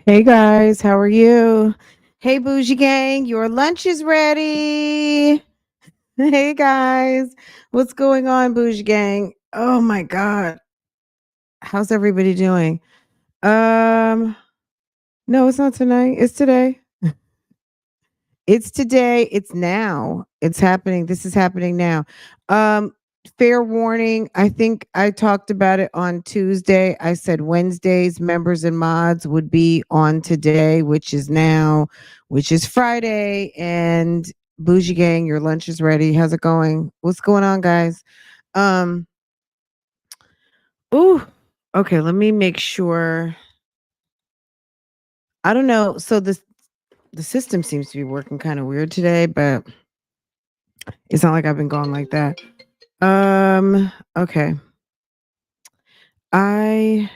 Hey guys, how are you? Hey Bougie Gang, your lunch is ready. Hey guys, what's going on, Bougie Gang? Oh my God, how's everybody doing? Um, no, it's not tonight. It's today. It's today. It's now. It's happening. This is happening now. Um, Fair warning. I think I talked about it on Tuesday. I said Wednesdays members and mods would be on today, which is now, which is Friday. And Bougie Gang, your lunch is ready. How's it going? What's going on, guys? Um, ooh, okay, let me make sure. I don't know. So the system seems to be working kind of weird today, but it's not like I've been going like that. Okay. I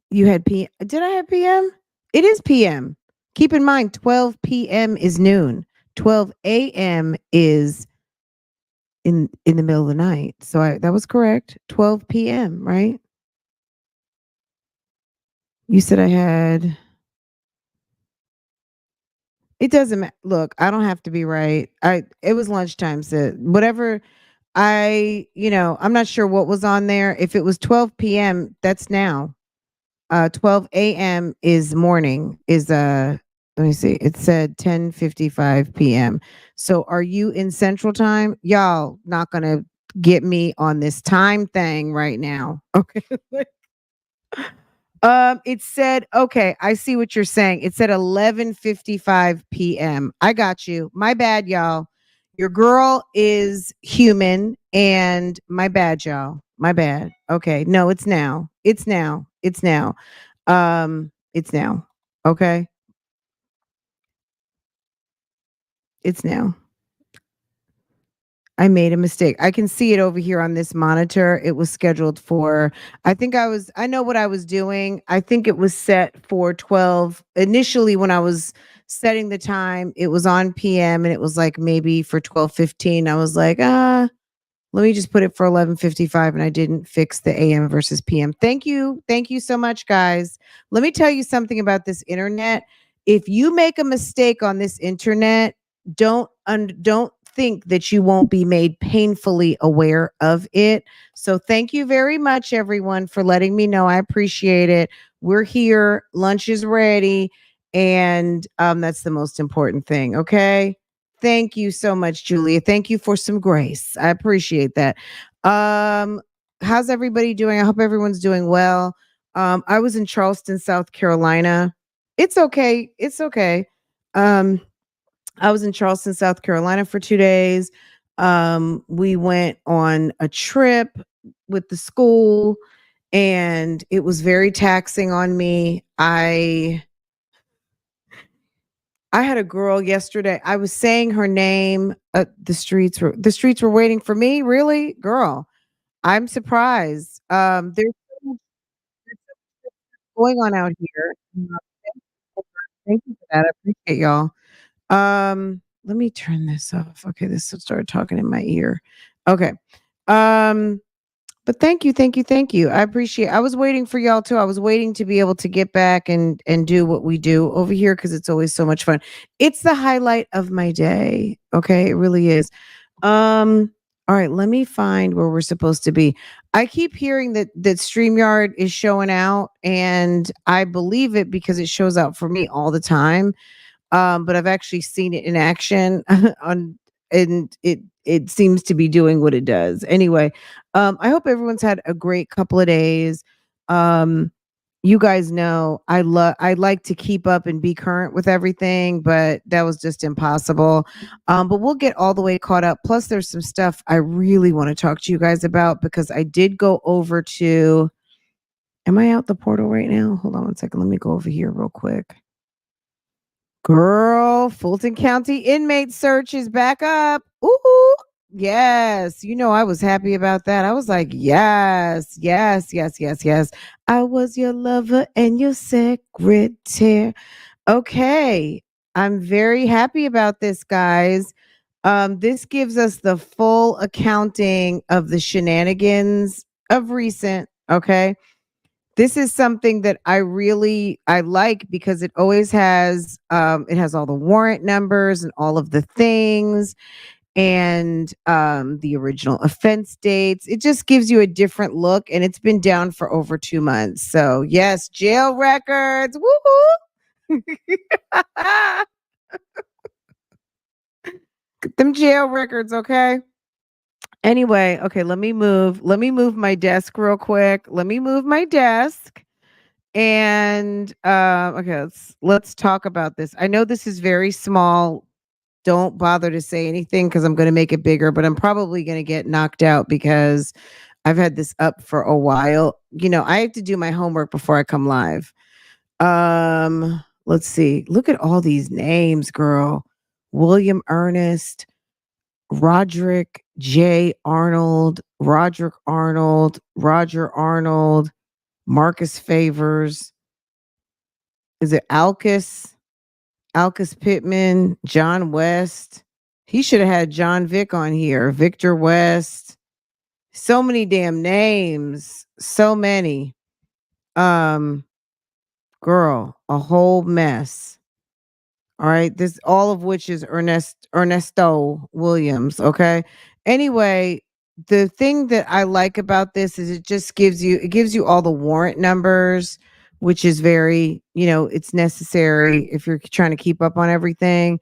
you had did I have PM? It is PM. Keep in mind 12 PM is noon. 12 AM is in the middle of the night. So that was correct. 12 PM, right? You said I had it doesn't matter. Look, I don't have to be right. I it was lunchtime, so whatever I'm not sure what was on there. If it was 12 PM, that's now. 12 a.m. is morning is let me see. It said 10:55 p.m. So are you in central time? Y'all not going to get me on this time thing right now. Okay. It said, okay, I see what you're saying. It said 11:55 p.m. I got you. My bad, y'all. Your girl is human and my bad, y'all. My bad. Okay. No, it's now. It's now. It's now. It's now. Okay. It's now. I made a mistake. I can see it over here on this monitor. It was scheduled for, I know what I was doing. I think it was set for 12. Initially, when I was setting the time, it was on PM and it was like maybe for 12:15. I was like, let me just put it for 11:55 and I didn't fix the AM versus PM. Thank you. Thank you so much, guys. Let me tell you something about this internet. If you make a mistake on this internet, don't think that you won't be made painfully aware of it. So thank you very much everyone for letting me know. I appreciate it. We're here, lunch is ready, and that's the most important thing, okay? Thank you so much, Julia. Thank you for some grace. I appreciate that. Um, how's everybody doing? I hope everyone's doing well. I was in Charleston, South Carolina. It's okay. It's okay. Um, I was in Charleston, South Carolina for 2 days. We went on a trip with the school and it was very taxing on me. I had a girl yesterday. I was saying her name. The streets were waiting for me. Really, girl? I'm surprised. There's so much going on out here. Thank you for that. I appreciate y'all. Let me turn this off. Okay, this started talking in my ear. Okay. Um, but thank you, thank you, thank you. I appreciate. I was waiting for y'all too. I was waiting to be able to get back and do what we do over here because it's always so much fun. It's the highlight of my day. Okay, it really is. All right, let me find where we're supposed to be. I keep hearing that StreamYard is showing out, and I believe it because it shows out for me all the time. But I've actually seen it in action on and it seems to be doing what it does. Anyway, I hope everyone's had a great couple of days. Um, you guys know I like to keep up and be current with everything, but that was just impossible. But we'll get all the way caught up. Plus, there's some stuff I really want to talk to you guys about because I did go over to. Am I out the portal right now? Hold on one second. Let me go over here real quick. Girl, Fulton County inmate search is back up. Ooh, yes. I was happy about that. I was like, yes, yes, yes, yes, yes. I was your lover and your secretary. Okay. I'm very happy about this, guys. This gives us the full accounting of the shenanigans of recent. Okay. This is something that I like because it has all the warrant numbers and all of the things and the original offense dates. It just gives you a different look, and it's been down for over 2 months. So yes, jail records. Woohoo! Get them jail records, okay? Anyway, okay, let me move my desk real quick. Let me move my desk. And okay, let's talk about this. I know this is very small. Don't bother to say anything because I'm going to make it bigger, but I'm probably going to get knocked out because I've had this up for a while. I have to do my homework before I come live. Let's see. Look at all these names, girl. William Ernest, Roderick J. Arnold, Roderick Arnold, Roger Arnold, Marcus Favors. Is it Alcus? Alcus Pittman, John West. He should have had John Vick on here. Victor West. So many damn names. So many. Um, Girl, a whole mess. All right. This all of which is Ernesto Williams. Okay. Anyway, the thing that I like about this is it gives you all the warrant numbers, which is very, it's necessary if you're trying to keep up on everything.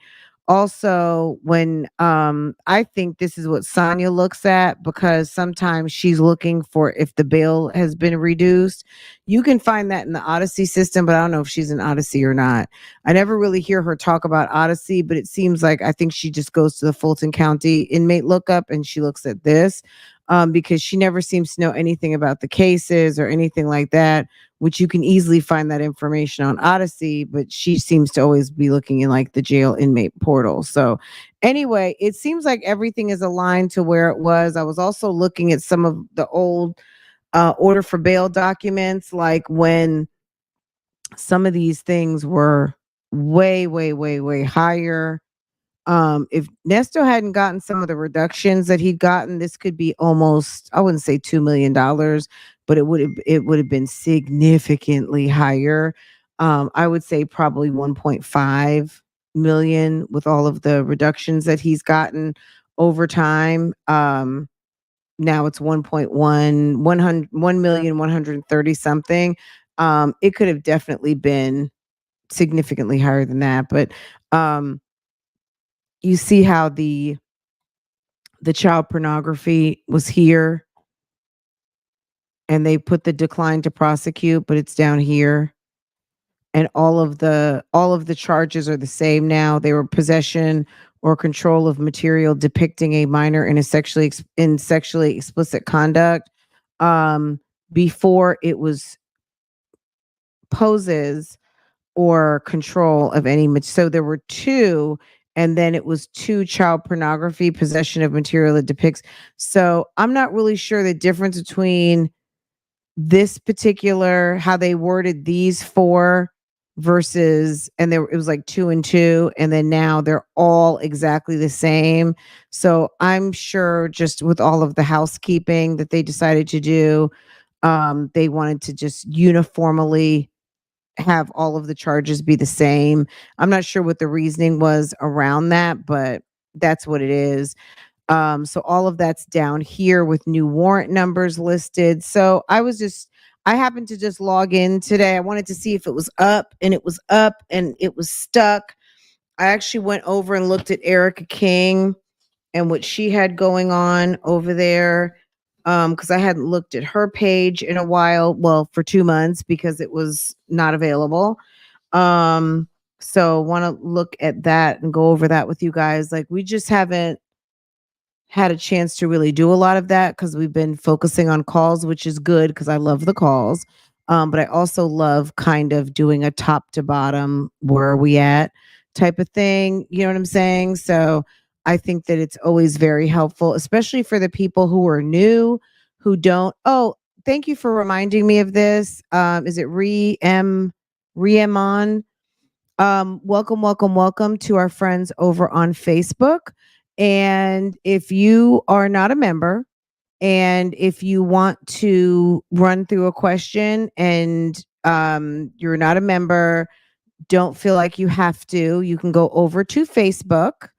Also, when I think this is what Sonya looks at because sometimes she's looking for if the bail has been reduced. You can find that in the Odyssey system, but I don't know if she's in Odyssey or not. I never really hear her talk about Odyssey, but it seems like I think she just goes to the Fulton County inmate lookup and she looks at this because she never seems to know anything about the cases or anything like that, which you can easily find that information on Odyssey, but she seems to always be looking in like the jail inmate portal. So, anyway, it seems like everything is aligned to where it was. I was also looking at some of the old order for bail documents, like when some of these things were way, way, way, way higher. If Nesto hadn't gotten some of the reductions that he'd gotten, this could be almost, I wouldn't say $2 million, but it would have been significantly higher. I would say probably 1.5 million with all of the reductions that he's gotten over time. Now it's 1.1, 1,130 something. It could have definitely been significantly higher than that, but um you see how the child pornography was here and they put the decline to prosecute, but it's down here. And all of the charges are the same now. They were possession or control of material depicting a minor in sexually explicit conduct. Um, Before it was poses or control of any so there were two, and then it was two child pornography, possession of material that depicts. So I'm not really sure the difference between this particular how they worded these four versus and there it was like two and two, and then now they're all exactly the same. So I'm sure just with all of the housekeeping that they decided to do, they wanted to just uniformly have all of the charges be the same. I'm not sure what the reasoning was around that, but that's what it is. So all of that's down here with new warrant numbers listed. So I happened to just log in today. I wanted to see if it was up, and it was up, and it was stuck. I actually went over and looked at Erica King and what she had going on over there. Because I hadn't looked at her page in a while, well, for 2 months because it was not available. Um, so want to look at that and go over that with you guys. Like we just haven't had a chance to really do a lot of that because we've been focusing on calls, which is good because I love the calls. But I also love kind of doing a top to bottom, where are we at type of thing. You know what I'm saying? So I think that it's always very helpful, especially for the people who are new, who don't. Oh, thank you for reminding me of this. Is it Re-em on? Welcome, welcome, welcome to our friends over on Facebook. And if you are not a member, And if you want to run through a question and you're not a member, don't feel like you have to. You can go over to Facebook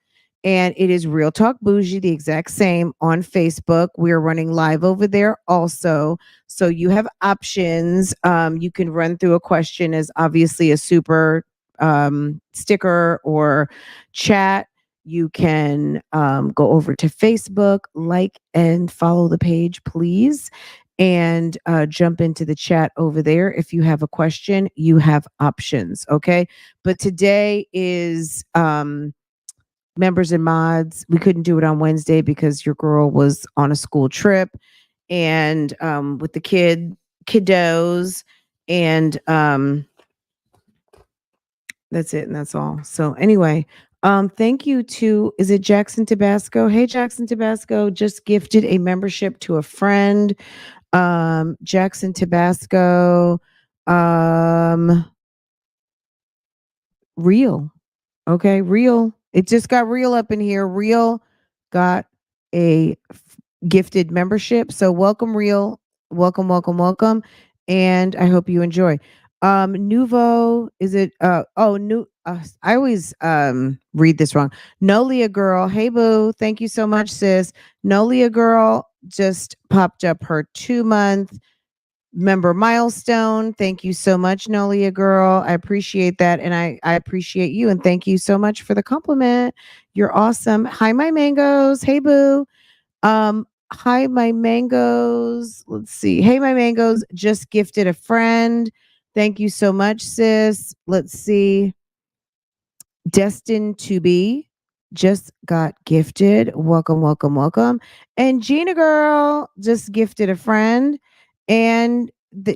and it is Real Talk Bougie, the exact same on Facebook. We're running live over there also. So you have options. You can run through a question as obviously a super sticker or chat. You can go over to Facebook, like and follow the page, please, and jump into the chat over there. If you have a question, you have options. Okay. But today is members and mods. We couldn't do it on Wednesday because your girl was on a school trip and with the kiddos. And that's it. And that's all. So anyway, thank you to, is it Jackson Tabasco? Hey, Jackson Tabasco just gifted a membership to a friend. Jackson Tabasco, um, real. Okay, real. It just got real up in here. Real got a gifted membership. So welcome, real. Welcome, welcome, welcome. And I hope you enjoy. Nuvo, is it new I always read this wrong. Nolia girl. Hey boo. Thank you so much, sis. Nolia girl just popped up her 2 month member milestone. Thank you so much, Nolia girl. I appreciate that. And I appreciate you. And thank you so much for the compliment. You're awesome. Hi, my mangoes. Hey, boo. Hi, my mangoes. Let's see. Hey, my mangoes just gifted a friend. Thank you so much, sis. Let's see. Destined to be just got gifted. Welcome, welcome, welcome. And Gina girl just gifted a friend and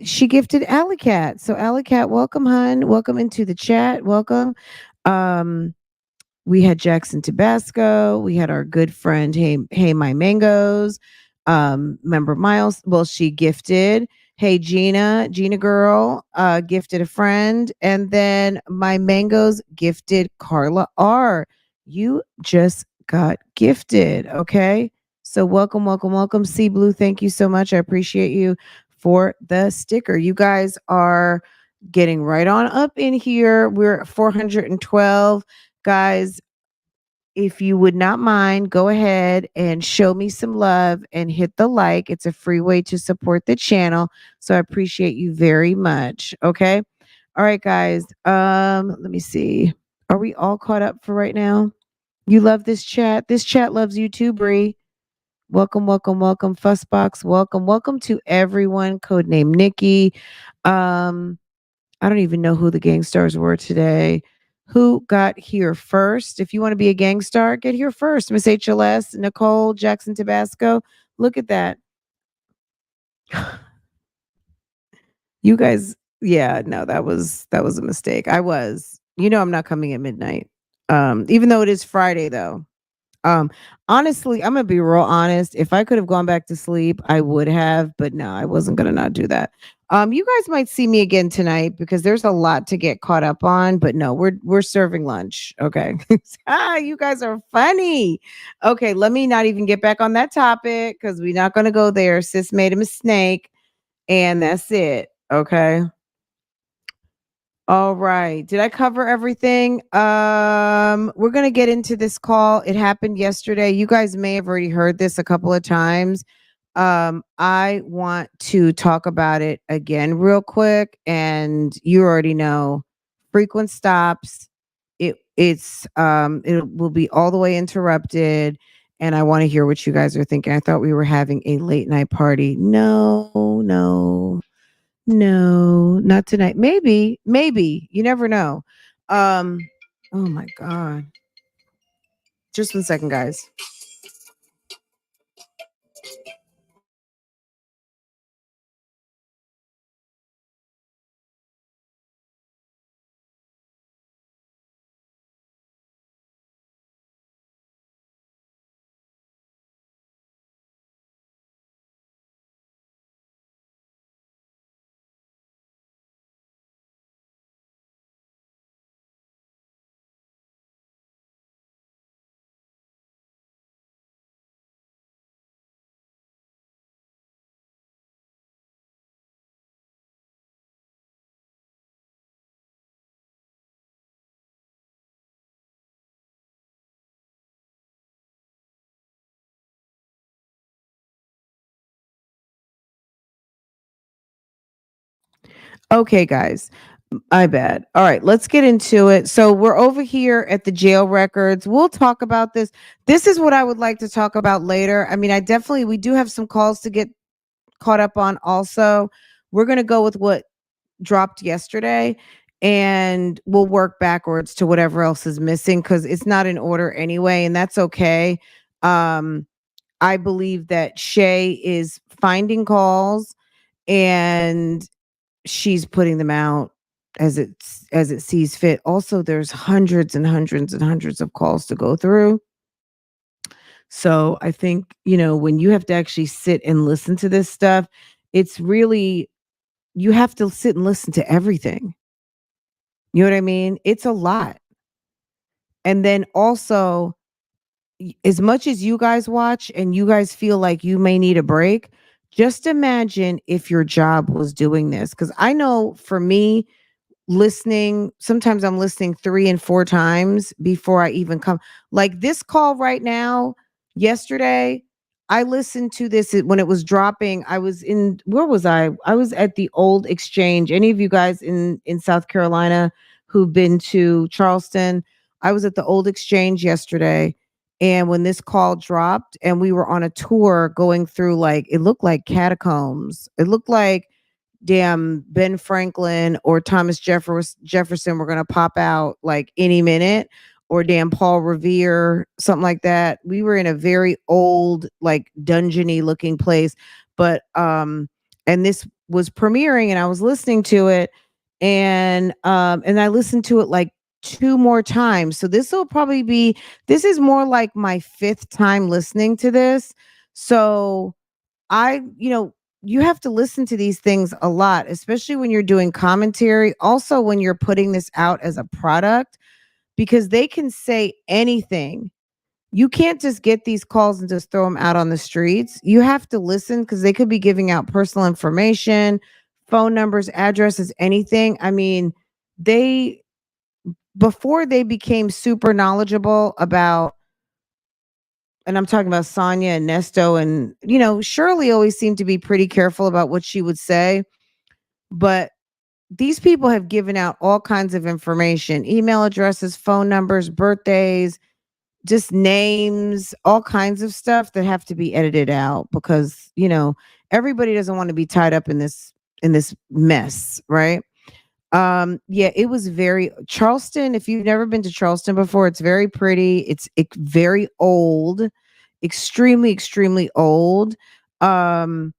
she gifted Alley Cat. So Alley Cat, welcome, hun. Welcome into the chat. Welcome. Um, we had Jackson Tabasco. We had our good friend, Hey My Mangoes. Member Miles. Well, she gifted. Hey Gina girl, gifted a friend. And then my mangoes gifted Carla R. You just got gifted. Okay. So welcome, welcome, welcome. Sea Blue, thank you so much. I appreciate you for the sticker. You guys are getting right on up in here. We're at 412. Guys, if you would not mind, go ahead and show me some love and hit the like. It's a free way to support the channel. So I appreciate you very much. Okay. All right, guys. Let me see. Are we all caught up for right now? You love this chat. This chat loves you too, Bree. Welcome, welcome, welcome. Fussbox, welcome. Welcome to everyone. Codename Nikki. Um, I don't even know who the gang stars were today. Who got here first? If you want to be a gang star, get here first. Miss HLS, Nicole, Jackson Tabasco. Look at that. You guys, yeah, no, that was a mistake. I was. I'm not coming at midnight. Even though it is Friday though. Um, Honestly, I'm gonna be real honest. If I could have gone back to sleep, I would have, but no, I wasn't gonna not do that. You guys might see me again tonight because there's a lot to get caught up on, but no, we're serving lunch. Okay. You guys are funny. Okay, let me not even get back on that topic because we're not gonna go there. Sis made a mistake, and that's it. Okay. All right. Did I cover everything? We're going to get into this call. It happened yesterday. You guys may have already heard this a couple of times. I want to talk about it again real quick, and you already know frequent stops. It will be all the way interrupted, and I want to hear what you guys are thinking. I thought we were having a late night party. No, no. No, not tonight. Maybe, maybe. You never know. Um, oh my God. Just 1 second, guys. Okay, guys. My bad. All right, let's get into it. So we're over here at the jail records. We'll talk about this. This is what I would like to talk about later. I mean, we do have some calls to get caught up on also. We're going to go with what dropped yesterday and we'll work backwards to whatever else is missing cuz it's not in order anyway and that's okay. Um I believe that Shay is finding calls and she's putting them out as it sees fit. Also, there's hundreds and hundreds and hundreds of calls to go through. So I think, when you have to actually sit and listen to this stuff, it's really you have to sit and listen to everything. You know what I mean? It's a lot. And then also, as much as you guys watch and you guys feel like you may need a break, just imagine if your job was doing this. Because I know for me, listening sometimes I'm listening 3 and 4 times before I even come like this call right now, yesterday, I listened to this when it was dropping. I was in where was I? I was at the old exchange. Any of you guys in South Carolina who've been to Charleston, I was at the old exchange yesterday. And when this call dropped and we were on a tour going through like it looked like catacombs. It looked like damn Ben Franklin or Jefferson were gonna pop out like any minute, or damn Paul Revere, something like that. We were in a very old, like dungeony looking place, but and this was premiering, and I was listening to it, and I listened to it like two more times. So this is more like my fifth time listening to this. So you have to listen to these things a lot, especially when you're doing commentary. Also, when you're putting this out as a product, because they can say anything. You can't just get these calls and just throw them out on the streets. You have to listen because they could be giving out personal information, phone numbers, addresses, anything. I mean, they, before they became super knowledgeable about, and I'm talking about Sonya and Nesto, and Shirley always seemed to be pretty careful about what she would say, but these people have given out all kinds of information, email addresses, phone numbers, birthdays, just names, all kinds of stuff that have to be edited out because, everybody doesn't want to be tied up in this mess, right? Yeah, it was very Charleston. If you've never been to Charleston before, it's very pretty. It's very old, extremely, extremely old. Um,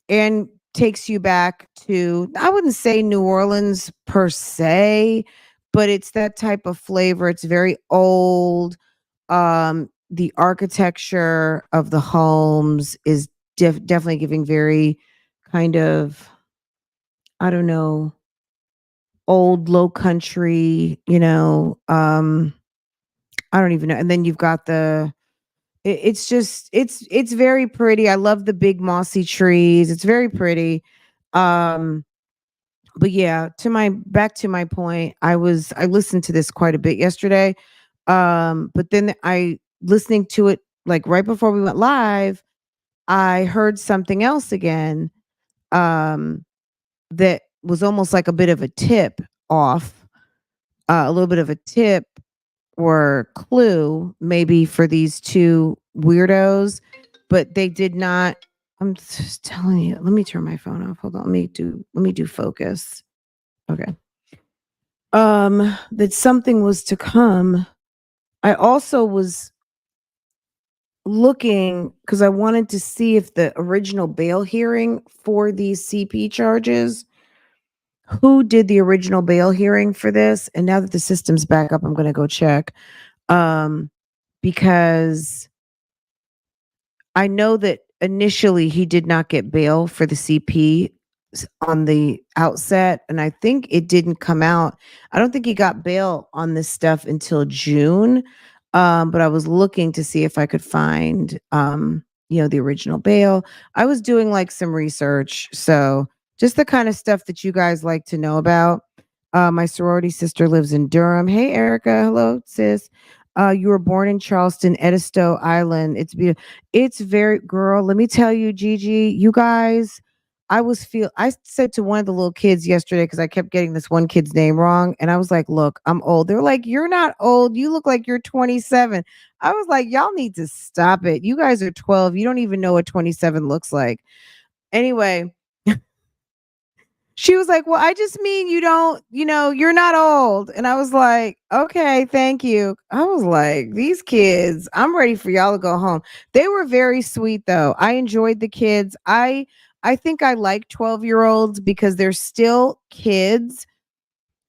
and takes you back to, I wouldn't say New Orleans per se, but it's that type of flavor. It's very old. The architecture of the homes is definitely giving very kind of, I don't know, old low country, I don't even know. And then you've got it's just it's very pretty. I love the big mossy trees. It's very pretty. Um but yeah, to my point, I listened to this quite a bit yesterday. But then I listening to it like right before we went live, I heard something else again. Um that was almost like a bit of a tip off, a little bit of a tip or clue maybe for these two weirdos, but they did not. I'm just telling you. Let me turn my phone off. Hold on. Let me do focus. Okay. That something was to come. I also was looking because I wanted to see if the original bail hearing for these CP charges, who did the original bail hearing for this? And now that the system's back up, I'm going to go check. Um, because I know that initially he did not get bail for the CP on the outset, and I think it didn't come out. I don't think he got bail on this stuff until June. But I was looking to see if I could find, the original bail. I was doing like some research, so just the kind of stuff that you guys like to know about. My sorority sister lives in Durham. Hey, Erica. Hello, sis. You were born in Charleston, Edisto Island. It's beautiful. It's very girl. Let me tell you, Gigi. You guys, I said to one of the little kids yesterday because I kept getting this one kid's name wrong, and I was like, "Look, I'm old." They're like, "You're not old. You look like you're 27." I was like, "Y'all need to stop it. You guys are 12. You don't even know what 27 looks like." Anyway, she was like, "Well, I just mean you don't, you're not old." And I was like, "Okay, thank you." I was like, "These kids, I'm ready for y'all to go home." They were very sweet though. I enjoyed the kids. I think I like 12-year-olds because they're still kids,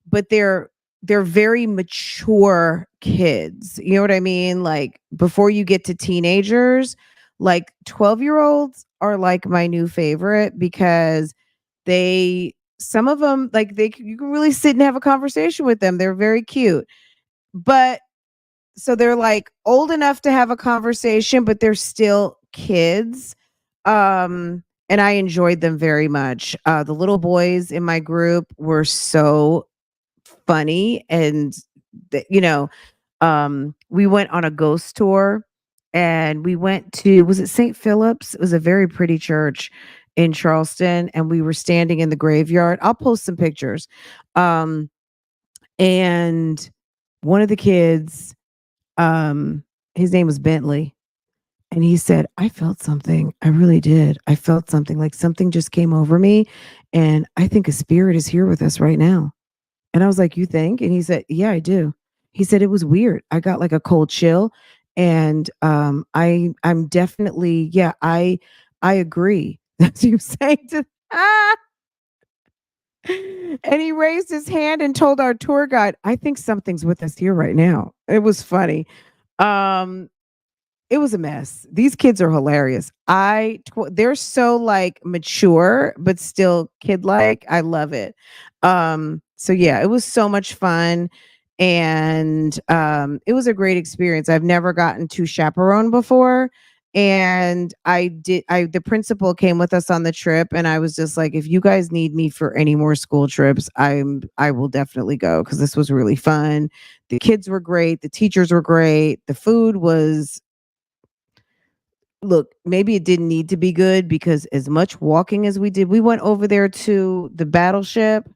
but they're very mature kids. You know what I mean? Like before you get to teenagers, like 12-year-olds are like my new favorite because they some of them like you can really sit and have a conversation with them. They're very cute. But so they're like old enough to have a conversation, but they're still kids. And I enjoyed them very much. The little boys in my group were so funny and we went on a ghost tour and we went to was it St. Philip's? It was a very pretty church in Charleston and we were standing in the graveyard. I'll post some pictures. Um and one of the kids, his name was Bentley, and he said, "I felt something. I really did. I felt something like something just came over me and I think a spirit is here with us right now." And I was like, "You think?" And he said, "Yeah, I do." He said, "It was weird. I got like a cold chill and I'm definitely yeah, I agree." That's what you saying to ah! And he raised his hand and told our tour guide, "I think something's with us here right now." It was funny. Um it was a mess. These kids are hilarious. They're so like mature but still kid-like. I love it. So yeah, it was so much fun and it was a great experience. I've never gotten to chaperone before and the principal came with us on the trip and I was just like if you guys need me for any more school trips, I will definitely go cuz this was really fun. The kids were great, the teachers were great, the food was look, maybe it didn't need to be good because as much walking as we did, we went over there to the battleship.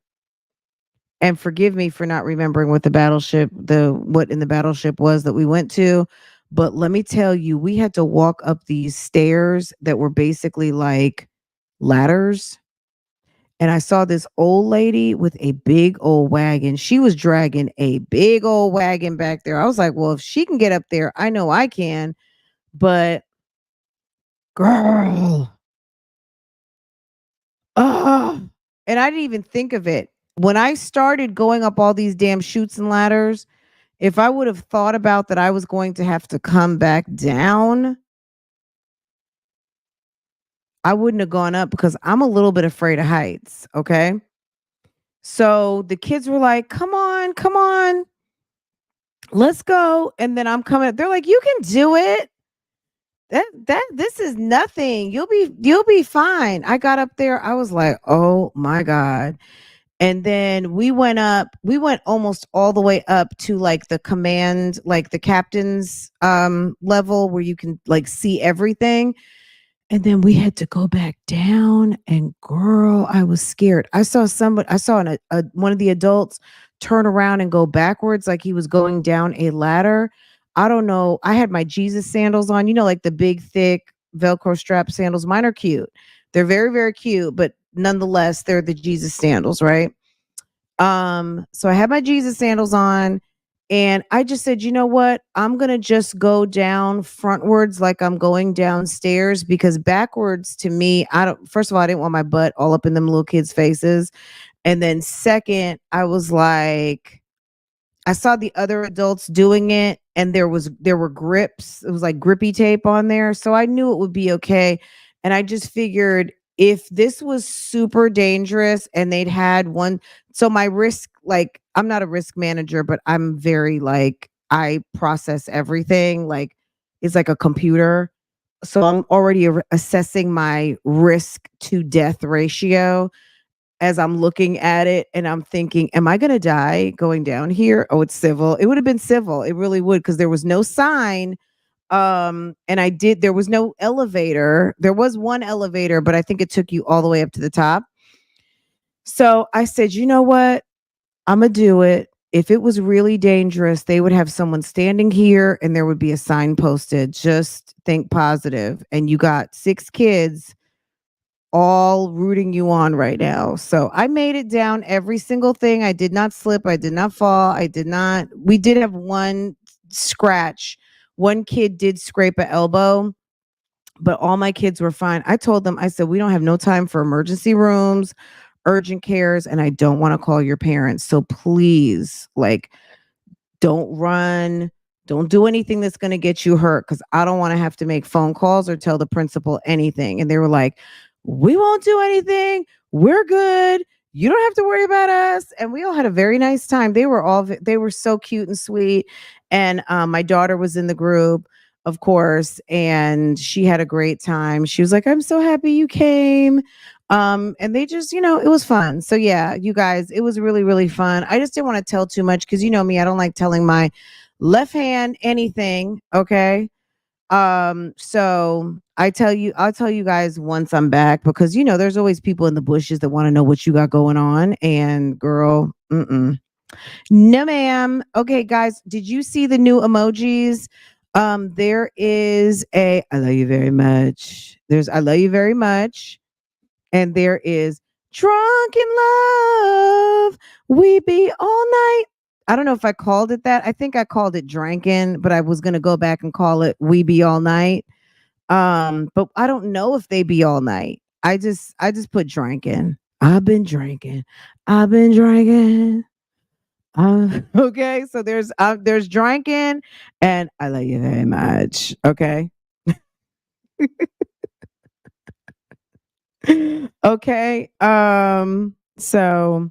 And forgive me for not remembering what in the battleship was that we went to. But let me tell you, we had to walk up these stairs that were basically like ladders. And I saw this old lady with a big old wagon. She was dragging a big old wagon back there. I was like, well, if she can get up there, I know I can. But girl, oh, and I didn't even think of it. When I started going up all these damn chutes and ladders, if I would have thought about that I was going to have to come back down, I wouldn't have gone up because I'm a little bit afraid of heights, okay? So the kids were like, "Come on, come on, let's go." And then I'm coming up. They're like, "You can do it. This is nothing. You'll be fine." I got up there. I was like, "Oh my God." And then we went almost all the way up to like the command, like the captain's level where you can like see everything. And then we had to go back down and girl, I was scared. I saw one of the adults turn around and go backwards like he was going down a ladder. I don't know. I had my Jesus sandals on, like the big thick Velcro strap sandals. Mine are cute. They're very, very cute, but nonetheless, they're the Jesus sandals, right? So I had my Jesus sandals on and I just said, you know what? I'm gonna just go down frontwards like I'm going downstairs because backwards to me, I don't first of all, I didn't want my butt all up in them little kids' faces. And then second, I was like, I saw the other adults doing it and there were grips. It was like grippy tape on there. So I knew it would be okay. And I just figured if this was super dangerous and they'd had one so my risk like I'm not a risk manager, but I'm very like I process everything like it's like a computer. So I'm already assessing my risk to death ratio as I'm looking at it and I'm thinking, am I going to die going down here? Oh, it's civil. It would have been civil. It really would because there was no sign And I did there was no elevator. There was one elevator, but I think it took you all the way up to the top. So I said, "You know what? Imma do it." If it was really dangerous, they would have someone standing here and there would be a sign posted, "Just think positive." And you got 6 kids all rooting you on right now. So I made it down every single thing. I did not slip. I did not fall. I did not. We did have one scratch. One kid did scrape an elbow, but all my kids were fine. I told them, I said, we don't have no time for emergency rooms, urgent cares, and I don't want to call your parents. So please, like, don't run. Don't do anything that's going to get you hurt because I don't want to have to make phone calls or tell the principal anything. And they were like, we won't do anything. We're good. You don't have to worry about us. And we all had a very nice time. They were so cute and sweet. And my daughter was in the group, of course, and she had a great time. She was like, I'm so happy you came. And they just, it was fun. So yeah, you guys, it was really, really fun. I just didn't want to tell too much because you know me, I don't like telling my left hand anything. Okay. So I'll tell you guys once I'm back because there's always people in the bushes that want to know what you got going on. And girl, no, ma'am. Okay, guys, did you see the new emojis? There is a I love you very much. There's I love you very much. And there is drunk in love. We be all night. I don't know if I called it that. I think I called it drinking, but I was gonna go back and call it we be all night. But I don't know if they be all night. I just put drinking. I've been drinking. I've been drinking. Okay, so there's drinking and I love you very much. Okay. Okay. So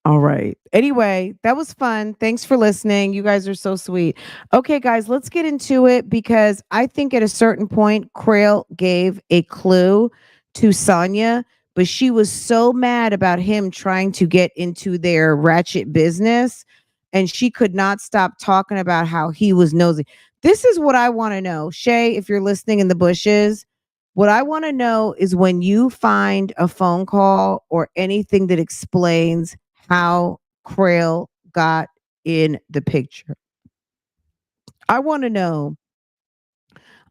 all right. Anyway, that was fun. Thanks for listening. You guys are so sweet. Okay, guys, let's get into it because I think at a certain point, Krail gave a clue to Sonya, but she was so mad about him trying to get into their ratchet business, and she could not stop talking about how he was nosy. This is what I want to know. Shay, if you're listening in the bushes, what I want to know is when you find a phone call or anything that explains how Krail got in the picture. I want to know.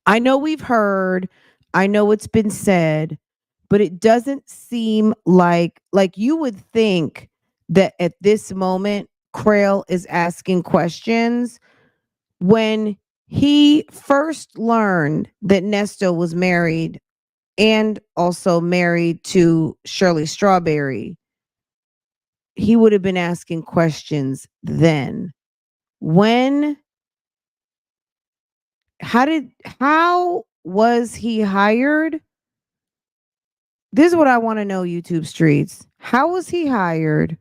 I know we've heard, I know it's been said, but it doesn't seem like you would think that at this moment Krail is asking questions when he first learned that Nesto was married and also married to Shirley Strawberry. He would have been asking questions then. When how was he hired? This is what I want to know, YouTube streets. How was he hired?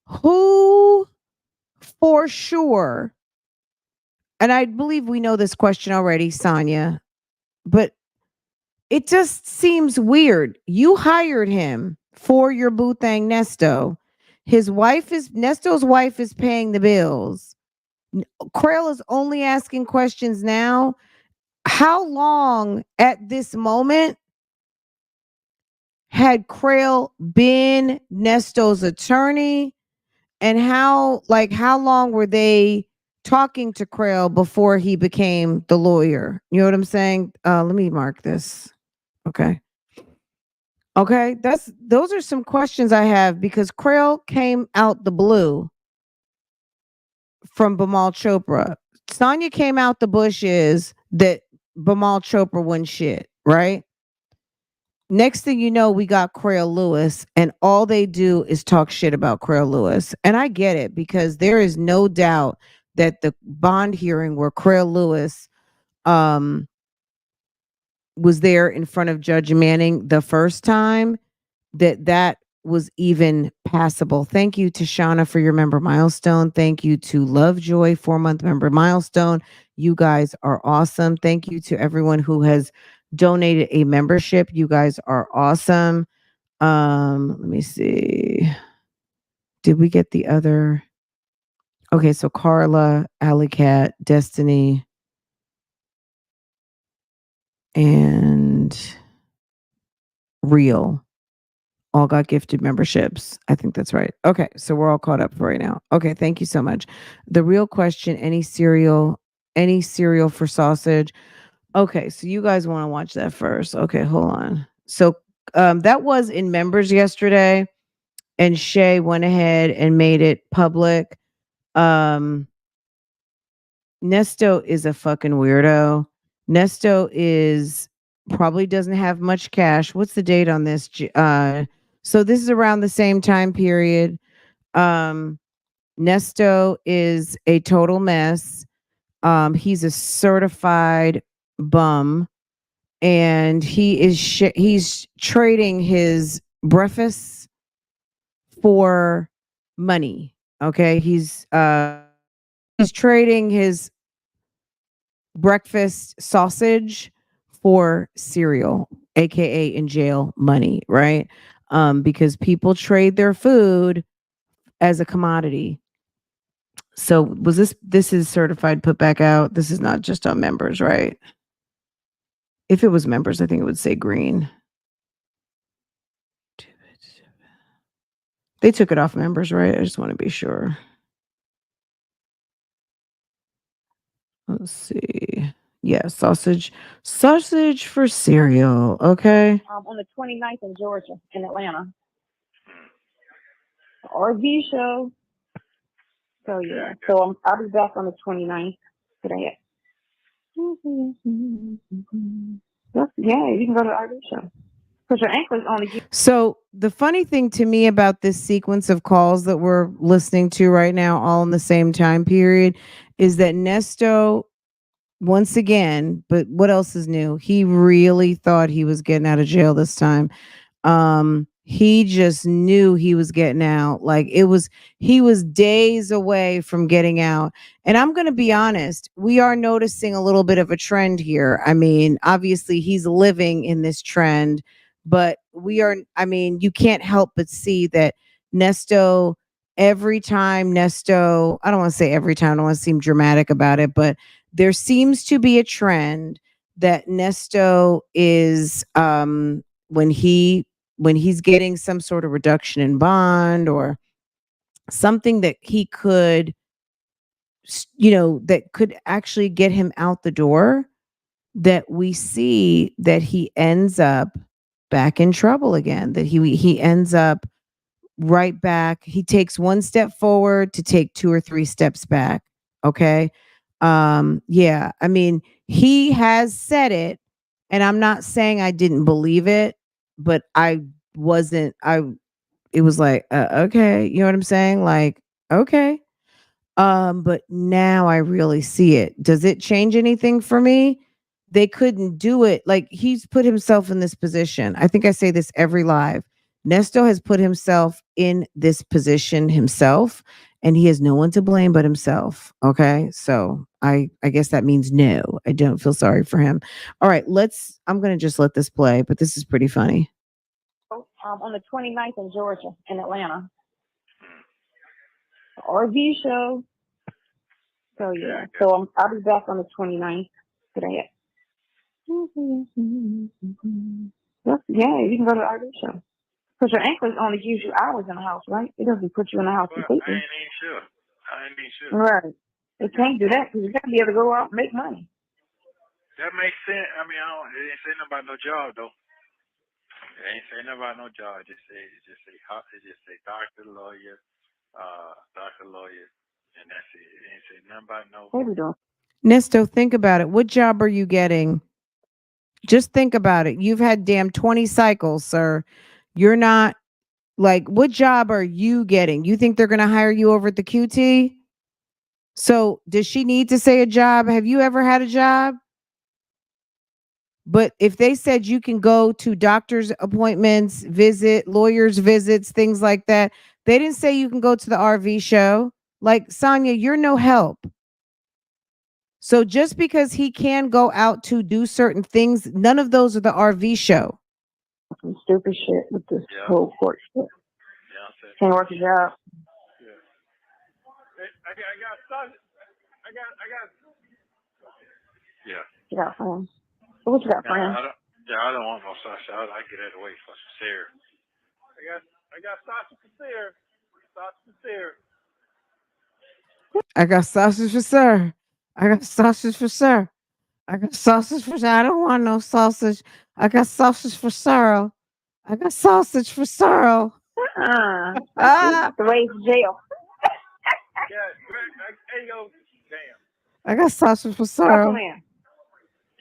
Who for sure? And I believe we know this question already, Sonya, but it just seems weird. You hired him for your boo thing, Nesto. Nesto's wife is paying the bills. Krail is only asking questions now. How long at this moment had Krail been Nesto's attorney? And how long were they talking to Krail before he became the lawyer? You know what I'm saying? Let me mark this. Okay. Okay. Those are some questions I have because Krail came out the blue from Bimal Chopra. Sonya came out the bushes that Bimal Chopra wouldn't shit, right? Next thing you know, we got Krail Lewis, and all they do is talk shit about Krail Lewis. And I get it because there is no doubt that the bond hearing where Krail Lewis um, was there in front of Judge Manning the first time, that was even passable. Thank you to Shauna for your member milestone. Thank you to Lovejoy, 4-month member milestone. You guys are awesome. Thank you to everyone who has donated a membership. You guys are awesome. Let me see. Did we get the other? Okay, so Carla, Alley Cat, Destiny, and Real all got gifted memberships. I think that's right. Okay, so we're all caught up for right now. Okay, thank you so much. The real question, any cereal for sausage? Okay, so you guys want to watch that first. Okay, hold on. So that was in members yesterday, and Shay went ahead and made it public. Um Nesto is a fucking weirdo. Nesto is probably doesn't have much cash. What's the date on this? So this is around the same time period. Um Nesto is a total mess. He's a certified bum, and he's trading his breakfast for money. Okay, he's trading his breakfast sausage for cereal, aka in jail money, right? Because people trade their food as a commodity. So was this is certified put back out? This is not just on members, right? If it was members, I think it would say green. They took it off members, right? I just want to be sure. Let's see. Yeah, sausage for cereal. Okay. On the 29th in Georgia, in Atlanta. RV show. So yeah. So I'll be back on the 29th today. Yeah, you can go to the RV show. Because your ankle is only. So the funny thing to me about this sequence of calls that we're listening to right now, all in the same time period, is that Nesto, once again, but what else is new? He really thought he was getting out of jail this time. He just knew he was getting out. Like he was days away from getting out. And I'm going to be honest, we are noticing a little bit of a trend here. I mean, obviously he's living in this trend, but I mean, you can't help but see that Nesto, every time Nesto, I don't want to say every time, I don't want to seem dramatic about it, but there seems to be a trend that Nesto is when he's getting some sort of reduction in bond or something that he could that could actually get him out the door, that we see that he ends up back in trouble again, that he ends up right back. He takes one step forward to take two or three steps back. Okay. Yeah, I mean, he has said it, and I'm not saying I didn't believe it, but I wasn't I it was like, okay, you know what I'm saying? Like, okay. But now I really see it. Does it change anything for me? They couldn't do it. Like, he's put himself in this position. I think I say this every live. Nesto has put himself in this position himself, and he has no one to blame but himself. Okay. So I guess that means no. I don't feel sorry for him. All right, I'm gonna just let this play, but this is pretty funny. On the 29th in Georgia, in Atlanta. RV show. So yeah. So I'll be back on the 29th today. Yeah, you can go to the RV show. Because your ankle only gives you hours in the house, right? It doesn't put you in the house completely. I ain't even sure. Right. It can't do that because you got to be able to go out and make money. That makes sense. I mean, it ain't saying about no job though. It ain't saying about no job. It just say doctor, lawyer, and that's it. It ain't say nothing about no. What are we doing? Nesto, think about it. What job are you getting? Just think about it. You've had damn 20 cycles, sir. You're not like, what job are you getting? You think they're going to hire you over at the QT? So, does she need to say a job? Have you ever had a job? But if they said you can go to doctor's appointments, lawyers' visits, things like that, they didn't say you can go to the RV show. Like, Sonya, you're no help. So just because he can go out to do certain things, none of those are the RV show. Some stupid shit with this whole court shit. Can't work a job. I got sausage. I got. Yeah. You got friends. What you got, friends? I don't want no sausage. I get that away for some cereal. I got sausage for cereal. Sausage for cereal. I got sausage for sir. I got sausage for sir. I got sausage for sir. I don't want no sausage. I got sausage for Sorrel. I got sausage for Sorrel. That's you. The way to jail. Yeah, hey yo, damn. I got sausage for Come Sorrel. in.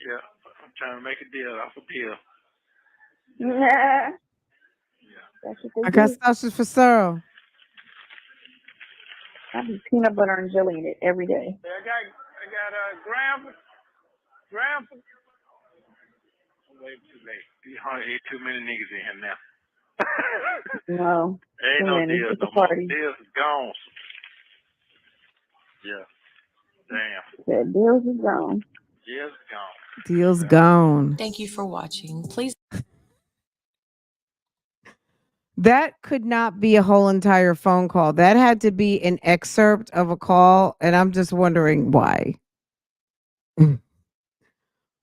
Yeah, I'm trying to make a deal off a deal. Nah. Yeah. That's what I they got do. sausage for Sorrel. I do peanut butter and jelly in it every day. I got gram. Way too late. Ain't too many niggas in here now. No. Ain't Too no many. deals It's no a more. party. Deals is gone. Yeah. Damn. The deals is gone. Deals gone. Deal's gone. Thank you for watching. Please. That could not be a whole entire phone call. That had to be an excerpt of a call. And I'm just wondering why.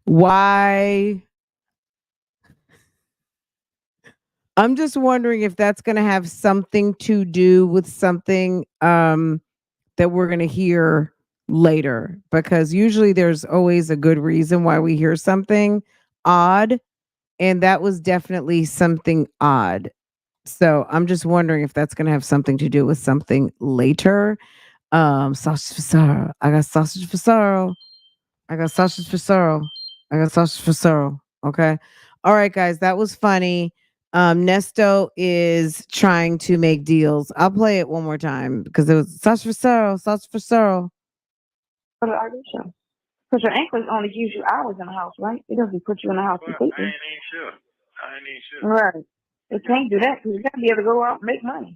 Why? I'm just wondering if that's going to have something to do with something that we're going to hear later, because usually there's always a good reason why we hear something odd, and that was definitely something odd. So I'm just wondering if that's going to have something to do with something later. Sausage for sorrow. I got sausage for sorrow. I got sausage for sorrow. I got sausage for sorrow. Okay. All right, guys, that was funny. Nesto is trying to make deals. I'll play it one more time because it was sausage for sorrow, sausage for sorrow. For the RV show. Because your anklets only gives you hours in the house, right? It doesn't put you in the house Well, I completely. ain't even sure. Right. They can't do that because you got to be able to go out and make money.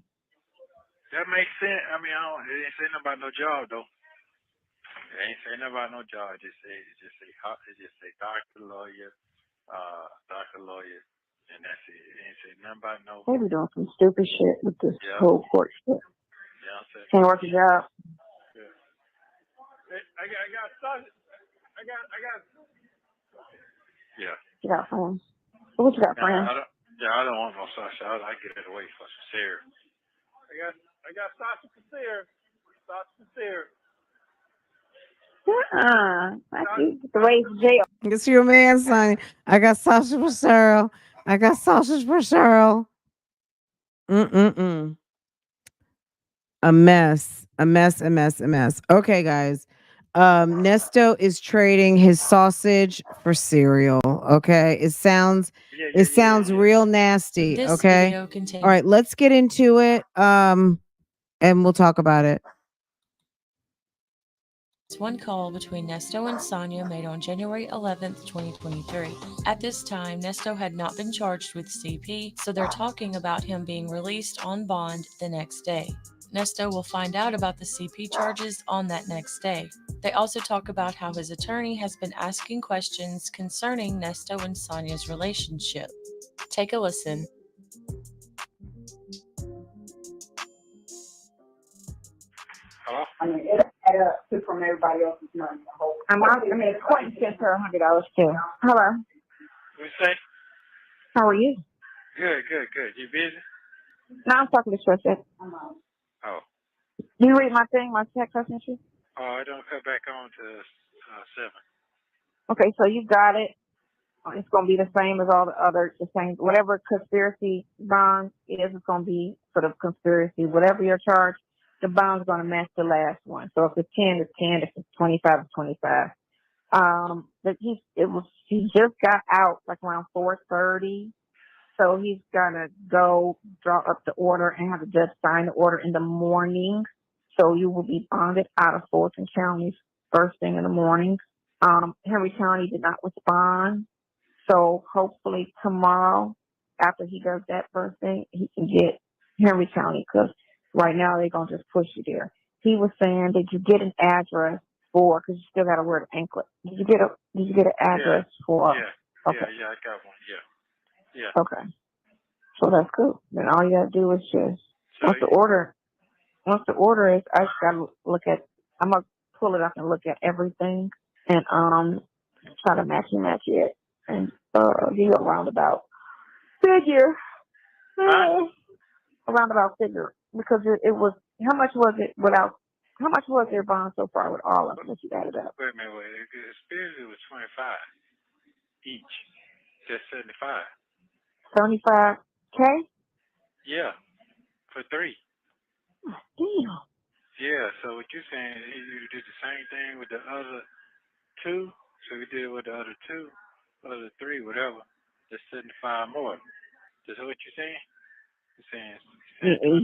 That makes sense. I mean, it ain't saying nothing about no job though. It ain't saying nothing about no job. It just say doctor, lawyer, and that's it. It ain't saying nothing about no. They be doing some stupid shit with this Yeah. whole court shit. Yeah, I'm saying. Can't work a job. Yeah. I got sausage. I got. Yeah. You got friends. What you got, friends? I don't want no sausage. I get it away for some cereal. I got sausage for cereal. Sausage for cereal. That's you. The way to jail. It's your man, Sonya. I got sausage for sorrow. I got sausage for sorrow. Mm-mm-mm. A mess. A mess, a mess, a mess. Okay, guys. Nesto is trading his sausage for cereal. Okay. It sounds real nasty. This Okay. video contains All right, let's get into it. And we'll talk about it. one call between Nesto and Sonia made on January 11th, 2023. At this time, Nesto had not been charged with CP, so they're talking about him being released on bond the next day. Nesto will find out about the CP charges on that next day. They also talk about how his attorney has been asking questions concerning Nesto and Sonia's relationship. Take a listen. Hello? I mean, it add up to from everybody else's money. I mean, Quentin sent her $100 too. Hello. What you say? How are you? Good. You busy? No, I'm talking to Trisha. Oh. You read my thing, my text I sent you? Oh, I don't cut back on to 7. Okay, so you got it. It's going to be the same as all the other, whatever conspiracy bond is, it's going to be for the conspiracy. Whatever your charge, the bond's going to match the last one. So if it's 10, it's 10. If it's 25, it's 25. But he just got out like around 4:30. So he's got to go draw up the order and have the judge sign the order in the morning. So you will be bonded out of Fulton County first thing in the morning. Henry County did not respond. So hopefully tomorrow, after he does that first thing, he can get Henry County, because right now they're going to just push you there. He was saying, did you get an address for, because you still got to wear the anklet. Did you get an address for? Yeah. Okay. Yeah, I got one. Yeah. Okay. So that's cool. Then all you got to do is just, So once the order, once the order is, I just gotta look at. I'm gonna pull it up and look at everything and try to match it and give you a roundabout figure. Huh? A roundabout figure because it was how much was it without? How much was their bond so far with all of them that you added up? Wait a minute, wait. The Spears was 25 each. Just 75. 75K. Yeah, for 3. Damn. Yeah, so what you're saying is you did the same thing with the other 2. So we did it with the other 2, other 3, whatever. Just 75 more. Is that what you're saying? You're saying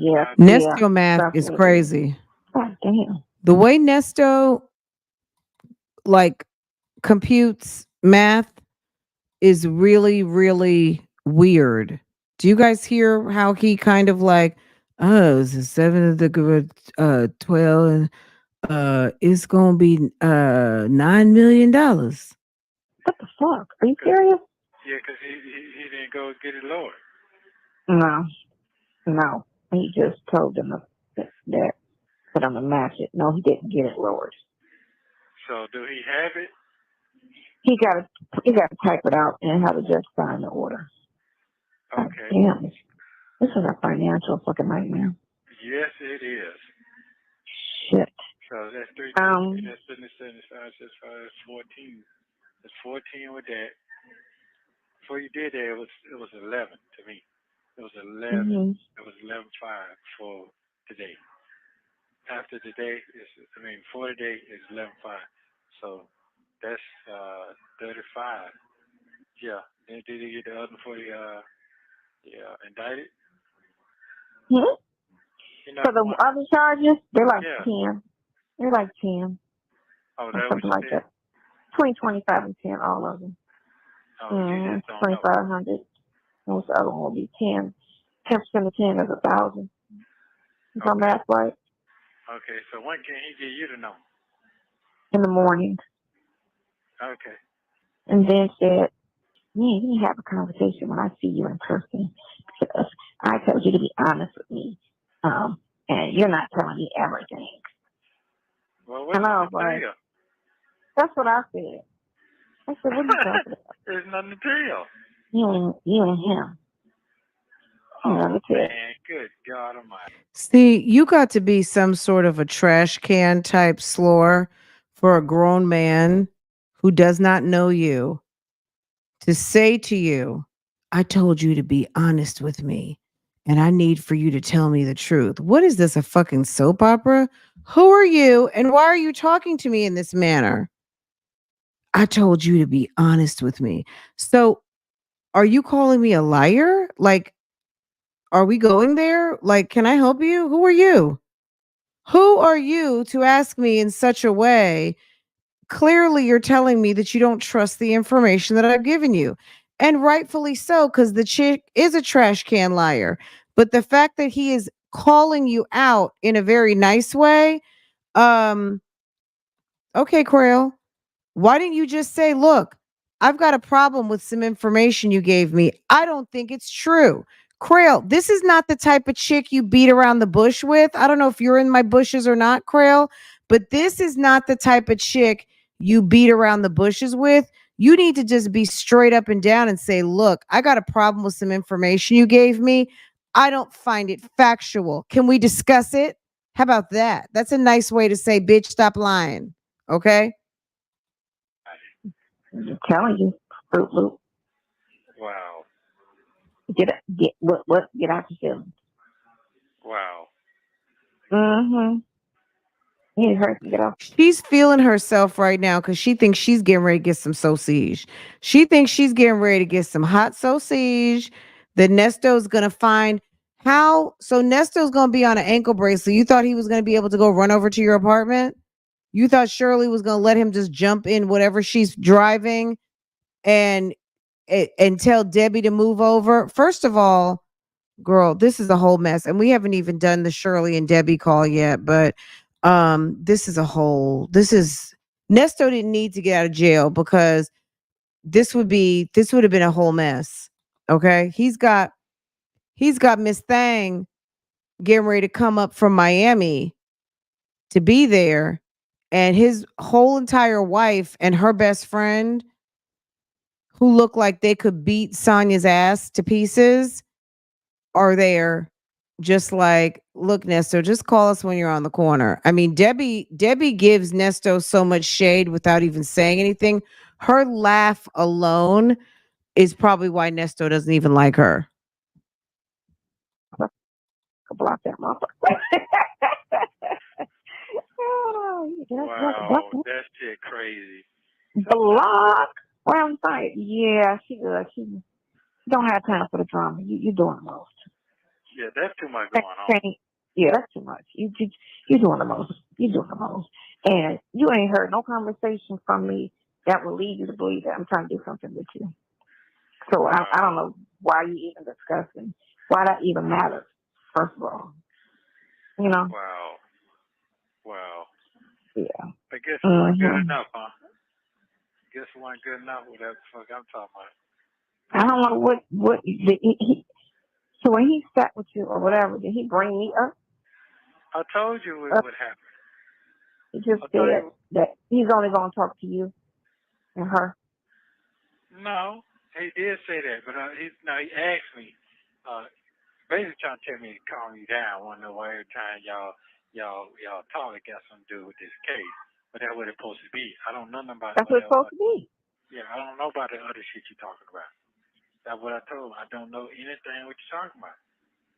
Yeah. 25. Nesto math is Definitely. crazy. God damn. The way Nesto like computes math is really, really weird. Do you guys hear how he kind of like, oh, it's a 7 of the 12 and it's gonna be $9 million. What the fuck? Are you serious? Yeah, because he didn't go get it lower. No. He just told them that I'm gonna match it. No, he didn't get it lowered. So do he have it? He got to type it out and have a judge sign the order. God Okay. damn. This is a financial fucking nightmare. Yes, it is. Shit. So that's 3. That's 75, 14. It's 14 with that. Before you did that, it was 11 to me. It was 11. Mm-hmm. It was 11.5 for today. After today, before today is 11.5. So that's 35. Yeah. Then did he get the other 40? Indicted? Hmm? You know, For the other charges, they're like yeah. 10. They're like 10. Oh, Or that something was like that. Between 25 and 10, all of them. Oh, you just don't know. 2,500. Most other one will be 10. 10% of 10 is 1,000. Is my math right? Okay, so when can he get you to know? In the morning. Okay. And then said, me and you have a conversation when I see you in person. Because I told you to be honest with me. And you're not telling me everything. Well, what's And I was the like, deal? that's what I said. I said, what are you talking about? There's nothing to tell. You and him. Oh, man, good God Almighty. See, you got to be some sort of a trash can type slore for a grown man who does not know you to say to you, I told you to be honest with me and I need for you to tell me the truth. What is this, a fucking soap opera? Who are you and why are you talking to me in this manner? I told you to be honest with me. So, are you calling me a liar? Like, are we going there? Like, can I help you? Who are you? Who are you to ask me in such a way? Clearly, you're telling me that you don't trust the information that I've given you. And rightfully so, because the chick is a trash can liar. But the fact that he is calling you out in a very nice way, um, okay, Quail, why didn't you just say, look, I've got a problem with some information you gave me. I don't think it's true. Crail, this is not the type of chick you beat around the bush with. I don't know if you're in my bushes or not, Crail, but this is not the type of chick you beat around the bushes with. You need to just be straight up and down and say, look, I got a problem with some information you gave me. I don't find it factual. Can we discuss it? How about that? That's a nice way to say, bitch, stop lying. Okay. I'm telling you, Fruit Loop. Wow. Get out your feelings. Wow. Mm-hmm. You need her to get off. She's feeling herself right now because she thinks she's getting ready to get some sausage. She thinks she's getting ready to get some hot sausage. That Nesto's gonna find how. So Nesto's gonna be on an ankle bracelet. You thought he was gonna be able to go run over to your apartment? You thought Shirley was gonna let him just jump in whatever she's driving and and tell Debbie to move over? First of all, girl, this is a whole mess. And we haven't even done the Shirley and Debbie call yet, but this is Nesto didn't need to get out of jail because this would have been a whole mess. Okay? He's got Miss Thang getting ready to come up from Miami to be there, and his whole entire wife and her best friend, who look like they could beat Sonya's ass to pieces, are there. Just like, look, Nesto, just call us when you're on the corner. I mean, Debbie gives Nesto so much shade without even saying anything. Her laugh alone is probably why Nesto doesn't even like her. Block that motherfucker. Oh, Wow, that shit crazy. block. Well, I'm sorry. Yeah, she good. She don't have time for the drama. You doing the most. Yeah, that's too much going on. Yeah, that's too much. You doing the most. You doing the most. And you ain't heard no conversation from me that will lead you to believe that I'm trying to do something with you. So I don't know why you even discussing why that even matters. First of all, you know. Wow. Yeah. I guess it wasn't good enough, huh? Guess it wasn't good enough. Whatever the fuck I'm talking about. I don't know what so when he sat with you or whatever, did he bring me up? I told you what happened. He just said that he's only going to talk to you and her. No, he did say that, but he asked me, basically trying to tell me to calm you down. Want to know why every time y'all talk, it got something to do with this case. But that's what it's supposed to be. I don't know nothing about. That's what it's supposed to be. Yeah, I don't know about the other shit you're talking about. That's what I told him. I don't know anything what you're talking about.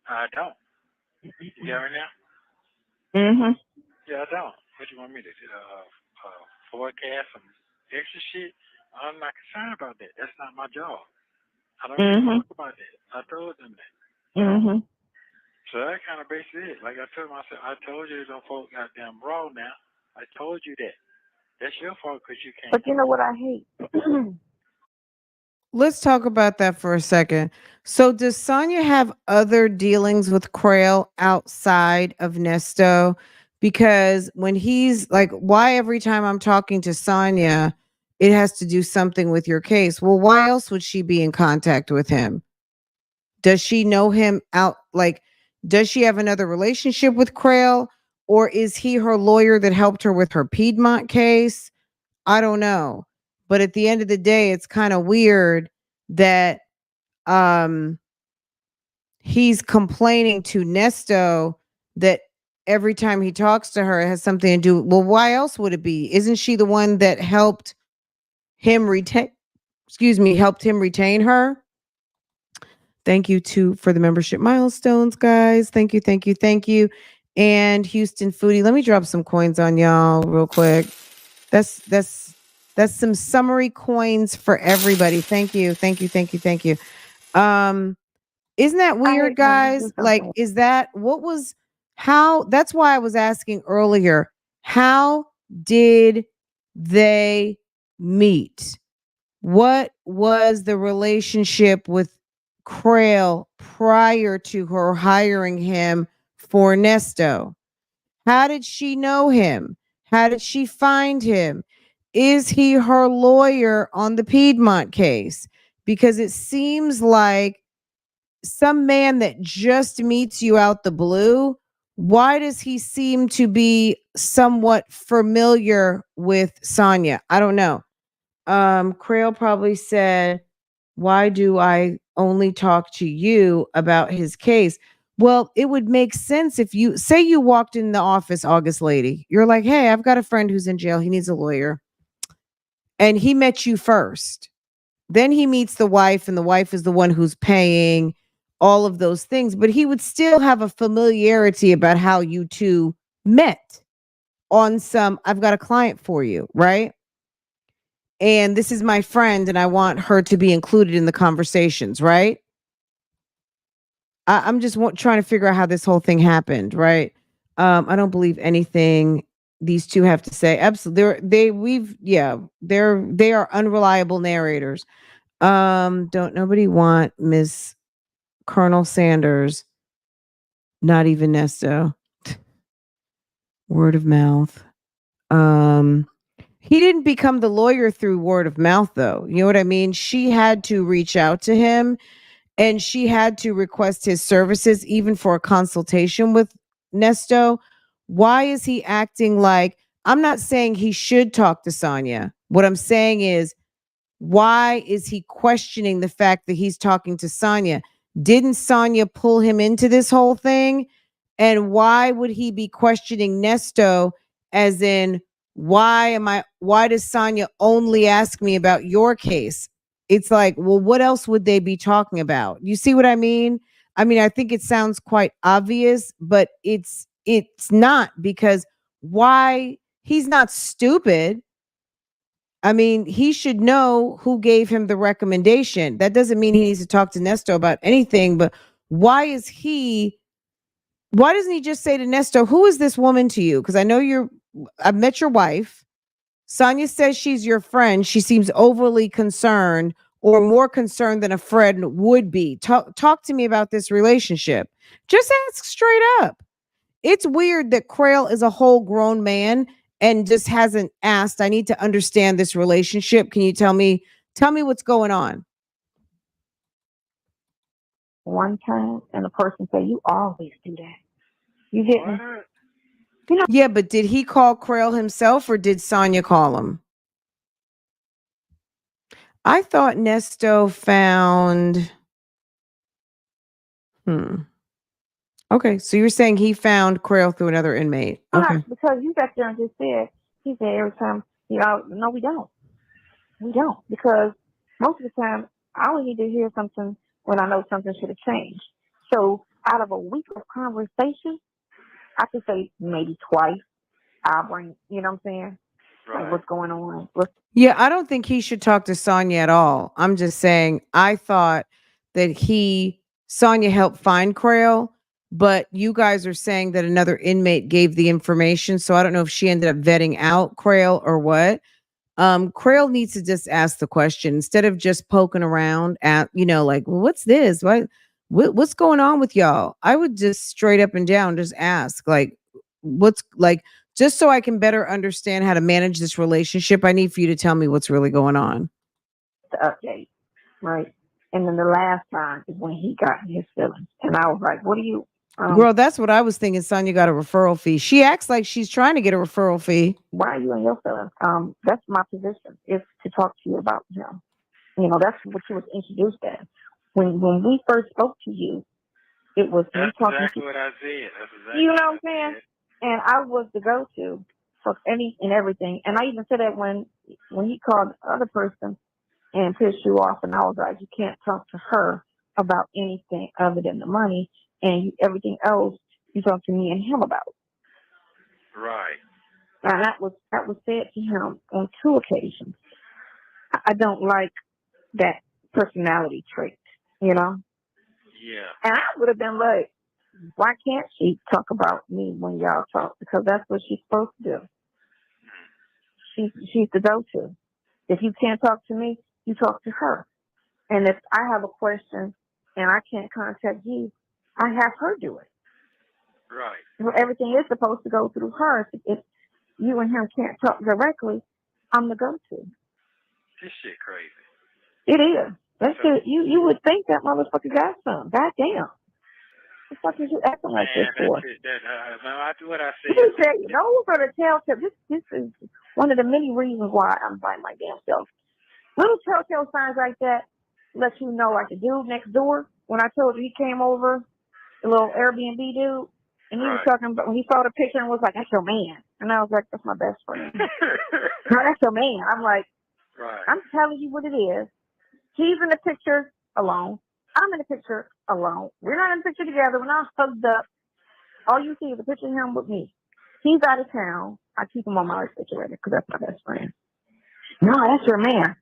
I don't. You got me now? Mhm. Yeah, I don't. What you want me to do? Forecast some extra shit? I'm not concerned about that. That's not my job. I don't give a fuck about that. I told them that. Mhm. So that kind of basically it. Like I told myself, I told you them folks goddamn raw now. I told you that. That's your fault because you can't. But you know what I hate? Let's talk about that for a second. So does Sonya have other dealings with Crail outside of Nesto? Because when he's like, why every time I'm talking to Sonya, it has to do something with your case? Well, why else would she be in contact with him? Does she know him out? Like, does she have another relationship with Crail? Or is he her lawyer that helped her with her Piedmont case? I don't know. But at the end of the day, it's kind of weird that um he's complaining to Nesto that every time he talks to her it has something to do. Well, why else would it be? Isn't she the one that helped him retain her? Thank you for the membership milestones, guys. Thank you. And Houston Foodie, let me drop some coins on y'all real quick. That's some summary coins for everybody. Thank you. Isn't that weird, guys? Like, that's why I was asking earlier, how did they meet? What was the relationship with Crail prior to her hiring him for Nesto? How did she know him? How did she find him? Is he her lawyer on the Piedmont case? Because it seems like some man that just meets you out the blue, why does he seem to be somewhat familiar with Sonya? I don't know. Crail probably said, why do I only talk to you about his case? Well, it would make sense if you walked in the office, August lady. You're like, hey, I've got a friend who's in jail. He needs a lawyer. And he met you first. Then he meets the wife, and the wife is the one who's paying all of those things. But he would still have a familiarity about how you two met on some, I've got a client for you, right? And this is my friend, and I want her to be included in the conversations, right? I'm just trying to figure out how this whole thing happened, right? I don't believe anything these two have to say. Absolutely, they are unreliable narrators. Don't nobody want Miss Colonel Sanders, not even Nesto. Word of mouth. He didn't become the lawyer through word of mouth, though. You know what I mean? She had to reach out to him. and she had to request his services even for a consultation with Nesto. Why is he acting like, I'm not saying he should talk to Sonya. What I'm saying is, why is he questioning the fact that he's talking to Sonya? Didn't Sonya pull him into this whole thing? And why would he be questioning Nesto, as in, why does Sonya only ask me about your case? It's like, well, what else would they be talking about? You see what I mean? I mean, I think it sounds quite obvious, but it's not, because why? He's not stupid. I mean, he should know who gave him the recommendation. That doesn't mean he needs to talk to Nesto about anything, but why doesn't he just say to Nesto, who is this woman to you? Because I've met your wife. Sonya says she's your friend. She seems overly concerned, or more concerned than a friend would be. Talk to me about this relationship. Just ask straight up. It's weird that Crail is a whole grown man and just hasn't asked, I need to understand this relationship. Can you tell me what's going on? One time, and the person said, "You always do that. You didn't." What? Yeah, but did he call Crail himself, or did Sonya call him? I thought Nesto found. Okay, so you're saying he found Crail through another inmate. Okay. Because you got there and just said, he said every time, no, we don't. We don't. Because most of the time, I only need to hear something when I know something should have changed. So out of a week of conversation, I could say maybe twice. I'll bring, you know what I'm saying? Right. Like, what's going on? Yeah, I don't think he should talk to Sonya at all. I'm just saying, I thought that Sonya helped find Crail, but you guys are saying that another inmate gave the information. So I don't know if she ended up vetting out Crail or what. Crail needs to just ask the question instead of just poking around at, like, well, what's this? What's going on with y'all? I would just straight up and down just ask, like, what's like, just so I can better understand how to manage this relationship. I need for you to tell me what's really going on. The update, right? And then the last time is when he got in his feelings. And I was like, what do you... Girl, that's what I was thinking. Sonya got a referral fee. She acts like she's trying to get a referral fee. Why are you in your feelings? That's my position, is to talk to you about him. That's what you was introduced as. When we first spoke to you, it was That's me talking exactly to what I said. That's exactly you. Know what what I'm saying? And I was the go-to for any and everything. And I even said that when he called the other person and pissed you off, and I was like, you can't talk to her about anything other than the money, and everything else you talk to me and him about. Right. And that was said to him on 2 occasions. I don't like that personality trait, Yeah. And I would have been like, why can't she talk about me when y'all talk? Because that's what she's supposed to do. She's the go-to. If you can't talk to me, you talk to her. And if I have a question and I can't contact you, I have her do it. Right. Well, everything is supposed to go through her. If you and him can't talk directly, I'm the go-to. This shit crazy. It is. That's it. You would think that motherfucker got some. Goddamn. What the fuck is you acting like this for? I do what I say. Let me tell you, those are the telltale. This is one of the many reasons why I'm by my damn self. Little telltale signs like that let you know, like the dude next door, when I told you he came over, the little Airbnb dude, and he was talking about, when he saw the picture and was like, that's your man. And I was like, that's my best friend. No, that's your man. I'm like, I'm telling you what it is. He's in the picture alone. I'm in the picture alone. We're not in the picture together. We're not hugged up. All you see is a picture of him with me. He's out of town. I keep him on my refrigerator because that's my best friend. No, that's your man.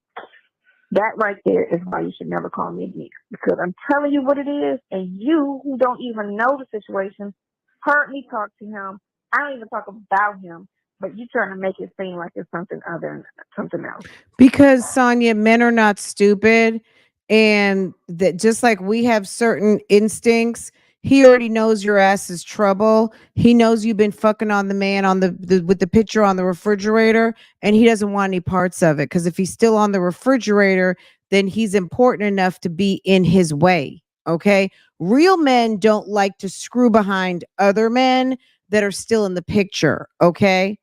That right there is why you should never call me a geek. Because I'm telling you what it is, and you who don't even know the situation heard me talk to him. I don't even talk about him, but you trying to make it seem like it's something other than something else. Because, Sonya, men are not stupid, and that just like we have certain instincts, he already knows your ass is trouble. He knows you've been fucking on the man on with the picture on the refrigerator, and he doesn't want any parts of it. Because if he's still on the refrigerator, then he's important enough to be in his way. Okay. Real men don't like to screw behind other men that are still in the picture. Okay.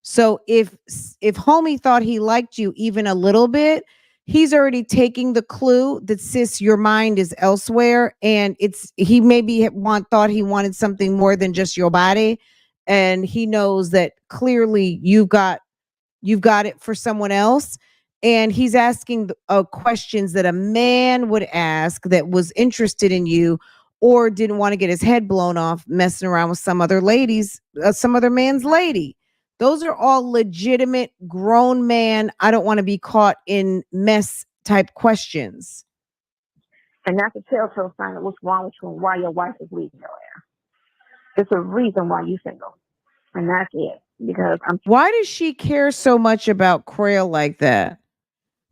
So if homie thought he liked you even a little bit, he's already taking the clue that sis, your mind is elsewhere, and he maybe thought he wanted something more than just your body, and he knows that clearly you've got it for someone else, and he's asking questions that a man would ask that was interested in you or didn't want to get his head blown off messing around with some other man's lady. Those are all legitimate grown man, I don't want to be caught in mess type questions. And that's a telltale sign of what's wrong with you and why your wife is leaving your ass. It's a reason why you single. And that's it. Because why does she care so much about Crail like that?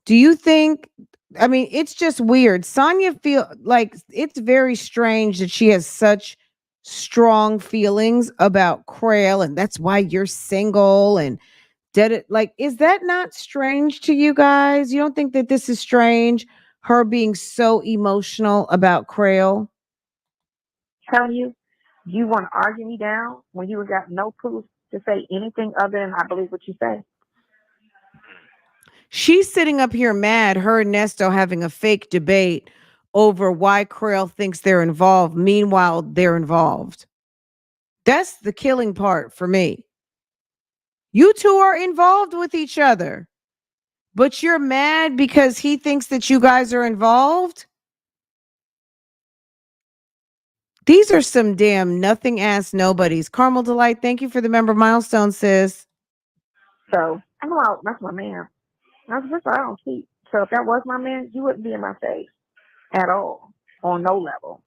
Do you think, I mean, it's just weird. Sonya feel like it's very strange that she has such strong feelings about Crail, and that's why you're single and did it. Like, is that not strange to you guys? You don't think that this is strange? Her being so emotional about Crail? telling you, you want to argue me down when you got no proof to say anything other than I believe what you say. She's sitting up here mad, her and Nesto having a fake debate over why Crail thinks they're involved. Meanwhile, they're involved. That's the killing part for me. You two are involved with each other, but you're mad because he thinks that you guys are involved? These are some damn nothing ass nobodies. Carmel Delight, thank you for the member milestone, sis. So, I'm out. That's my man. I don't cheat. So if that was my man, you wouldn't be in my face at all, on no level,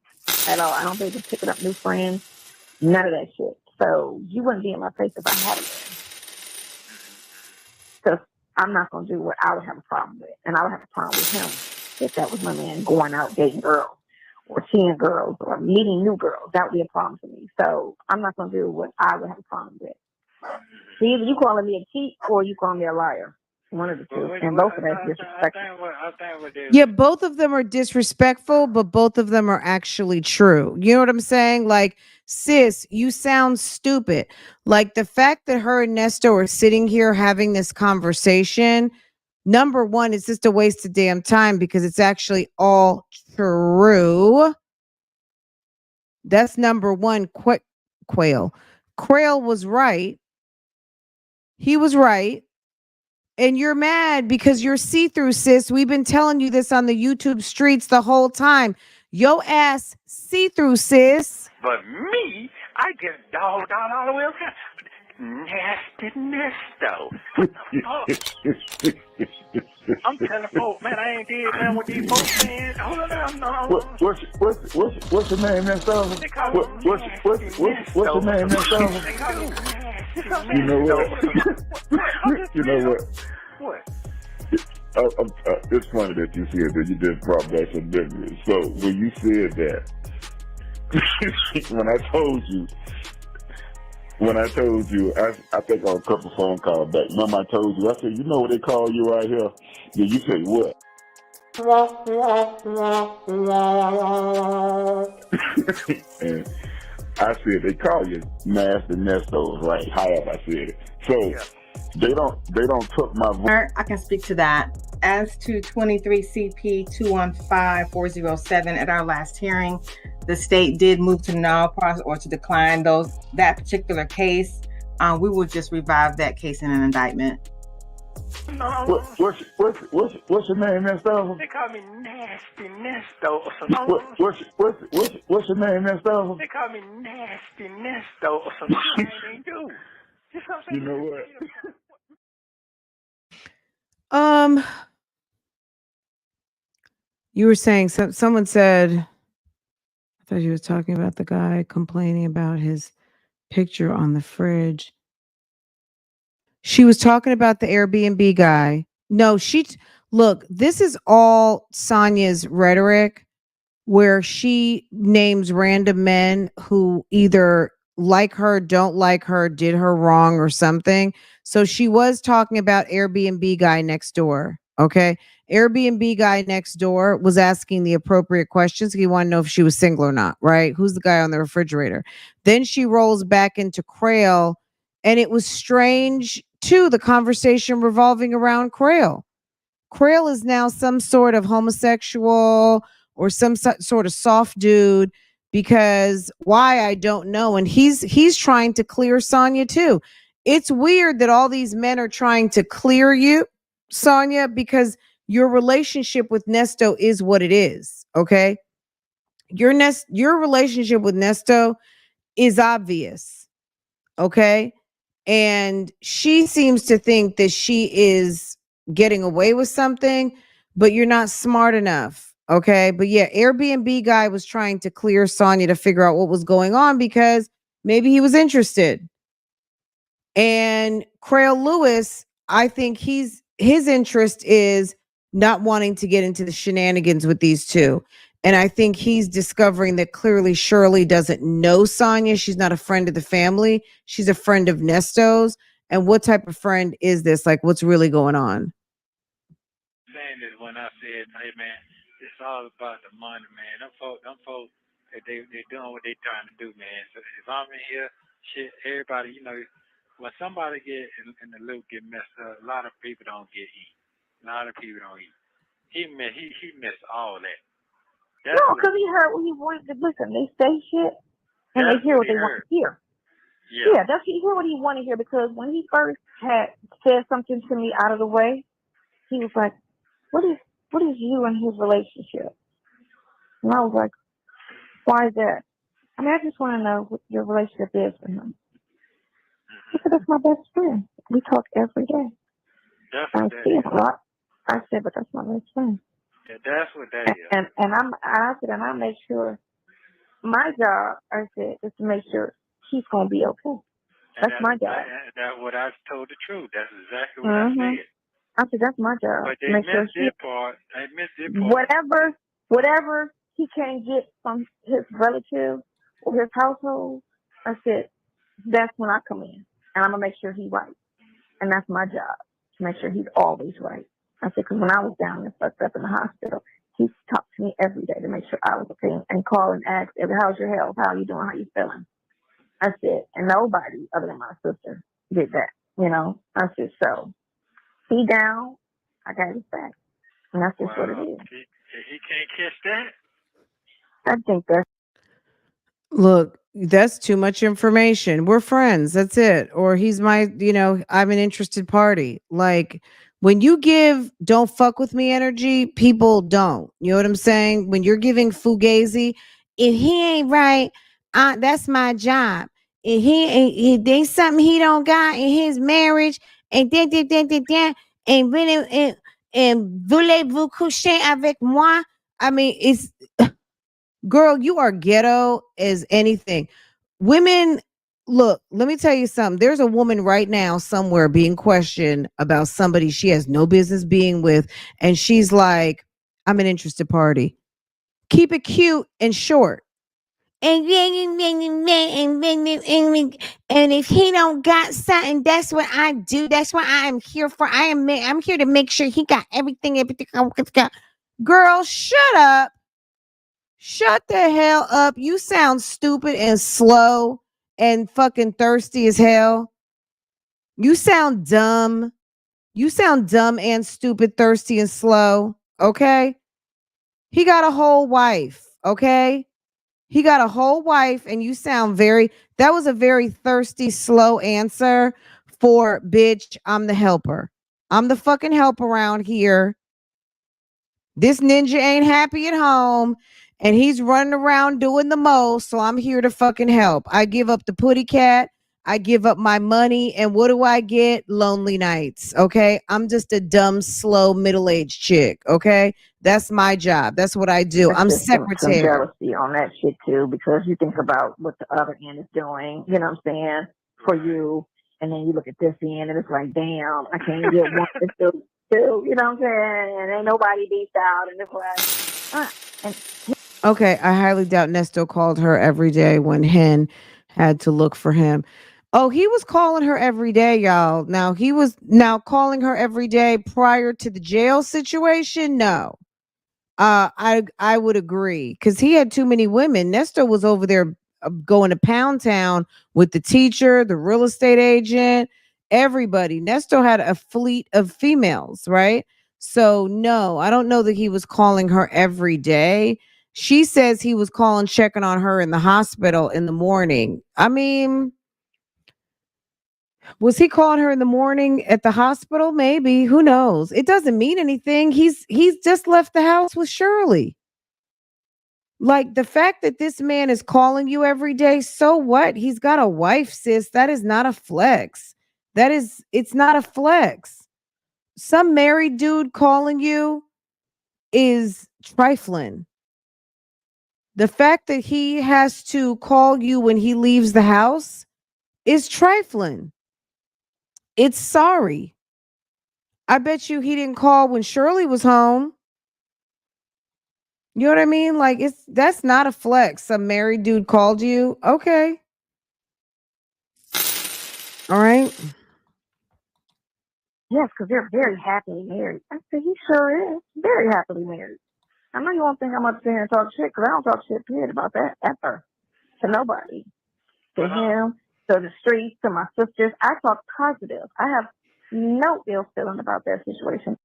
at all. I don't think you're picking up new friends, none of that shit. So you wouldn't be in my face if I had a man. Because I'm not going to do what I would have a problem with. And I would have a problem with him if that was my man going out dating girls or seeing girls or meeting new girls. That would be a problem for me. So I'm not going to do what I would have a problem with. So either you calling me a cheat or you calling me a liar. One of the two. And both of them are disrespectful. Yeah, both of them are disrespectful, but both of them are actually true. You know what I'm saying? Like, sis, you sound stupid. Like, the fact that her and Nesto are sitting here having this conversation, number one, it's just a waste of damn time because it's actually all true. That's number one. Quail. Crail was right. He was right. And you're mad because you're see-through, sis. We've been telling you this on the YouTube streets the whole time. Yo ass see-through, sis. But me, I get dogged out all the way around. Nasty Nesto. I'm telling folks, man, I ain't dead man with these folks, man. Hold on, no. What's your name, Nesto? What's your name, Nesto? You know what? You know what? What? It's funny that you said that. You did prop back some memories. So when you said that, when I told you, I think on a couple phone calls back. Remember I told you, I said, you know what they call you right here? Yeah, you say what? And I said they call you Nasty Nestos, right? However I said it. So yeah. They don't took my voice. I can speak to that. As to 23 CP 215407 at our last hearing, the state did move to null process or to decline that particular case. We will just revive that case in an indictment. What's your name, Nesto? They call me Nasty Nesto. What's your name, Nesto? They call me Nasty Nesto or something they do. You know what? You were saying someone said, I thought you were talking about the guy complaining about his picture on the fridge. She was talking about the Airbnb guy. No, look, this is all Sonya's rhetoric where she names random men who either like her, don't like her, did her wrong or something. So she was talking about Airbnb guy next door. Okay. Airbnb guy next door was asking the appropriate questions. He wanted to know if she was single or not, right? Who's the guy on the refrigerator? Then she rolls back into Crail, and it was strange too, the conversation revolving around Crail. Crail is now some sort of homosexual or some sort of soft dude, because why, I don't know. And he's trying to clear Sonya too. It's weird that all these men are trying to clear you, Sonya, because your relationship with Nesto is what it is. Okay. Your relationship with Nesto is obvious. Okay. And she seems to think that she is getting away with something, but you're not smart enough. Okay. But yeah, Airbnb guy was trying to clear Sonya to figure out what was going on, because maybe he was interested. And Crail Lewis, I think his interest is not wanting to get into the shenanigans with these two. And I think he's discovering that clearly Shirley doesn't know Sonya. She's not a friend of the family. She's a friend of Nesto's. And what type of friend is this? Like, what's really going on? Saying this when I said, hey man, it's all about the money, man. Them folks, they doing what they trying to do, man. So if I'm in here, shit, everybody, when somebody get in the loop, get messed up, a lot of people don't get eat. A lot of people don't eat. He missed all that. No, because he heard what he wanted to listen. They say shit and they hear what they want to hear. Yeah, he hear what he wanted to hear, because when he first had said something to me out of the way, he was like, what is you and his relationship? And I was like, why is that? I mean, I just want to know what your relationship is with him. He said, that's my best friend. We talk every day. I see him a lot. I said, but that's my best friend. Yeah, that's what that is. And I said, and I make sure my job, I said, is to make sure he's going to be okay. That's my job. That's what I told the truth. That's exactly what I said. I said, that's my job. But they missed their part. They missed their part. Whatever he can't get from his relatives or his household, I said, that's when I come in. And I'm going to make sure he's right. And that's my job, to make sure he's always right. I said, because when I was down and fucked up in the hospital, he talked to me every day to make sure I was okay, and call and ask, how's your health? How are you doing? How you feeling? I said, and nobody other than my sister did that, I said, so he down, I got his back. And that's just what it is. He can't catch that? I think that's... Look, that's too much information. We're friends. That's it. Or he's my, I'm an interested party. Like, when you give don't fuck with me energy, people don't. You know what I'm saying? When you're giving fugazi, if he ain't right, that's my job. If he there's something he don't got in his marriage, and and really, and voulez-vous coucher avec moi? I mean, it's girl, you are ghetto as anything. Women, look, let me tell you something. There's a woman right now somewhere being questioned about somebody she has no business being with, and she's like, I'm an interested party. Keep it cute and short. And if he don't got something, that's what I do. That's what I am here for. I'm here to make sure he got everything. Girl, shut up. Shut the hell up. You sound stupid and slow and fucking thirsty as hell. You sound dumb. You sound dumb and stupid, thirsty and slow. Okay? He got a whole wife. Okay? He got a whole wife, and you sound that was a very thirsty, slow answer for, bitch, I'm the helper. I'm the fucking help around here. This ninja ain't happy at home, and he's running around doing the most, so I'm here to fucking help. I give up the putty cat. I give up my money, and what do I get? Lonely nights, okay? I'm just a dumb, slow, middle-aged chick, okay? That's my job. That's what I do. I'm secretary. Some jealousy on that shit, too, because you think about what the other end is doing, you know what I'm saying, for you, and then you look at this end, and it's like, damn, I can't get one to do. You know what I'm saying? And ain't nobody beats out, and it's like, okay, I highly doubt Nesto called her every day when Hen had to look for him. Oh, he was calling her every day, y'all. Now he was now calling her every day prior to the jail situation. No. I would agree because he had too many women. Nesto was over there going to Pound Town with the teacher, the real estate agent, everybody. Nesto had a fleet of females, right? So no, I don't know that he was calling her every day. She says he was calling, checking on her in the hospital in the morning. I mean, was he calling her in the morning at the hospital? Maybe. Who knows? It doesn't mean anything. He's just left the house with Shirley. Like the fact that this man is calling you every day, so what? He's got a wife, sis. That is not a flex. It's not a flex. Some married dude calling you is trifling. The fact that he has to call you when he leaves the house is trifling. It's sorry. I bet you he didn't call when Shirley was home. You know what I mean? Like that's not a flex. Some married dude called you. Okay. All right. Yes, because they're very happily married. I said, he sure is. Very happily married. I know you won't think I'm up there and talk shit, because I don't talk shit, period, about that ever. To nobody. To him, to the streets, to my sisters. I talk positive. I have no ill feeling about that situation.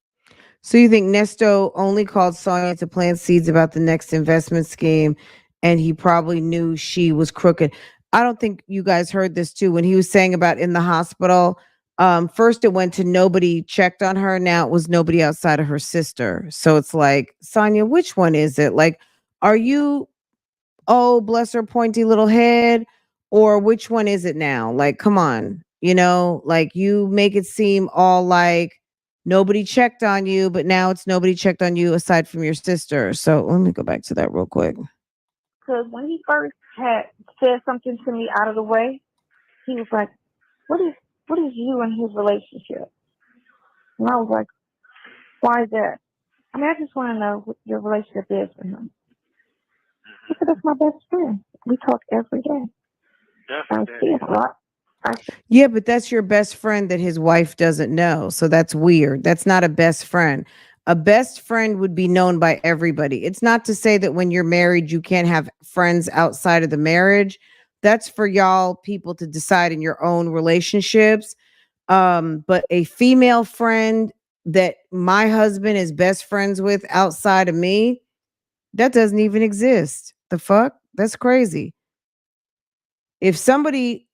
So you think Nesto only called Sonya to plant seeds about the next investment scheme, and he probably knew she was crooked. I don't think you guys heard this too when he was saying about in the hospital. First it went to nobody checked on her. Now it was nobody outside of her sister. So it's like, Sonya, which one is it? Like, are you, oh, bless her pointy little head, or which one is it now? Like, come on, like you make it seem all like nobody checked on you, but now it's nobody checked on you aside from your sister. So let me go back to that real quick. Because when he first had said something to me out of the way, he was like, what is you and his relationship? And I was like, why is that? I mean, I just want to know what your relationship is with him. He said, that's my best friend. We talk every day. I see him a lot. Yeah, but that's your best friend that his wife doesn't know. So that's weird. That's not a best friend. A best friend would be known by everybody. It's not to say that when you're married, you can't have friends outside of the marriage. That's for y'all people to decide in your own relationships. But a female friend that my husband is best friends with outside of me, that doesn't even exist. The fuck? That's crazy. If somebody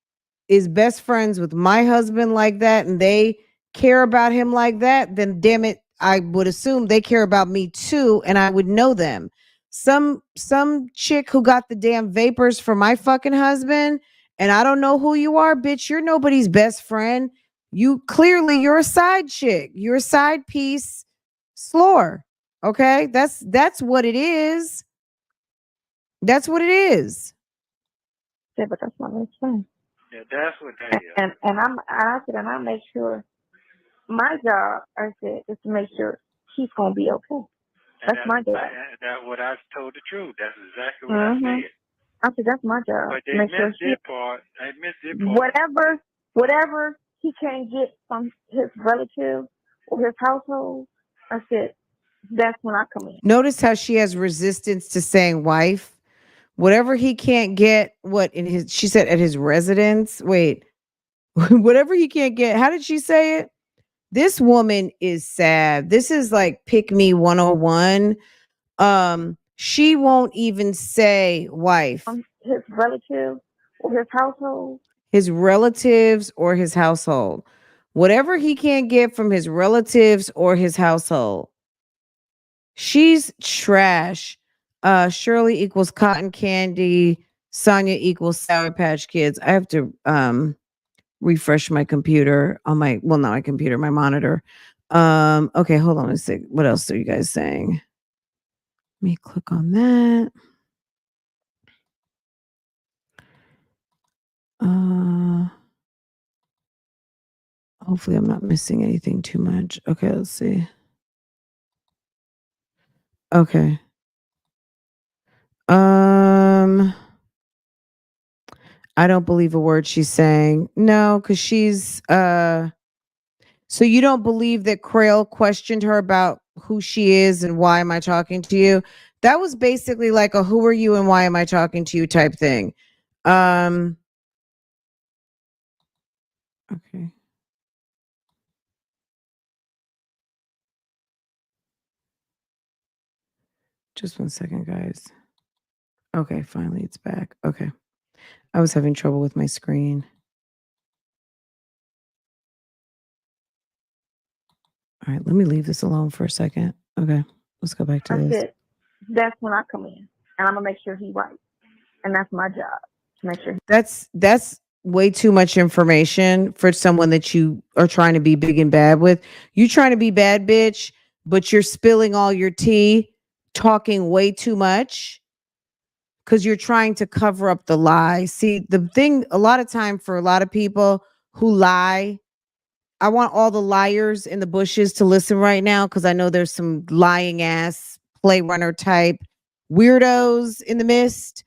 is best friends with my husband like that and they care about him like that, then damn it, I would assume they care about me too, and I would know them. Some chick who got the damn vapors for my fucking husband, and I don't know who you are, bitch. You're nobody's best friend. You're a side chick. You're a side piece slore. Okay? That's what it is. That's what it is. Yeah, but that's my best friend. Yeah, that's what that is. And I said, and I make sure my job, I said, is to make sure he's gonna be okay. That's my job. That's what I told the truth. That's exactly what I said. I said, that's my job. But they make missed sure their part. They missed their part. Whatever he can't get from his relatives or his household, I said, that's when I come in. Notice how she has resistance to saying wife. Whatever he can't get, she said at his residence. Wait, whatever he can't get. How did she say it? This woman is sad. This is like pick me 101. She won't even say wife. His relatives or his household. His relatives or his household. Whatever he can't get from his relatives or his household. She's trash. Shirley equals cotton candy. Sonya equals Sour Patch Kids. I have to refresh my computer on not my computer, my monitor. Okay, hold on a sec. What else are you guys saying? Let me click on that. Hopefully I'm not missing anything too much. Okay, let's see. Okay. I don't believe a word she's saying. No, because she's so you don't believe that Crail questioned her about who she is and why am I talking to you? That was basically like a who are you and why am I talking to you type thing. Um okay. Just one second, guys. Okay, finally it's back. Okay. I was having trouble with my screen. All right, let me leave this alone for a second. Okay, let's go back to That's this. it. That's when I come in, and I'm gonna make sure he right, and that's my job to make sure. That's way too much information for someone that you are trying to be big and bad with. You trying to be bad bitch, but you're spilling all your tea, talking way too much because you're trying to cover up the lie. See, the thing a lot of time for a lot of people who lie, I want all the liars in the bushes to listen right now because I know there's some lying ass play runner type weirdos in the mist.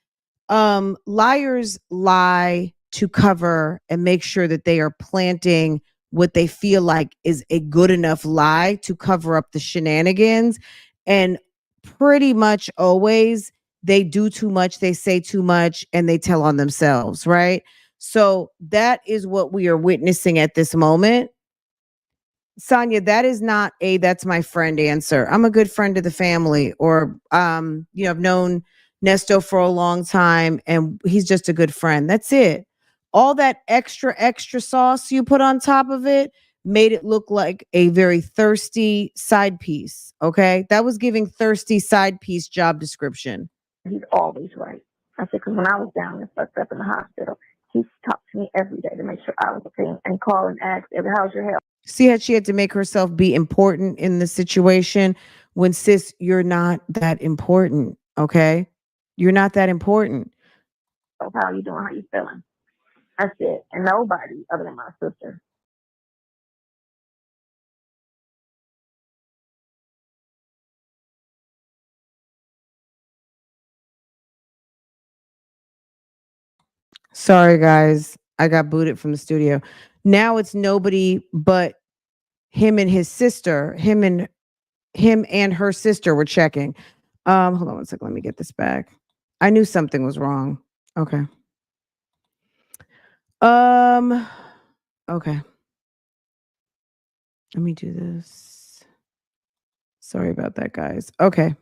Liars lie to cover and make sure that they are planting what they feel like is a good enough lie to cover up the shenanigans. And pretty much always they do too much, they say too much, and they tell on themselves, right? So that is what we are witnessing at this moment. Sonya, that is not a that's my friend answer. I'm a good friend of the family, or I've known Nesto for a long time and he's just a good friend. That's it. All that extra sauce you put on top of it made it look like a very thirsty side piece. Okay. That was giving thirsty side piece job description. He's always right. I said, because when I was down and fucked up in the hospital, he talked to me every day to make sure I was okay and call and ask, how's your health? See how she had to make herself be important in the situation when, sis, you're not that important. Okay. You're not that important. So how you doing? How you feeling? That's it. And nobody other than my sister. Sorry, guys. I got booted from the studio. Now it's nobody but him and his sister. Him and her sister were checking. Hold on one second. Let me get this back. I knew something was wrong. Okay. Um. Okay. Let me do this. Sorry about that, guys. Okay.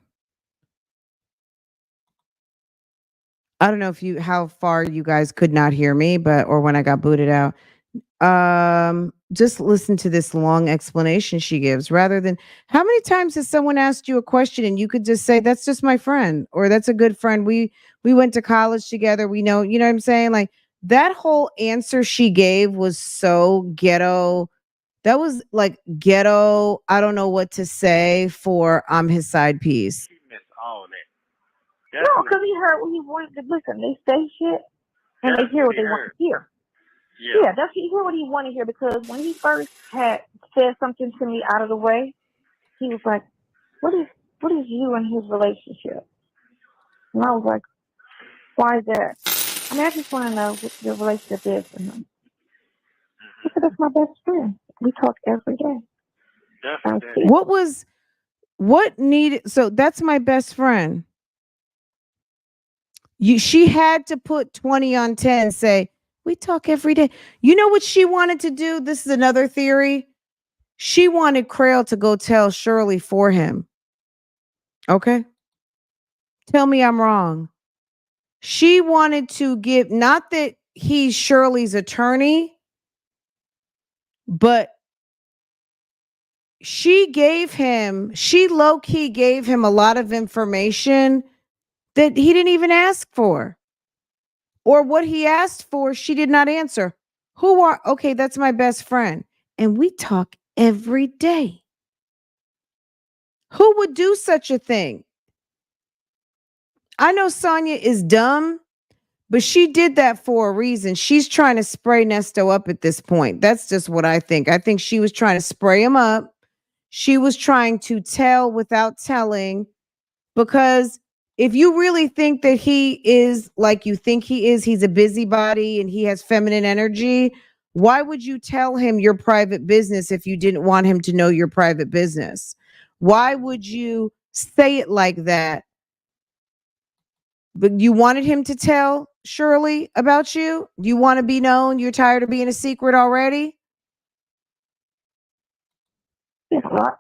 I don't know how far you guys could not hear me, or when I got booted out. Just listen to this long explanation she gives rather than how many times has someone asked you a question and you could just say, that's just my friend, or that's a good friend. We went to college together. We know, you know what I'm saying? Like that whole answer she gave was so ghetto. That was like ghetto. I don't know what to say for I'm his side piece. He missed all that. No, because he heard what he wanted to listen. They say shit and they hear what they want to hear. Yeah, that's he hear what he wanted to hear, because when he first had said something to me out of the way, he was like, what is you and his relationship? And I was like, why is that? I mean, I just want to know what your relationship is with him. He said, that's my best friend. We talk every day. What needed, so that's my best friend. She had to put 20 on 10 and say, we talk every day. You know what she wanted to do? This is another theory. She wanted Crail to go tell Shirley for him. Okay. Tell me I'm wrong. She wanted to give, not that he's Shirley's attorney, but she low key gave him a lot of information that he didn't even ask for. Or what he asked for, she did not answer. Okay, that's my best friend. And we talk every day. Who would do such a thing? I know Sonya is dumb, but she did that for a reason. She's trying to spray Nesto up at this point. That's just what I think. I think she was trying to spray him up. She was trying to tell without telling, because If you really think that he is like you think he is, he's a busybody and he has feminine energy, why would you tell him your private business if you didn't want him to know your private business? Why would you say it like that? But you wanted him to tell Shirley about you? You want to be known? You're tired of being a secret already? Yes, well,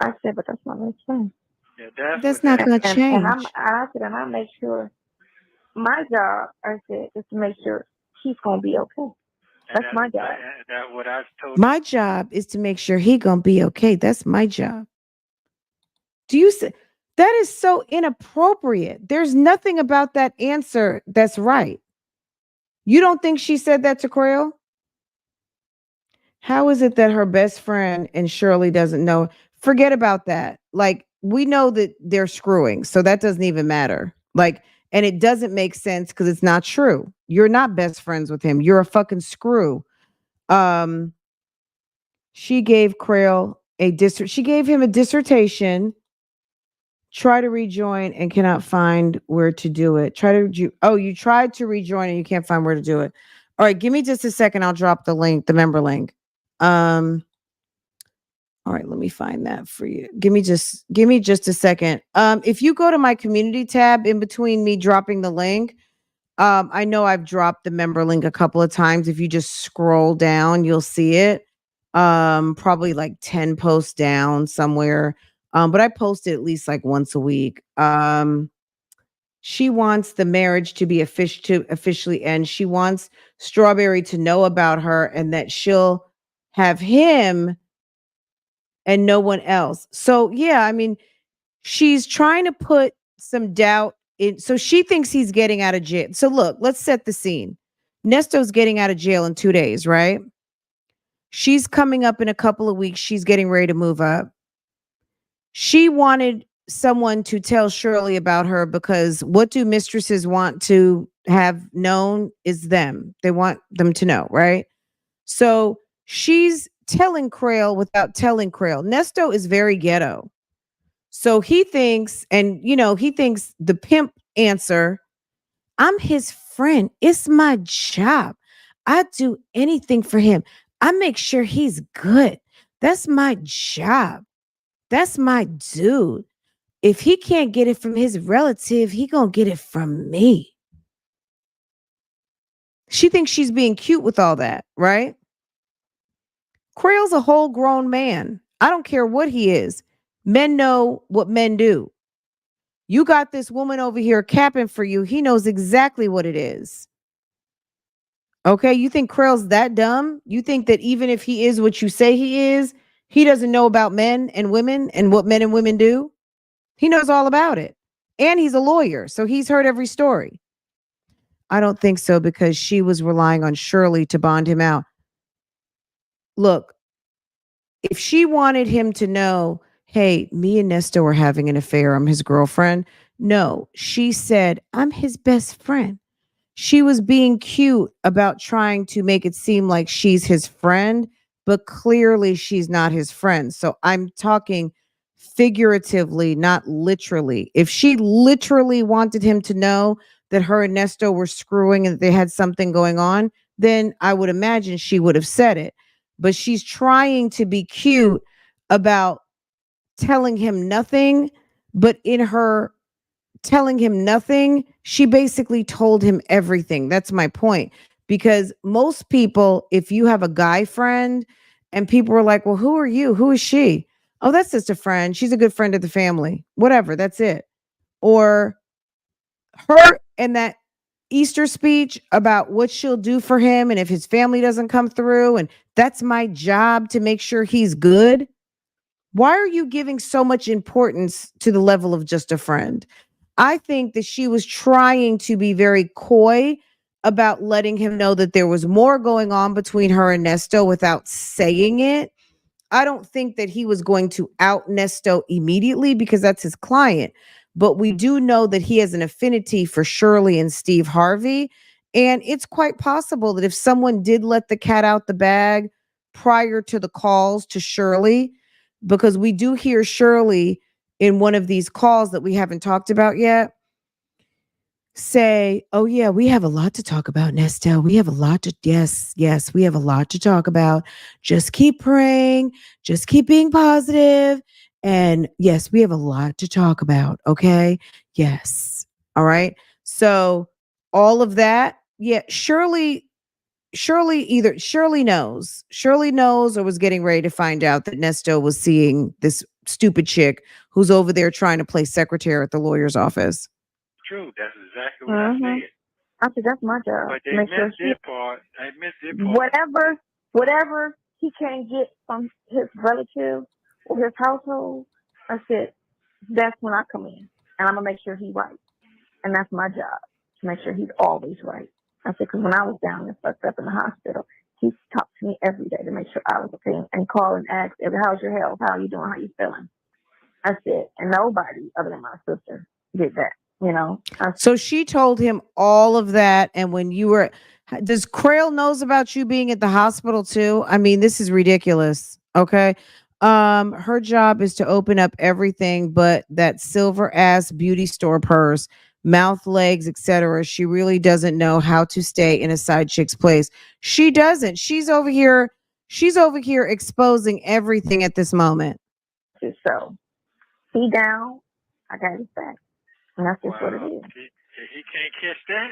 I said, but that's not what I'm saying. Yeah, That's not going to change. I said, and I make sure my job, I said, is to make sure he's gonna be okay. That's my job. That what I've told. My job is to make sure he going to be okay. That's my job. Do you say that is so inappropriate? There's nothing about that answer that's right. You don't think she said that to Crail? How is it that her best friend and Shirley doesn't know? Forget about that. Like, we know that they're screwing, so that doesn't even matter. Like, and it doesn't make sense because it's not true. You're not best friends with him. You're a fucking screw. She gave Crail she gave him a dissertation. Try to rejoin and cannot find where to do it. You tried to rejoin and you can't find where to do it. All right, give me just a second. I'll drop the link, the member link. All right, let me find that for you. Give me just a second. If you go to my community tab in between me dropping the link, I know I've dropped the member link a couple of times. If you just scroll down, you'll see it. Probably like 10 posts down somewhere. But I post it at least like once a week. She wants the marriage to be officially end. She wants Strawberry to know about her and that she'll have him and no one else. So yeah, I mean, she's trying to put some doubt in. So she thinks he's getting out of jail. So look, let's set the scene. Nesto's getting out of jail in 2 days, right? She's coming up in a couple of weeks. She's getting ready to move up. She wanted someone to tell Shirley about her because what do mistresses want to have known is them. They want them to know, right? So she's telling Crail without telling Crail. Nesto is very ghetto. So he thinks, and he thinks the pimp answer, I'm his friend. It's my job. I do anything for him. I make sure he's good. That's my job. That's my dude. If he can't get it from his relative, he gonna get it from me. She thinks she's being cute with all that, right? Crail's a whole grown man. I don't care what he is. Men know what men do. You got this woman over here capping for you. He knows exactly what it is. Okay, you think Crail's that dumb? You think that even if he is what you say he is, he doesn't know about men and women and what men and women do? He knows all about it. And he's a lawyer, so he's heard every story. I don't think so because she was relying on Shirley to bond him out. Look, if she wanted him to know, hey, me and Nesto are having an affair, I'm his girlfriend. No, she said, I'm his best friend. She was being cute about trying to make it seem like she's his friend, but clearly she's not his friend. So I'm talking figuratively, not literally. If she literally wanted him to know that her and Nesto were screwing and that they had something going on, then I would imagine she would have said it. But she's trying to be cute about telling him nothing, but in her telling him nothing, she basically told him everything. That's my point. Because most people, if you have a guy friend and people are like, well, who are you? Who is she? Oh, that's just a friend. She's a good friend of the family. Whatever, that's it. Or her and that Easter speech about what she'll do for him and if his family doesn't come through, and that's my job to make sure he's good. Why are you giving so much importance to the level of just a friend? I think that she was trying to be very coy about letting him know that there was more going on between her and Nesto without saying it. I don't think that he was going to out Nesto immediately because that's his client. But we do know that he has an affinity for Shirley and Steve Harvey. And it's quite possible that if someone did let the cat out the bag prior to the calls to Shirley, because we do hear Shirley in one of these calls that we haven't talked about yet, say, "Oh yeah, we have a lot to talk about, Nesto. We have a lot to yes, we have a lot to talk about. Just keep praying, just keep being positive, and yes, we have a lot to talk about, okay? Yes. All right. So all of that, yeah, Shirley knows. Shirley knows or was getting ready to find out that Nesto was seeing this stupid chick who's over there trying to play secretary at the lawyer's office. True. That's exactly what I said. I said that's my job. But they Make sure missed their part. They missed their part. whatever he can't get from his relatives or his household, I said that's when I come in, and I'm gonna make sure he's right, and that's my job to make sure he's always right. I said because when I was down and fucked up in the hospital, he talked to me every day to make sure I was okay and call and ask, "How's your health? How are you doing? How you feeling?" I said, and nobody other than my sister did that. You know. So she told him all of that. And when you were, does Crail knows about you being at the hospital too? I mean, this is ridiculous. Okay. Her job is to open up everything but that silver ass beauty store purse, mouth, legs, etc. She really doesn't know how to stay in a side chick's place. She doesn't. She's over here exposing everything at this moment. So he down, I got his back. And that's just what it is. He can't catch that.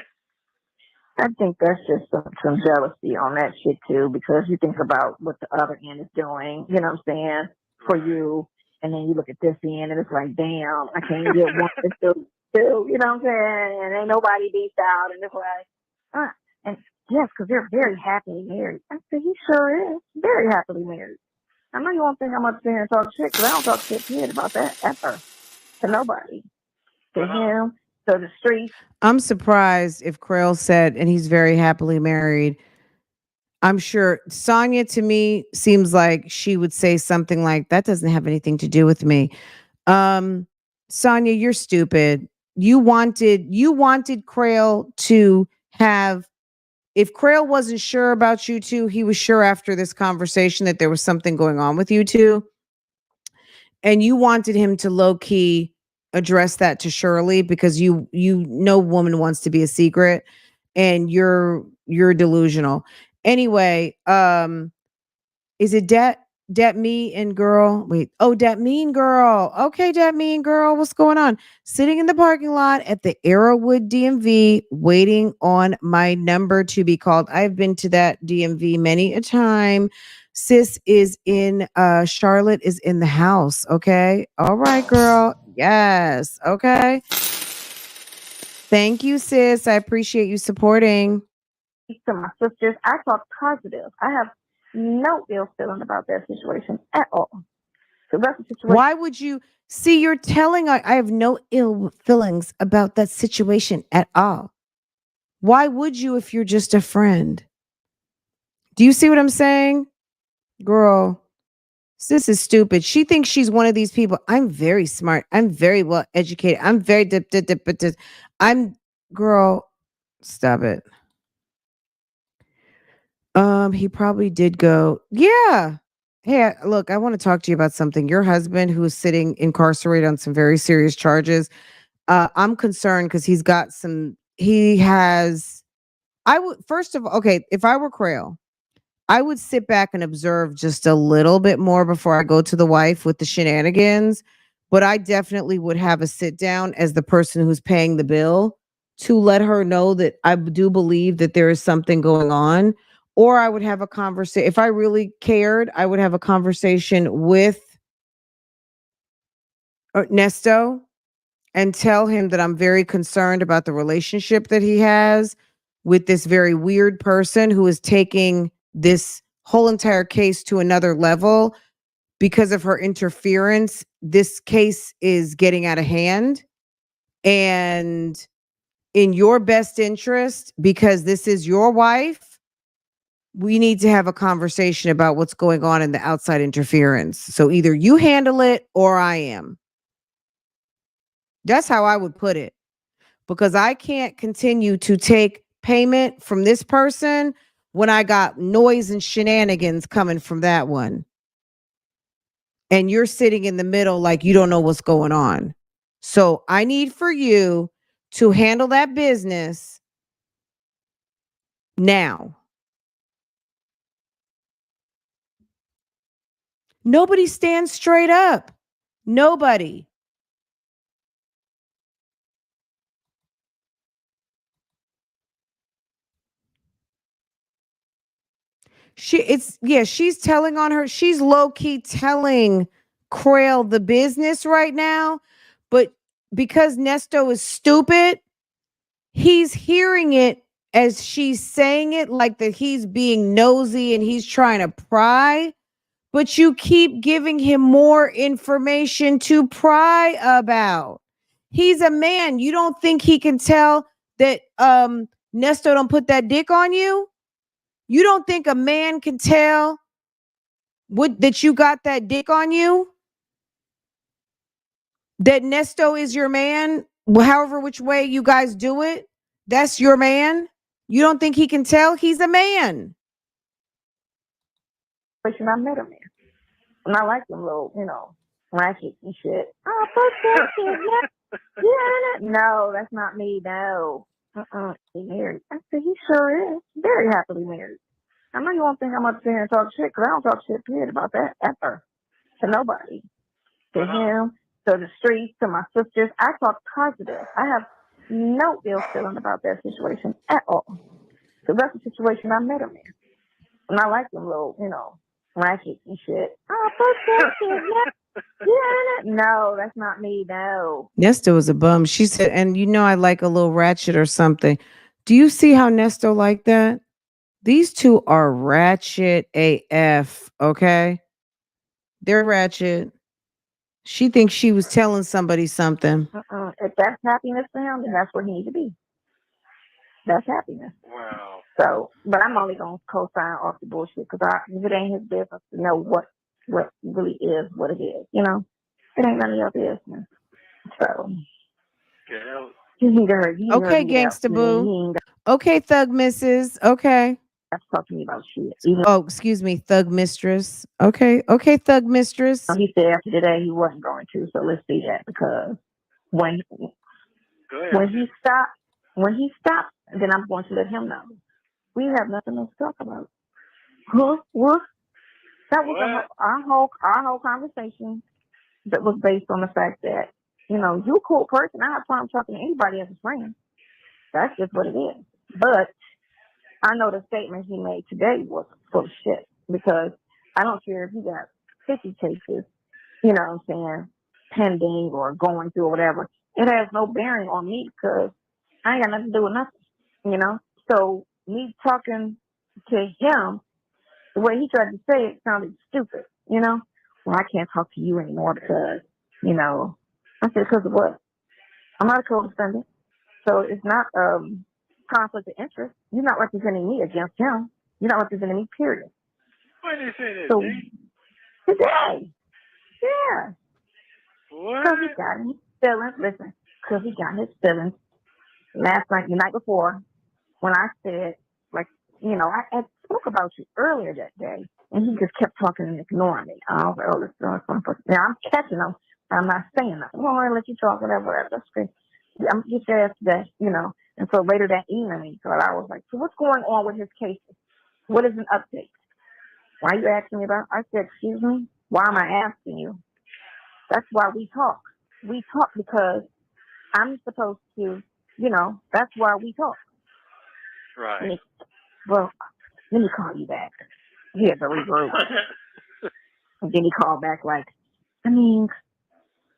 I think that's just some jealousy on that shit too, because you think about what the other end is doing, you know what I'm saying, for you, and then you look at this end and it's like, damn, I can't get one to two, you know what I'm saying, and ain't nobody beats out, and it's like, and yes, because they're very happily married. I said, he sure is very happily married. I know you won't think I'm up there and talk shit, because I don't talk shit about that ever to nobody. To him, to the street. I'm surprised if Crail said, and he's very happily married. I'm sure Sonya to me seems like she would say something like, that doesn't have anything to do with me. Sonya, you're stupid. You wanted Crail to have, if Crail wasn't sure about you two, he was sure after this conversation that there was something going on with you two. And you wanted him to low key address that to Shirley because no woman wants to be a secret, and you're delusional. Anyway, is it that mean girl? Wait, oh, that mean girl. Okay, that mean girl. What's going on? Sitting in the parking lot at the Arrowwood DMV, waiting on my number to be called. I've been to that DMV many a time. Sis is in Charlotte is in the house. Okay. All right, girl. Yes. Okay. Thank you, sis. I appreciate you supporting. To my sisters, I talk positive. I have no ill feeling about that situation at all. So that's the situation. Why would you see? You're telling I have no ill feelings about that situation at all. Why would you if you're just a friend? Do you see what I'm saying? Girl, sis is stupid. She thinks she's one of these people. I'm very smart. I'm very well educated. I'm very I'm girl, stop it. He probably did go, yeah. Hey, look, I want to talk to you about something. Your husband, who is sitting incarcerated on some very serious charges. I'm concerned because I would, first of all, okay, if I were Crail, I would sit back and observe just a little bit more before I go to the wife with the shenanigans. But I definitely would have a sit down as the person who's paying the bill to let her know that I do believe that there is something going on. Or I would have a conversation. If I really cared, I would have a conversation with Nesto and tell him that I'm very concerned about the relationship that he has with this very weird person who is taking this whole entire case to another level because of her interference. This case is getting out of hand, and in your best interest, because this is your wife, we need to have a conversation about what's going on in the outside interference. So either you handle it or I am. That's how I would put it, because I can't continue to take payment from this person when I got noise and shenanigans coming from that one. And you're sitting in the middle like you don't know what's going on. So I need for you to handle that business now. Nobody stands straight up. Nobody. She's telling on her. She's low-key telling Crail the business right now, but because Nesto is stupid, he's hearing it as she's saying it, like that he's being nosy and he's trying to pry, but you keep giving him more information to pry about. He's a man. You don't think he can tell that Nesto don't put that dick on you? You don't think a man can tell that you got that dick on you? That Nesto is your man? However which way you guys do it, that's your man? You don't think he can tell? He's a man. I met him there. And I like them little, ratchets and shit. Oh, fuck that shit. Yeah. No, that's not me. No. He's married. I said, he sure is. Very happily married. I know you won't think I'm up there and talk shit, because I don't talk shit, period, about that ever. To nobody. To him, to the streets, to my sisters. I talk positive. I have no ill feeling about that situation at all. So that's the situation I met him in. And I like them little, ratchets and shit. Oh, fuck that shit. Yeah. No, that's not me. No. Nesto was a bum. She said, and I like a little ratchet or something. Do you see how Nesto like that? These two are ratchet AF, okay? They're ratchet. She thinks she was telling somebody something. If that's happiness for him, then that's where he needs to be. That's happiness. Wow. So, but I'm only going to co-sign off the bullshit, because if it ain't his business to know what really is what it is, it ain't none of your business. So, you need to hurry. Okay, gangsta boo. Okay, thug missus. Okay. That's talking about shit. Excuse me, thug mistress. Okay, thug mistress. He said after today he wasn't going to, so let's see that, because when he stops, then I'm going to let him know. We have nothing else to talk about. What? That was our whole conversation that was based on the fact that, you're a cool person. I have problem talking to anybody as a friend. That's just what it is. But I know the statement he made today was full of shit, because I don't care if you got 50 cases, pending or going through or whatever. It has no bearing on me, because I ain't got nothing to do with nothing, So me talking to him, the way he tried to say it sounded stupid, Well, I can't talk to you anymore because, I said, because of what? I'm not a co-defendant. So it's not conflict of interest. You're not representing me against him. You're not representing me, period. When did you say that? So today. Yeah. What? Because he got his feelings. Listen, because he got his feelings last night, the night before, when I said, I had spoke about you earlier that day, and he just kept talking and ignoring me. I was like, oh, this is one person. Now I'm catching him. I'm not saying nothing. Well, I'm going to let you talk, whatever. That's great. I'm going to get your ass today, And so later that evening, I was like, so what's going on with his cases? What is an update? Why are you asking me about? I said, excuse me? Why am I asking you? That's why we talk. We talk because I'm supposed to, that's why we talk. Right. Well, let me call you back. He had to regroup. And then he called back like,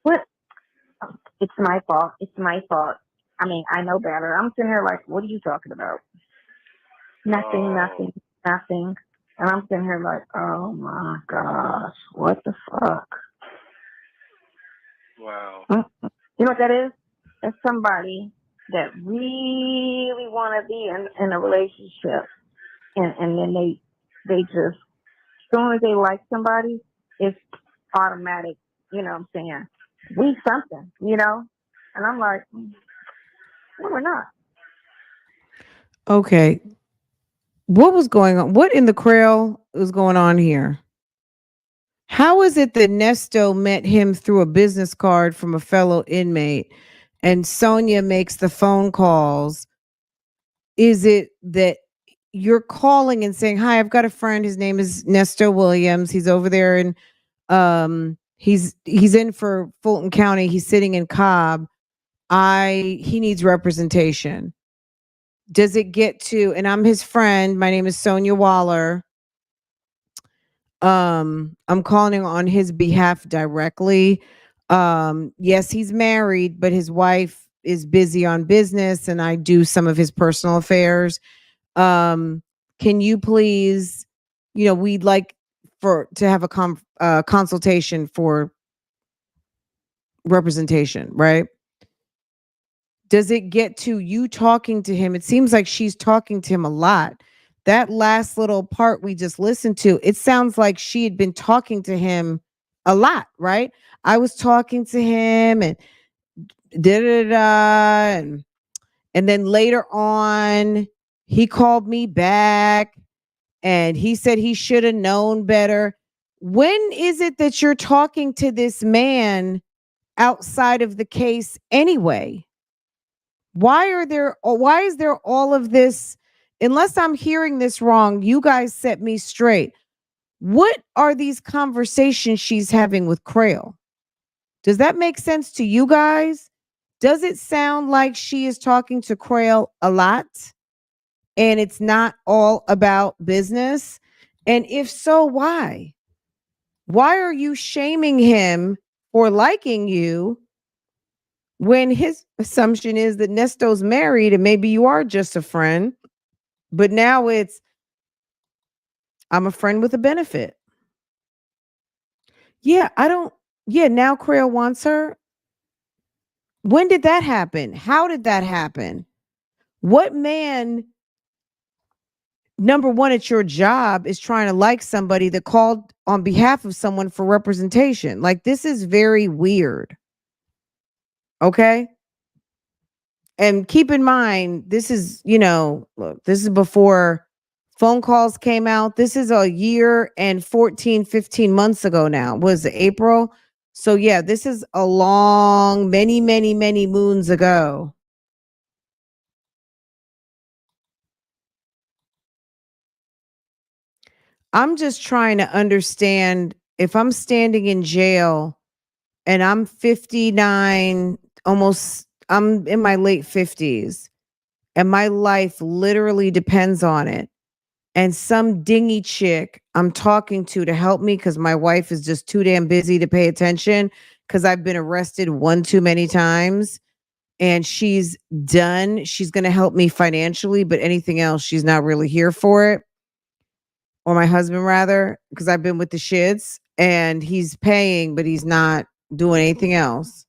what? It's my fault. It's my fault. I know better. I'm sitting here like, what are you talking about? Nothing. And I'm sitting here like, oh my gosh, what the fuck? Wow. You know what that is? It's somebody that really want to be in a relationship. And then they just, as soon as they like somebody, it's automatic, you know what I'm saying? We something, And I'm like, no, we're not. Okay. What was going on? What in the Crail was going on here? How is it that Nesto met him through a business card from a fellow inmate? and Sonia makes the phone calls, is it that you're calling and saying, "Hi, I've got a friend. His name is Nesto Williams. He's over there and he's in for Fulton County. He's sitting in Cobb. He needs representation." Does it get to, and I'm his friend. My name is Sonya Waller. I'm calling on his behalf directly. Yes, he's married, but his wife is busy on business and I do some of his personal affairs. Can you please, we'd like to have a consultation for representation, right? Does it get to you talking to him? It seems like she's talking to him a lot. That last little part we just listened to, it sounds like she had been talking to him a lot, right? I was talking to him and da da da, and then later on, he called me back and he said he should have known better. When is it that you're talking to this man outside of the case anyway? Why is there all of this? Unless I'm hearing this wrong, you guys set me straight. What are these conversations she's having with Crail? Does that make sense to you guys? Does it sound like she is talking to Crail a lot and it's not all about business? And if so, why? Why are you shaming him for liking you when his assumption is that Nesto's married and maybe you are just a friend, but now it's, I'm a friend with a benefit. Yeah, now Crail wants her. When did that happen? How did that happen? What man, number one, at your job is trying to like somebody that called on behalf of someone for representation? Like, this is very weird. Okay? And keep in mind, this is, look, this is before phone calls came out. This is a year and 14, 15 months ago now. Was it April? So yeah, this is a long, many, many, many moons ago. I'm just trying to understand, if I'm standing in jail and I'm 59, I'm in my late 50s, and my life literally depends on it. And some dingy chick I'm talking to help me because my wife is just too damn busy to pay attention because I've been arrested one too many times. And she's done. She's going to help me financially, but anything else, she's not really here for it. Or my husband, rather, because I've been with the shits and he's paying, but he's not doing anything else.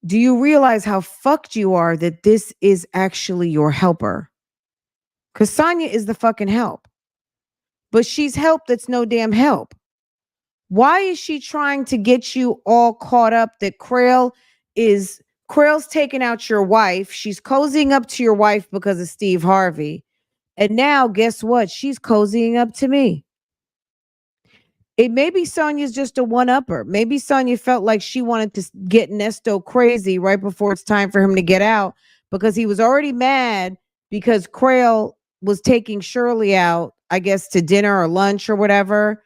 Do you realize how fucked you are that this is actually your helper? Because Sonya is the fucking help. But she's help that's no damn help. Why is she trying to get you all caught up that Crail's taking out your wife? She's cozying up to your wife because of Steve Harvey. And now, guess what? She's cozying up to me. It maybe Sonya's just a one-upper. Maybe Sonya felt like she wanted to get Nesto crazy right before it's time for him to get out because he was already mad because Crail was taking Shirley out, I guess, to dinner or lunch or whatever.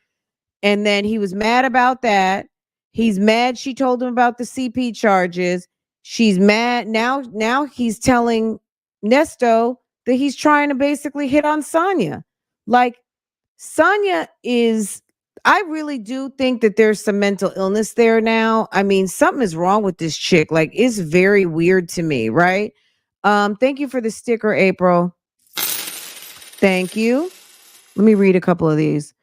And then he was mad about that. He's mad she told him about the CP charges. She's mad. Now he's telling Nesto that he's trying to basically hit on Sonya. Like, Sonya is, I really do think that there's some mental illness there now. I mean, something is wrong with this chick. Like, it's very weird to me, right? Thank you for the sticker, April. Thank you. Let me read a couple of these.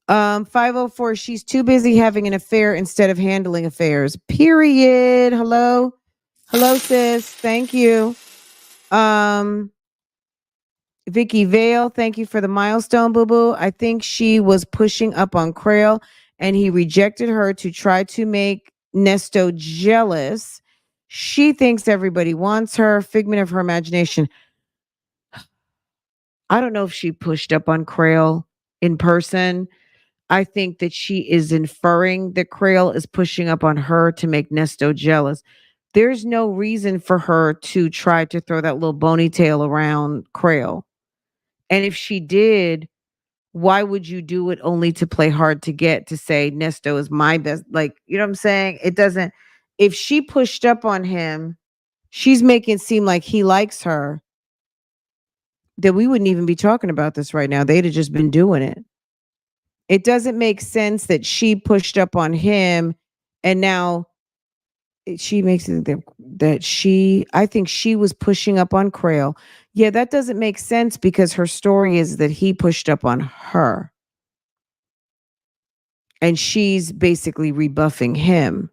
504, she's too busy having an affair instead of handling affairs. Period. Hello, sis. Thank you. Vicky Vale, thank you for the milestone, boo-boo. I think she was pushing up on Crail and he rejected her to try to make Nesto jealous. She thinks everybody wants her. Figment of her imagination. I don't know if she pushed up on Crail in person. I think that she is inferring that Crail is pushing up on her to make Nesto jealous. There's no reason for her to try to throw that little bony tail around Crail. And if she did, why would you do it only to play hard to get to say Nesto is my best? Like, you know what I'm saying? It doesn't, if she pushed up on him, she's making it seem like he likes her, that we wouldn't even be talking about this right now. They'd have just been doing it. It doesn't make sense that she pushed up on him and now she makes it that I think she was pushing up on Crail. Yeah, that doesn't make sense because her story is that he pushed up on her. And she's basically rebuffing him.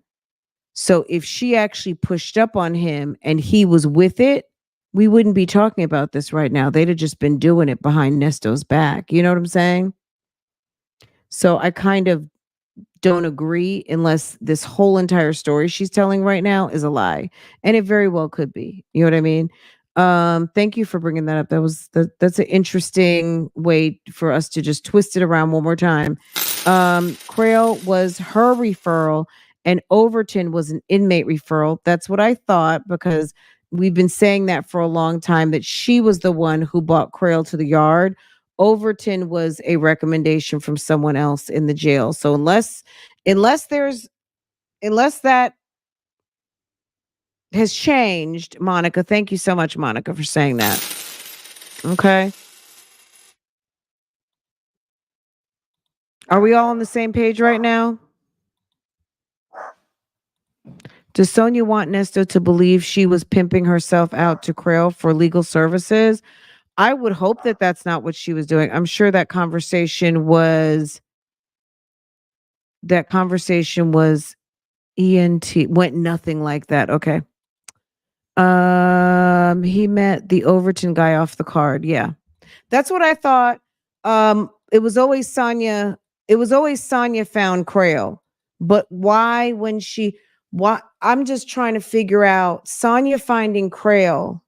So if she actually pushed up on him and he was with it, we wouldn't be talking about this right now. They'd have just been doing it behind Nesto's back. You know what I'm saying? So I kind of don't agree unless this whole entire story she's telling right now is a lie. And it very well could be. You know what I mean? Thank you for bringing that up. That's an interesting way for us to just twist it around one more time. Crail was her referral and Overton was an inmate referral. That's what I thought because we've been saying that for a long time that she was the one who brought Crail to the yard. Overton was a recommendation from someone else in the jail. So unless that has changed, Monica, thank you so much, Monica, for saying that. Okay. Are we all on the same page right now? Does Sonia want Nesto to believe she was pimping herself out to Crail for legal services? I would hope that that's not what she was doing. I'm sure that conversation was went nothing like that. Okay. He met the Overton guy off the card. Yeah. That's what I thought. It was always Sonya found Crail. But why I'm just trying to figure out Sonya finding Crail.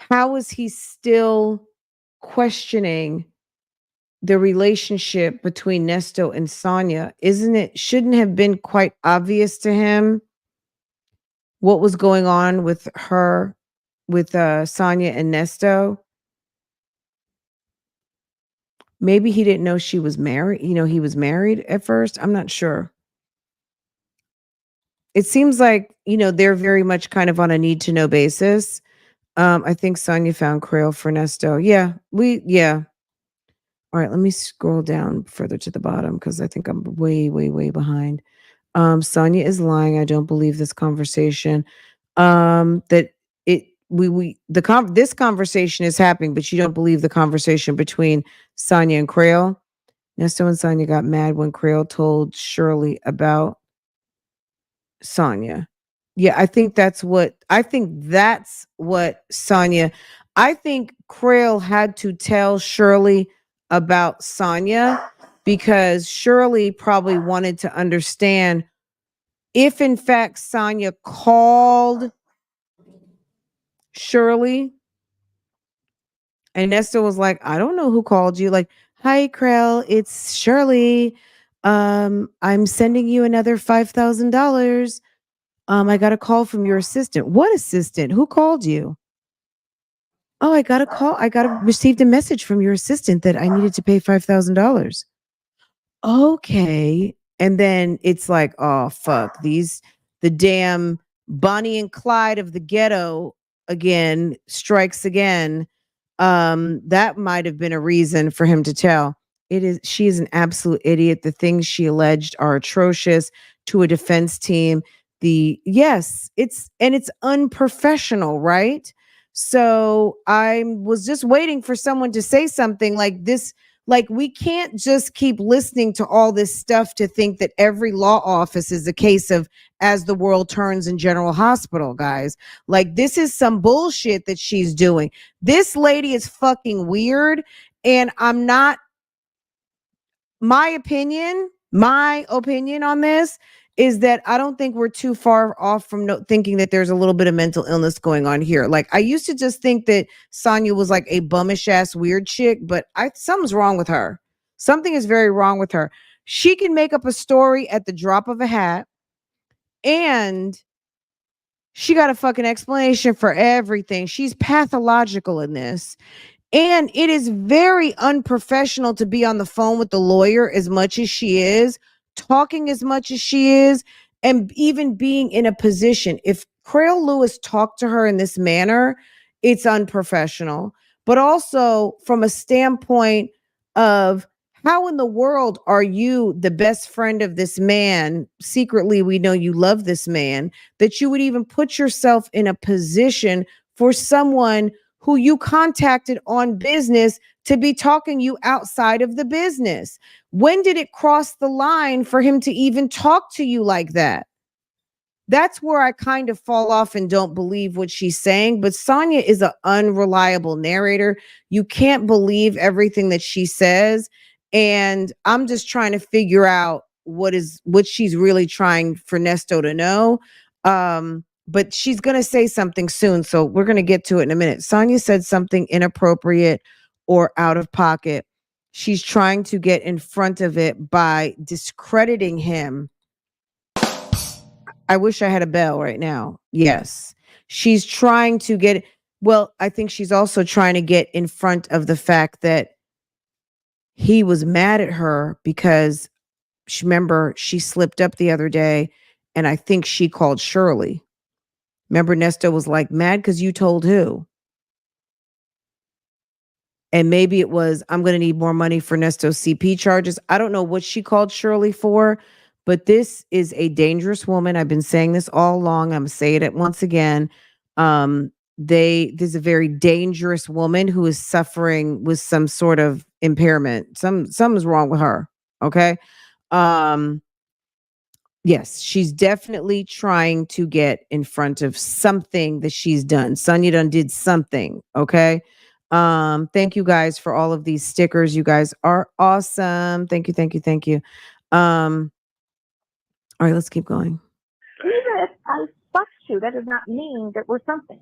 How is he still questioning the relationship between Nesto and Sonya? Shouldn't have been quite obvious to him what was going on with her, with Sonya and Nesto? Maybe he didn't know she was married. He was married at first. I'm not sure. It seems like, they're very much kind of on a need to know basis. I think Sonya found Crail for Nesto. Yeah. All right, let me scroll down further to the bottom because I think I'm way, way, way behind. Sonya is lying. I don't believe this conversation. This conversation is happening, but you don't believe the conversation between Sonya and Crail. Nesto and Sonya got mad when Crail told Shirley about Sonya. Yeah, I think that's what Sonya. I think Crail had to tell Shirley about Sonya because Shirley probably wanted to understand if in fact Sonya called Shirley and Nesto was like, I don't know who called you. Like, hi, Crail, it's Shirley. I'm sending you another $5,000. I got a call from your assistant. What assistant? Who called you? Oh, I got a call. Received a message from your assistant that I needed to pay $5,000. Okay. And then it's like, oh, fuck. The damn Bonnie and Clyde of the ghetto again strikes again. That might have been a reason for him to tell. She is an absolute idiot. The things she alleged are atrocious to a defense team. It's unprofessional, right? So I was just waiting for someone to say something like this. Like, we can't just keep listening to all this stuff to think that every law office is a case of as the world turns in General Hospital, guys. Like, this is some bullshit that she's doing. This lady is fucking weird. And my opinion on this is that I don't think we're too far off from thinking that there's a little bit of mental illness going on here. Like, I used to just think that Sonya was like a bummish ass weird chick, but something's wrong with her. Something is very wrong with her. She can make up a story at the drop of a hat. And she got a fucking explanation for everything. She's pathological in this. And it is very unprofessional to be on the phone with the lawyer as much as she is, talking as much as she is, and even being in a position. If Crail Lewis talked to her in this manner, it's unprofessional. But also from a standpoint of how in the world are you the best friend of this man? Secretly, we know you love this man, that you would even put yourself in a position for someone who you contacted on business to be talking you outside of the business. When did it cross the line for him to even talk to you like that? That's where I kind of fall off and don't believe what she's saying. But Sonya is an unreliable narrator. You can't believe everything that she says. And I'm just trying to figure out what she's really trying for Nesto to know. But she's gonna say something soon. So we're gonna get to it in a minute. Sonya said something inappropriate or out of pocket. She's trying to get in front of it by discrediting him. I wish I had a bell right now. Yes. She's trying to get, well, I think she's also trying to get in front of the fact that he was mad at her because remember, she slipped up the other day and I think she called Shirley. Remember, Nesto was like, mad because you told who? And maybe it was, I'm going to need more money for Nesto's CP charges. I don't know what she called Shirley for, but this is a dangerous woman. I've been saying this all along. I'm saying it once again. There's a very dangerous woman who is suffering with some sort of impairment. Something's wrong with her. Okay. Yes, she's definitely trying to get in front of something that she's done. Sonya done did something. Okay. Thank you guys for all of these stickers. You guys are awesome. Thank you, thank you, thank you. All right, let's keep going. Even if I fucked you, that does not mean that we're something.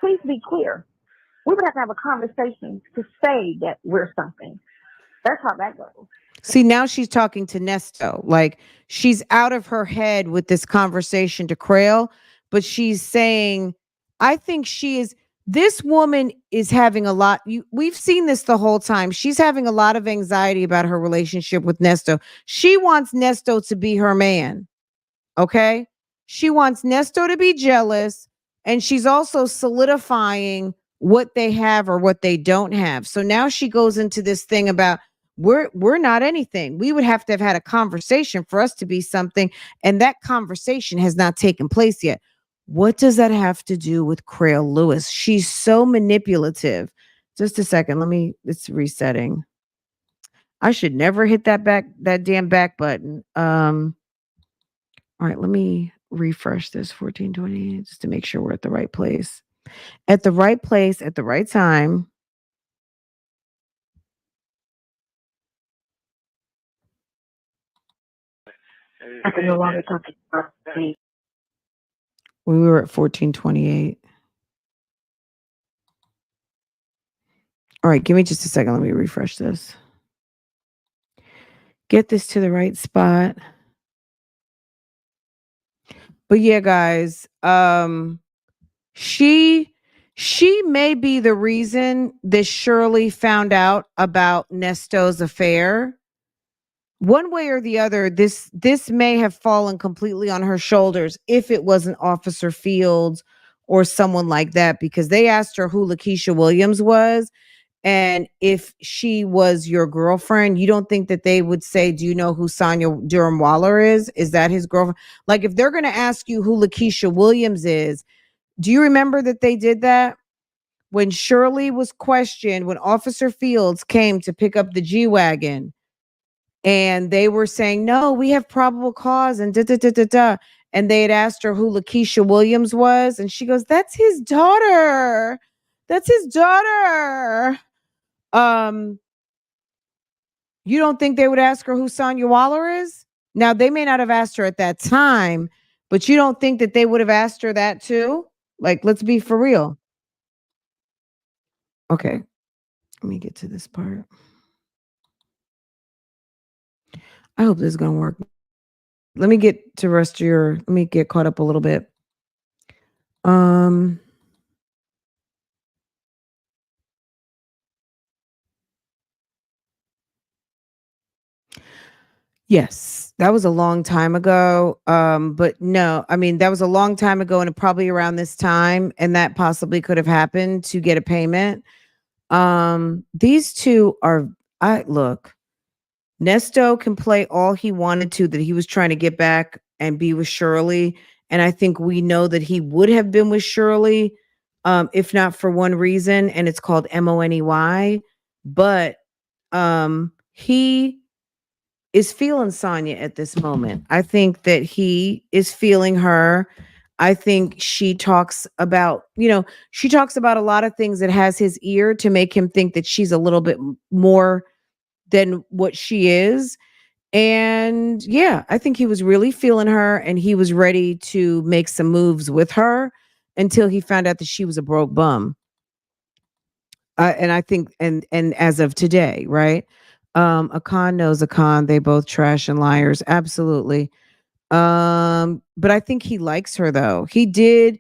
Please be clear. We would have to have a conversation to say that we're something. That's how that goes. See, now she's talking to Nesto. Like she's out of her head with this conversation to Crail, but she's saying, I think this woman is having a lot. We've seen this the whole time. She's having a lot of anxiety about her relationship with Nesto. She wants Nesto to be her man. Okay. She wants Nesto to be jealous. And she's also solidifying what they have or what they don't have. So now she goes into this thing about we're not anything. We would have to have had a conversation for us to be something. And that conversation has not taken place yet. What does that have to do with Crail Lewis? She's so manipulative. Just a second. It's resetting. I should never hit that damn back button. All right, let me refresh this 1420 just to make sure we're at the right place. At the right place at the right time. I can no longer talk about me. We were at 1428. All right, give me just a second. Let me refresh this. Get this to the right spot. But yeah, guys, she may be the reason that Shirley found out about Nesto's affair. One way or the other, this may have fallen completely on her shoulders if it wasn't Officer Fields or someone like that, because they asked her who Lakeisha Williams was. And if she was your girlfriend, you don't think that they would say, do you know who Sonya Durham Waller is? Is that his girlfriend? Like, if they're going to ask you who Lakeisha Williams is, do you remember that they did that? When Shirley was questioned, when Officer Fields came to pick up the G-Wagon, and they were saying, no, we have probable cause and da da da da da. And they had asked her who Lakeisha Williams was. And she goes, that's his daughter. That's his daughter. You don't think they would ask her who Sonya Waller is? Now, they may not have asked her at that time, but you don't think that they would have asked her that too? Like, let's be for real. Okay. Let me get to this part. I hope this is going to work. let me get to rest of your. Let me get caught up a little bit. Um. Yes, that was a long time ago. But no, I mean that was a long time ago, and probably around this time, and that possibly could have happened to get a payment. These two are. I look. Nesto can play all he wanted to that he was trying to get back and be with Shirley. And I think we know that he would have been with Shirley, if not for one reason, and it's called Money. But he is feeling Sonya at this moment. I think that he is feeling her. I think she talks about a lot of things that has his ear to make him think that she's a little bit more than what she is. And yeah, I think he was really feeling her and he was ready to make some moves with her until he found out that she was a broke bum. And I think and as of today, right? A con knows a con. They both trash and liars. Absolutely. But I think he likes her though. He did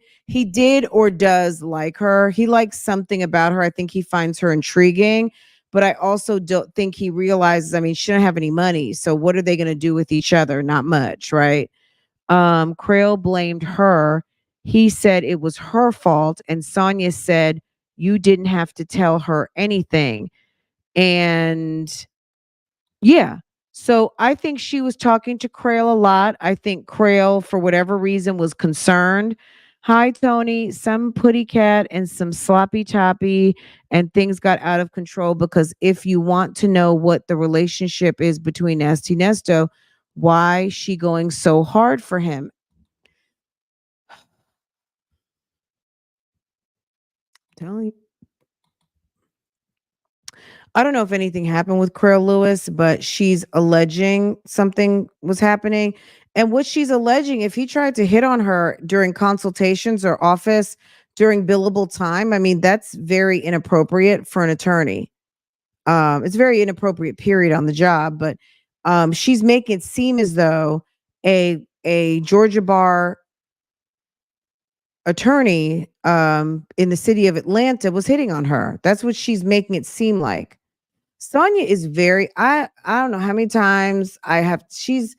or does like her. He likes something about her. I think he finds her intriguing, but I also don't think he realizes, I mean, she don't have any money. So what are they going to do with each other? Not much, right? Crail blamed her. He said it was her fault and Sonia said you didn't have to tell her anything. And yeah. So I think she was talking to Crail a lot. I think Crail, for whatever reason, was concerned. Hi, Tony. Some putty cat and some sloppy toppy, and things got out of control because if you want to know what the relationship is between Nasty Nesto, why she going so hard for him? Telling you. I don't know if anything happened with Crail Lewis, but she's alleging something was happening. And what she's alleging, if he tried to hit on her during consultations or office during billable time, I mean, that's very inappropriate for an attorney. It's very inappropriate, period, on the job. But she's making it seem as though a Georgia bar attorney in the city of Atlanta was hitting on her. That's what she's making it seem like. Sonya is very I don't know how many times I have she's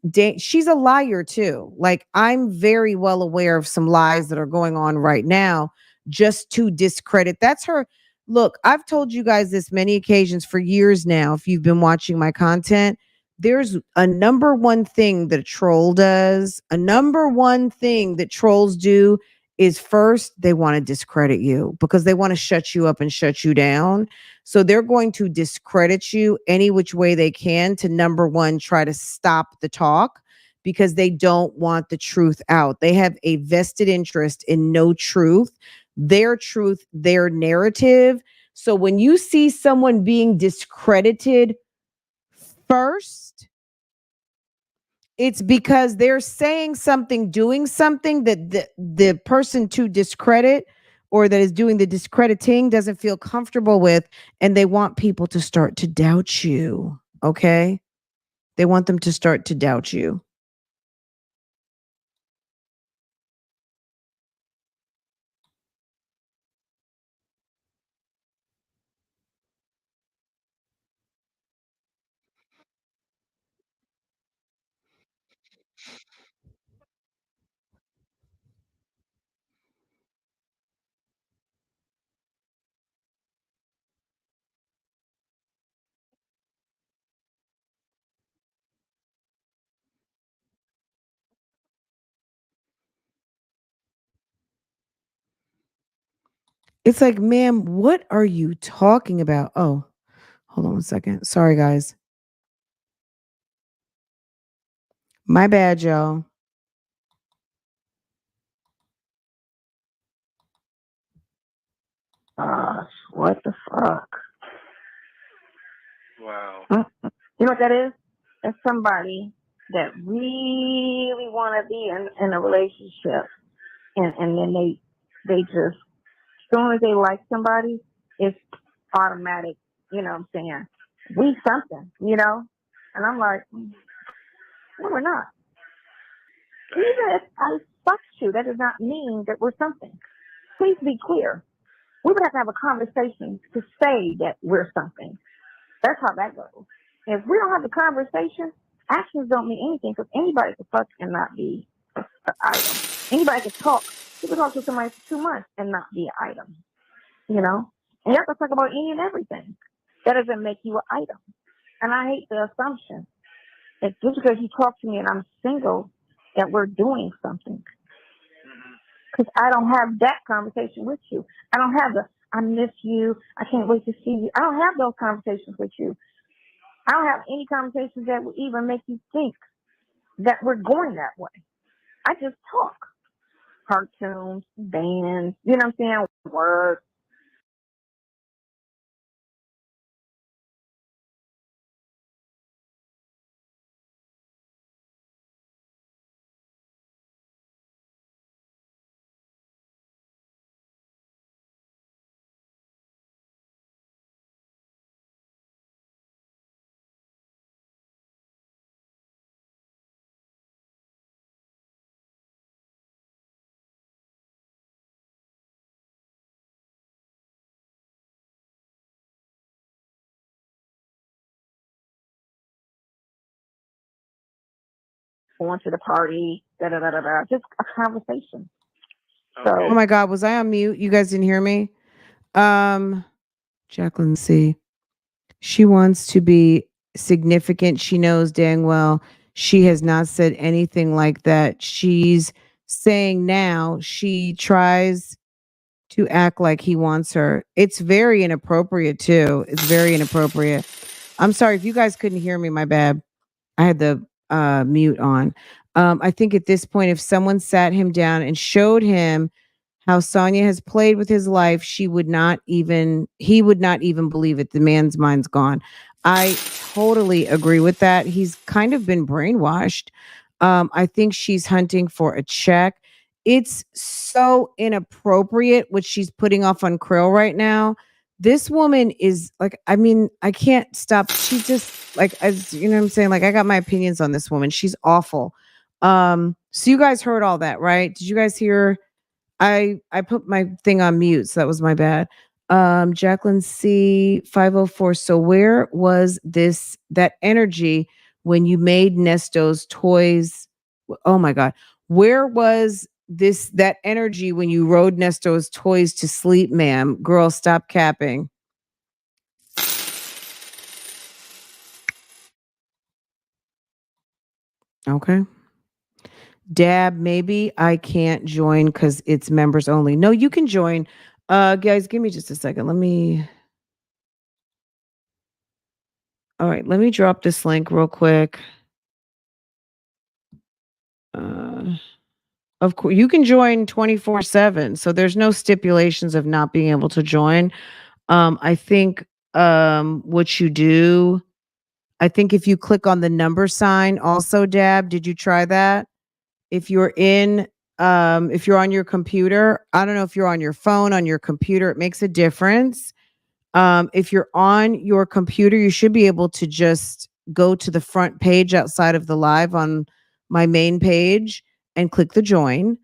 a liar too. Like I'm very well aware of some lies that are going on right now just to discredit. That's her. Look, I've told you guys this many occasions for years now if you've been watching my content. There's a number one thing that a troll does. A number one thing that trolls do is first they want to discredit you because they want to shut you up and shut you down. So they're going to discredit you any which way they can to number one, try to stop the talk because they don't want the truth out. They have a vested interest in no truth, their narrative. So when you see someone being discredited first, it's because they're saying something, doing something that the person to discredit or that is doing the discrediting doesn't feel comfortable with, and they want people to start to doubt you. Okay? They want them to start to doubt you. It's like, ma'am, what are you talking about? Oh, hold on 1 second. Sorry, guys. My bad, y'all. Gosh, what the fuck? Wow. You know what that is? That's somebody that really want to be in a relationship, and then they just as soon as they like somebody, it's automatic. You know what I'm saying? We something, you know. And I'm like, No, we're not. Even if I fucked you, that does not mean that we're something. Please be clear. We would have to have a conversation to say that we're something. That's how that goes. If we don't have the conversation, actions don't mean anything because anybody can fuck and not be an item. Anybody can talk. You can talk to somebody for 2 months and not be an item. You know? And you have to talk about any and everything. That doesn't make you an item. And I hate the assumption that just because you talk to me and I'm single, that we're doing something. Because I don't have that conversation with you. I don't have the, I miss you, I can't wait to see you. I don't have those conversations with you. I don't have any conversations that would even make you think that we're going that way. I just talk. Cartoons, bands, you know what I'm saying? Words. Going to the party, da da da da da. Just a conversation. Oh my God, was I on mute? You guys didn't hear me? Jacqueline C. She wants to be significant. She knows dang well she has not said anything like that. She's saying now she tries to act like he wants her. It's very inappropriate too. It's very inappropriate. I'm sorry if you guys couldn't hear me, my bad. I had the mute on. I think at this point, if someone sat him down and showed him how Sonya has played with his life, he would not even believe it. The man's mind's gone. I totally agree with that. He's kind of been brainwashed. I think she's hunting for a check. It's so inappropriate what she's putting off on Krill right now. This woman is like, I mean, I can't stop. She's just like, as you know what I'm saying? Like, I got my opinions on this woman. She's awful. So you guys heard all that, right? Did you guys hear? I put my thing on mute, so that was my bad. Jacqueline C 504. So where was that energy when you made Nesto's toys? Oh my God. Where was that energy when you rode Nesto's toys to sleep, ma'am? Girl, stop capping. Okay. Dab, maybe I can't join because it's members only. No, you can join. Guys, give me just a second. All right, let me drop this link real quick. Of course, you can join 24/7. So there's no stipulations of not being able to join. I think what you do, I think if you click on the number sign, also, Dab, did you try that? If you're if you're on your computer, I don't know if you're on your phone, on your computer, it makes a difference. If you're on your computer, you should be able to just go to the front page outside of the live on my main page and click the join.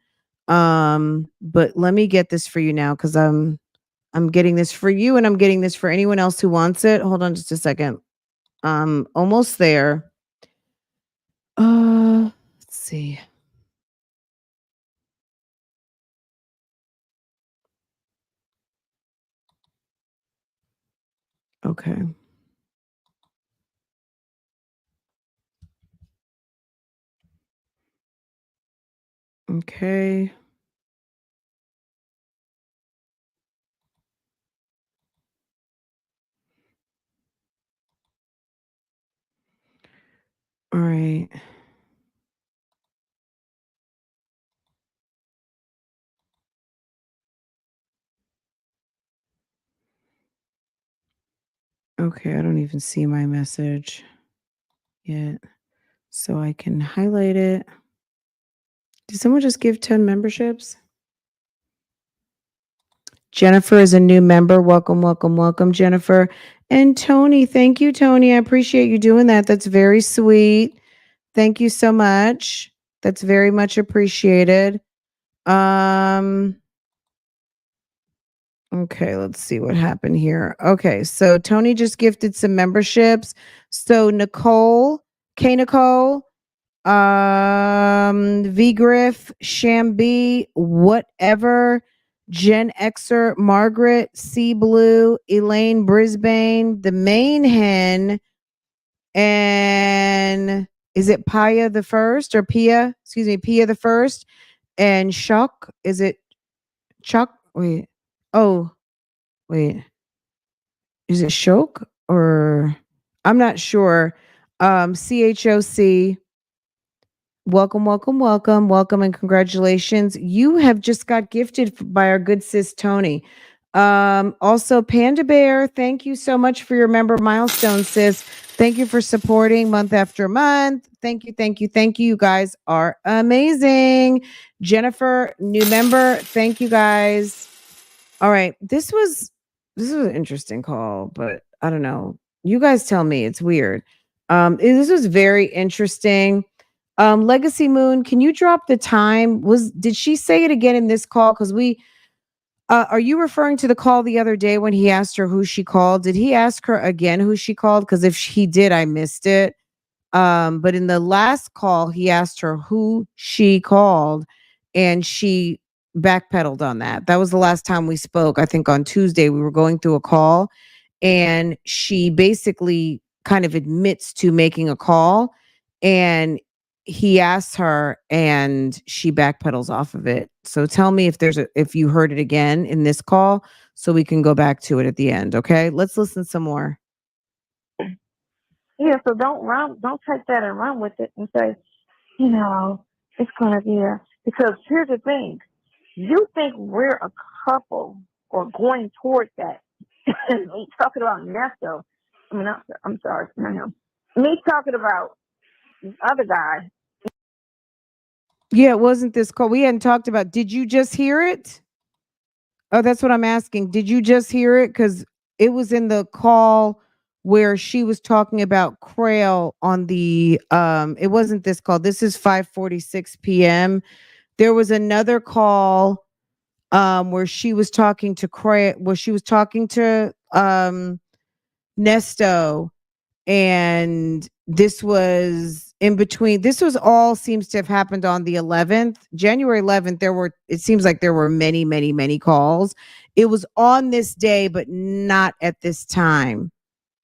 But let me get this for you now because I'm getting this for you and I'm getting this for anyone else who wants it. Hold on just a second. Almost there. Let's see. Okay. Okay. All right. Okay, I don't even see my message yet. So I can highlight it. Did someone just give 10 memberships? Jennifer is a new member. Welcome, welcome, welcome, Jennifer. And Tony, thank you, Tony. I appreciate you doing that. That's very sweet. Thank you so much. That's very much appreciated. Okay, let's see what happened here. Okay, so Tony just gifted some memberships. So Nicole, K Nicole, V Griff, Shambi, whatever, Jen Xer, Margaret, C Blue, Elaine Brisbane, the main hen, and is it Pia the first or Pia? Excuse me, Pia the first, and Chuck. Is it Chuck? Wait. Oh, wait. Is it Shok or I'm not sure. CHOC. Welcome, welcome, welcome, welcome, and congratulations. You have just got gifted by our good sis Tony. Also, Panda Bear, thank you so much for your member milestone, sis. Thank you for supporting month after month. Thank you, thank you, thank you. You guys are amazing. Jennifer, new member. Thank you guys. All right. This was an interesting call, but I don't know. You guys tell me. It's weird. This was very interesting. Legacy Moon, can you drop the time? Did she say it again in this call? Because we are you referring to the call the other day when he asked her who she called? Did he ask her again who she called? Because if he did, I missed it. But in the last call, he asked her who she called, and she backpedaled on that. That was the last time we spoke. I think on Tuesday we were going through a call, and she basically kind of admits to making a call, and he asks her, and she backpedals off of it. So tell me if you heard it again in this call, so we can go back to it at the end. Okay, let's listen some more. Yeah, so don't take that and run with it and say, it's gonna be because here's the thing. You think we're a couple or going towards that. And me talking about Nesto. I'm sorry, not him. Me talking about this other guy. Yeah, it wasn't this call. We hadn't talked about. Did you just hear it? Oh, that's what I'm asking. Did you just hear it? Because it was in the call where she was talking about Crail on the it wasn't this call. This is 5:46 p.m. There was another call where she was talking to Crail, where she was talking to Nesto, and this was in between. This was all seems to have happened on the 11th, January 11th. It seems like there were many, many, many calls. It was on this day, but not at this time.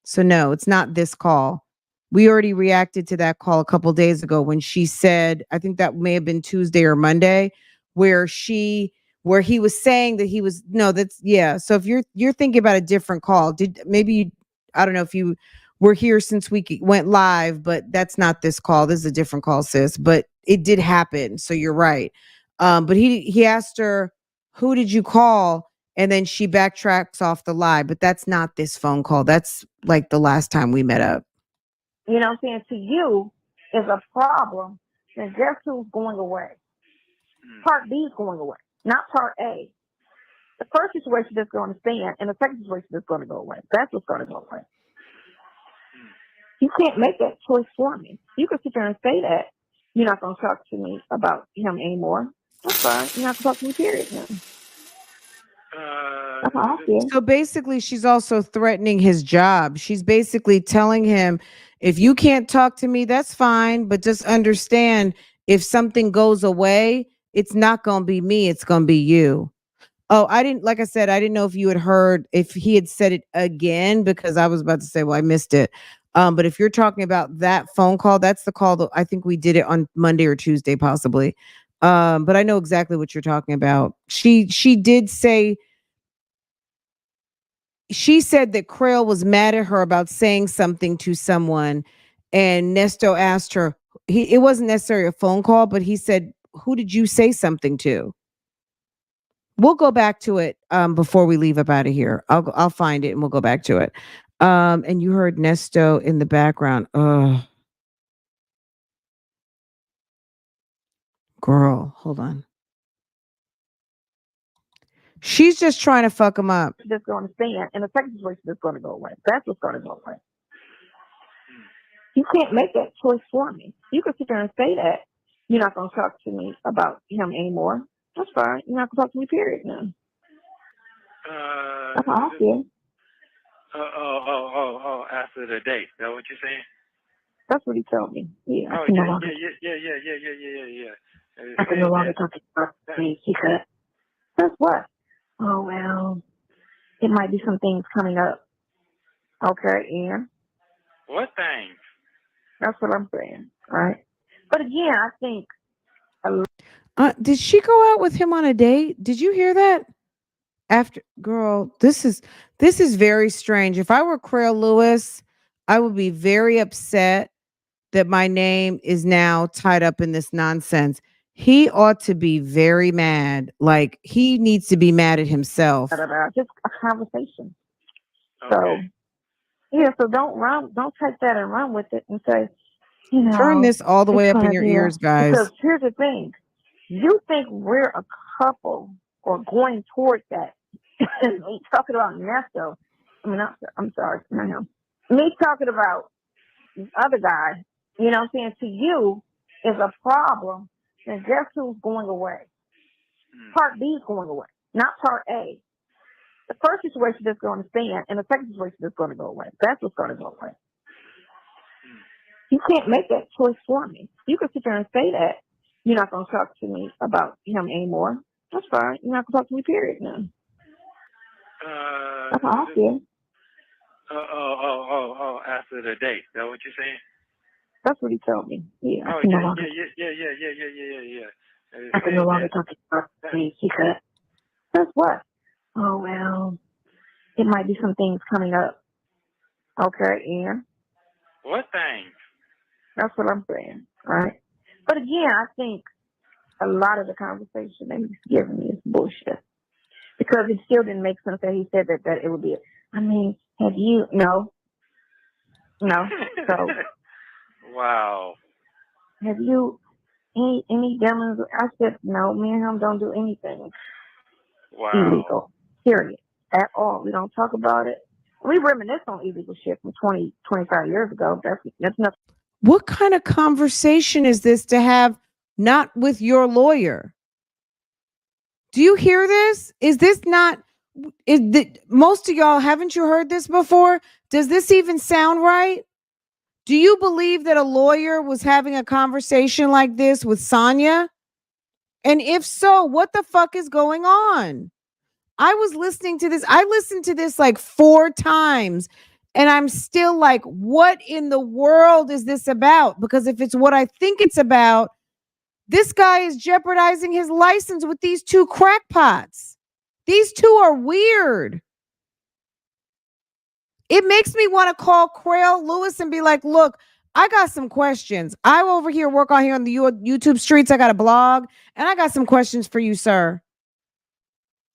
So no, it's not this call. We already reacted to that call a couple days ago when she said, I think that may have been Tuesday or Monday, where he was saying that he was no, that's yeah. So if you're thinking about a different call, I don't know if you were here since we went live, but that's not this call. This is a different call, sis. But it did happen, so you're right. But he asked her, "Who did you call?" And then she backtracks off the lie, but that's not this phone call. That's like the last time we met up. You know what I'm saying? To you is a problem. Then guess who's going away? Part B is going away, not part A. The first situation is going to stand, and the second situation is going to go away. That's what's going to go away. You can't make that choice for me. You can sit there and say that you're not going to talk to me about him anymore. That's fine. You're not going to talk to me, period. That's how I feel. So basically, she's also threatening his job. She's basically telling him, if you can't talk to me, that's fine. But just understand, if something goes away, it's not going to be me. It's going to be you. Oh, like I said, I didn't know if you had heard, if he had said it again, because I was about to say, well, I missed it. But if you're talking about that phone call, that's the call that I think we did it on Monday or Tuesday, possibly. But I know exactly what you're talking about. She did say, she said that Crail was mad at her about saying something to someone, and Nesto asked her, it wasn't necessarily a phone call, but he said, who did you say something to? We'll go back to it before we leave up out of here. I'll find it and we'll go back to it. And you heard Nesto in the background. Oh, girl, hold on. She's just trying to fuck him up. Just going to stand, and the second situation is going to go away. That's what's going to go away. You can't make that choice for me. You can sit there and say that you're not going to talk to me about him anymore. That's fine. You're not going to talk to me, period. No. That's how I feel. After the date. Is that what you're saying? That's what he told me. Yeah. Oh, I can no yeah, longer, yeah. I can no longer talk about me. He said, that's what? Oh, well, it might be some things coming up. Okay, and What thing? that's what I'm saying, right? But again, I think Did she go out with him on a date? Did you hear that? After girl, this is very strange. If I were Craig Lewis, I would be very upset that my name is now tied up in this nonsense. He ought to be very mad. Like he needs to be mad at himself. just a conversation. Okay. So yeah, so don't take that and run with it and say, Turn this all the it's way up in gonna your be ears, guys. because here's the thing. You think we're a couple or going towards that. Me talking about Nesto. I'm sorry, not him. Me talking about this other guy, you know what I'm saying, to you is a problem, then guess who's going away? Part B is going away, not part A. The first situation is going to stand, and the second situation is going to go away. That's what's going to go away. You can't make that choice for me. You can sit there and say that you're not going to talk to me about him anymore. That's fine. You're not going to talk to me, period. No. That's how I feel. After the date. Is that what you're saying? That's what he told me. Yeah. Oh, I can no yeah. I can no longer talk about me. He said, that's what? Oh, well, it might be some things coming up. Okay, and What thing? that's what I'm saying, right? But again, I think a lot of the conversation that he's giving me is bullshit. Because it still didn't make sense that he said that it would be, have you, no. So, Wow. have you, any dealings? I said, no, me and him don't do anything Wow. illegal, period, at all. We don't talk about it. We reminisce on illegal shit from 20, 25 years ago. That's nothing. What kind of conversation is this to have not with your lawyer? Do you hear this? Is this not most of y'all, haven't you heard this before? Does this even sound right? Do you believe that a lawyer was having a conversation like this with Sonya? And if so, what the fuck is going on? I was listening to this. I listened to this like 4 times and I'm still like, what in the world is this about? Because if it's what I think it's about, this guy is jeopardizing his license with these 2 crackpots. These 2 are weird. It makes me want to call Craig Lewis and be like, look, I got some questions. I'm over here work on here on the YouTube streets. I got a blog and I got some questions for you, sir.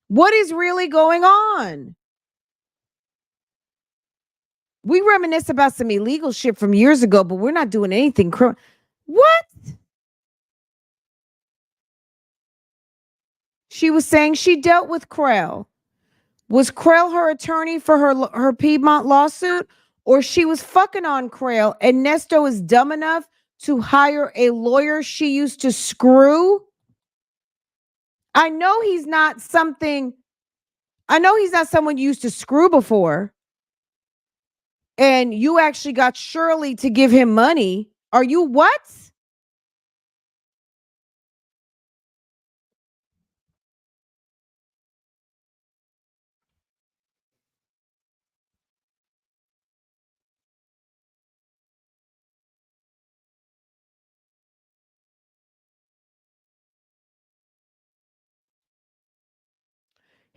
What is really going on? We reminisce about some illegal shit from years ago, but we're not doing anything. What? She was saying she dealt with Krell. Was Krell her attorney for her Piedmont lawsuit? Or she was fucking on Krell and Nesto is dumb enough to hire a lawyer she used to screw? I know he's not someone you used to screw before. And you actually got Shirley to give him money. Are you what?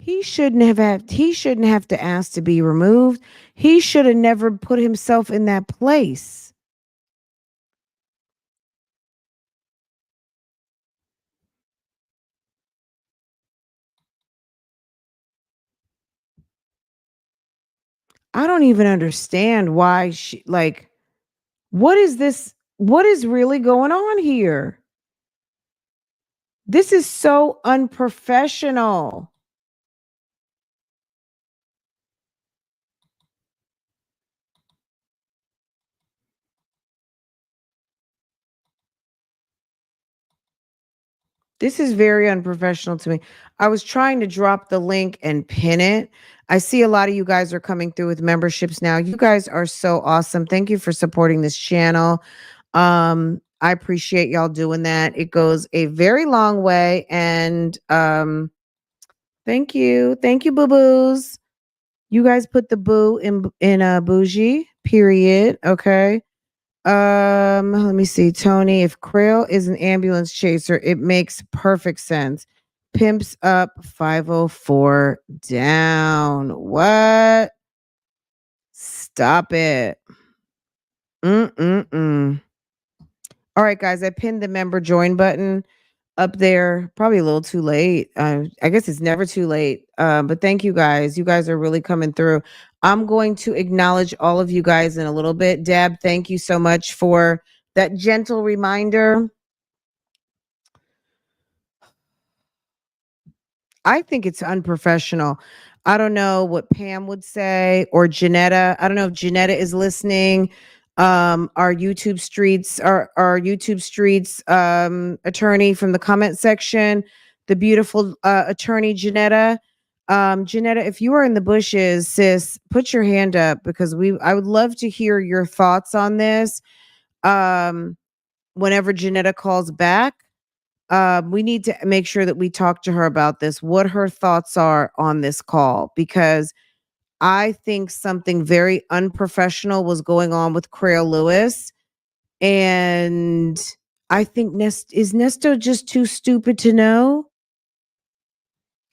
He shouldn't have to ask to be removed. He should have never put himself in that place. I don't even understand why what is this? What is really going on here? This is so unprofessional. This is very unprofessional to me. I was trying to drop the link and pin it. I see a lot of you guys are coming through with memberships now. You guys are so awesome. Thank you for supporting this channel. I appreciate y'all doing that. It goes a very long way. And thank you. Thank you, boo-boos. You guys put the boo in a bougie, period. Okay. Let me see. Tony, if Krill is an ambulance chaser, it makes perfect sense. Pimps up 504 down. What? Stop it. Mm-mm-mm. All right, guys, I pinned the member join button up there. Probably a little too late. I guess it's never too late. But thank you guys. You guys are really coming through. I'm going to acknowledge all of you guys in a little bit. Deb, thank you so much for that gentle reminder. I think it's unprofessional. I don't know what Pam would say or Janetta. I don't know if Janetta is listening. Our YouTube streets, our YouTube streets attorney from the comment section, the beautiful attorney Janetta. Janetta, if you are in the bushes, sis, put your hand up because I would love to hear your thoughts on this. Whenever Janetta calls back. We need to make sure that we talk to her about this, what her thoughts are on this call, because I think something very unprofessional was going on with Crail Lewis. And I think is Nesto just too stupid to know?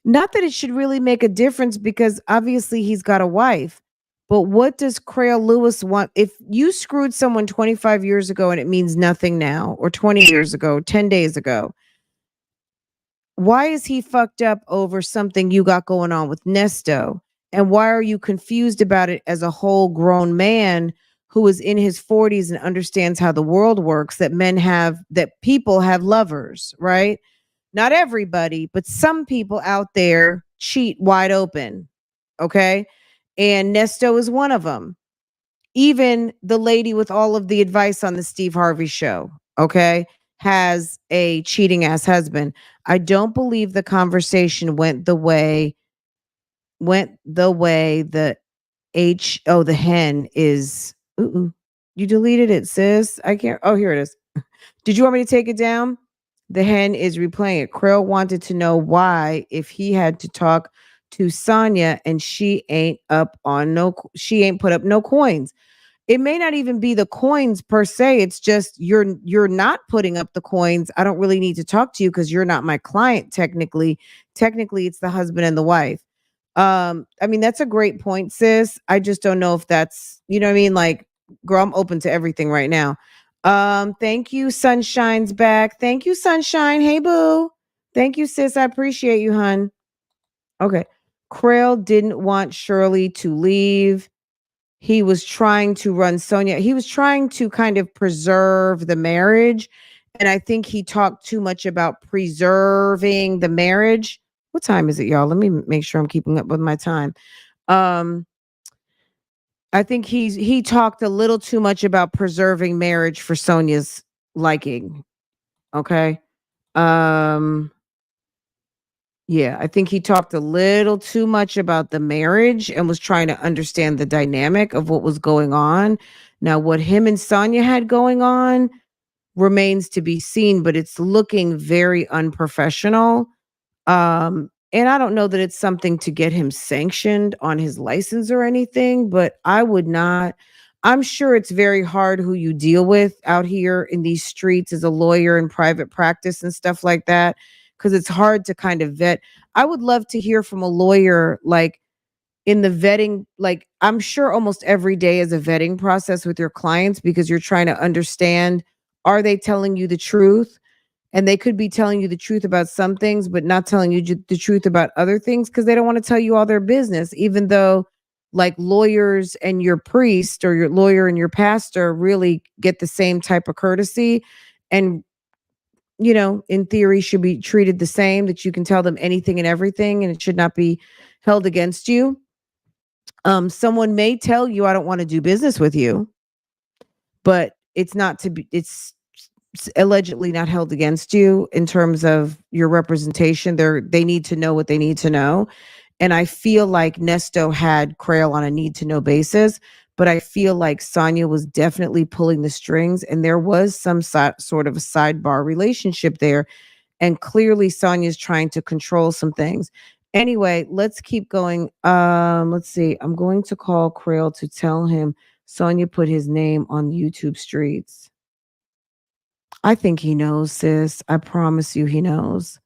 Not that it should really make a difference because obviously he's got a wife. But what does Crail Lewis want? If you screwed someone 25 years ago and it means nothing now, or 20 years ago, 10 days ago, why is he fucked up over something you got going on with Nesto? And why are you confused about it as a whole grown man who is in his 40s and understands how the world works, that people have lovers, right? Not everybody, but some people out there cheat wide open. Okay. And Nesto is one of them. Even the lady with all of the advice on the Steve Harvey show, okay, has a cheating ass husband. I don't believe the conversation went the way the the hen is. You deleted it, sis. I can't. Oh, here it is. Did you want me to take it down? The hen is replaying it. Krill wanted to know why, if he had to talk to Sonya and she ain't put up no coins. It may not even be the coins per se. It's just you're not putting up the coins. I don't really need to talk to you because you're not my client technically. Technically, it's the husband and the wife. I mean, that's a great point, sis. I just don't know if that's, you know what I mean? Like, girl, I'm open to everything right now. Thank you. Sunshine's back. Thank you, Sunshine. Hey, boo. Thank you, sis. I appreciate you, hun. Okay. Krill didn't want Shirley to leave. He was trying to run Sonia. He was trying to kind of preserve the marriage. And I think he talked too much about preserving the marriage. What time is it, y'all? Let me make sure I'm keeping up with my time. I think he talked a little too much about preserving marriage for Sonia's liking. Okay. Yeah, I think he talked a little too much about the marriage and was trying to understand the dynamic of what was going on. Now, what him and Sonia had going on remains to be seen, but it's looking very unprofessional. And I don't know that it's something to get him sanctioned on his license or anything, but I would not. I'm sure it's very hard who you deal with out here in these streets as a lawyer in private practice and stuff like that, because it's hard to kind of vet. I would love to hear from a lawyer, like in the vetting, like I'm sure almost every day is a vetting process with your clients because you're trying to understand, are they telling you the truth? And they could be telling you the truth about some things, but not telling you the truth about other things because they don't want to tell you all their business, even though like lawyers and your priest or your lawyer and your pastor really get the same type of courtesy and, you know, in theory should be treated the same, that you can tell them anything and everything and it should not be held against you. Someone may tell you, I don't want to do business with you, but it's not to be, it's allegedly not held against you in terms of your representation. They need to know what they need to know. And I feel like Nesto had Crail on a need to know basis, but I feel like Sonya was definitely pulling the strings, and there was some sort of a sidebar relationship there. And clearly Sonya's trying to control some things. Anyway, let's keep going. Let's see. I'm going to call Crail to tell him Sonya put his name on YouTube streets. I think he knows, sis. I promise you he knows.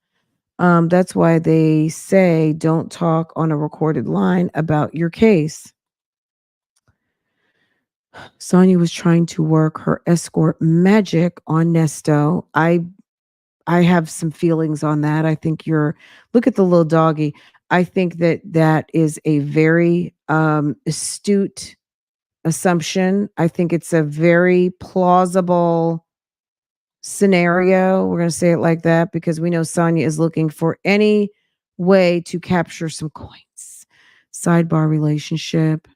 That's why they say don't talk on a recorded line about your case. Sonya was trying to work her escort magic on Nesto. I have some feelings on that. I think look at the little doggy. I think that is a very astute assumption. I think it's a very plausible scenario. We're going to say it like that because we know Sonya is looking for any way to capture some coins. Sidebar relationship.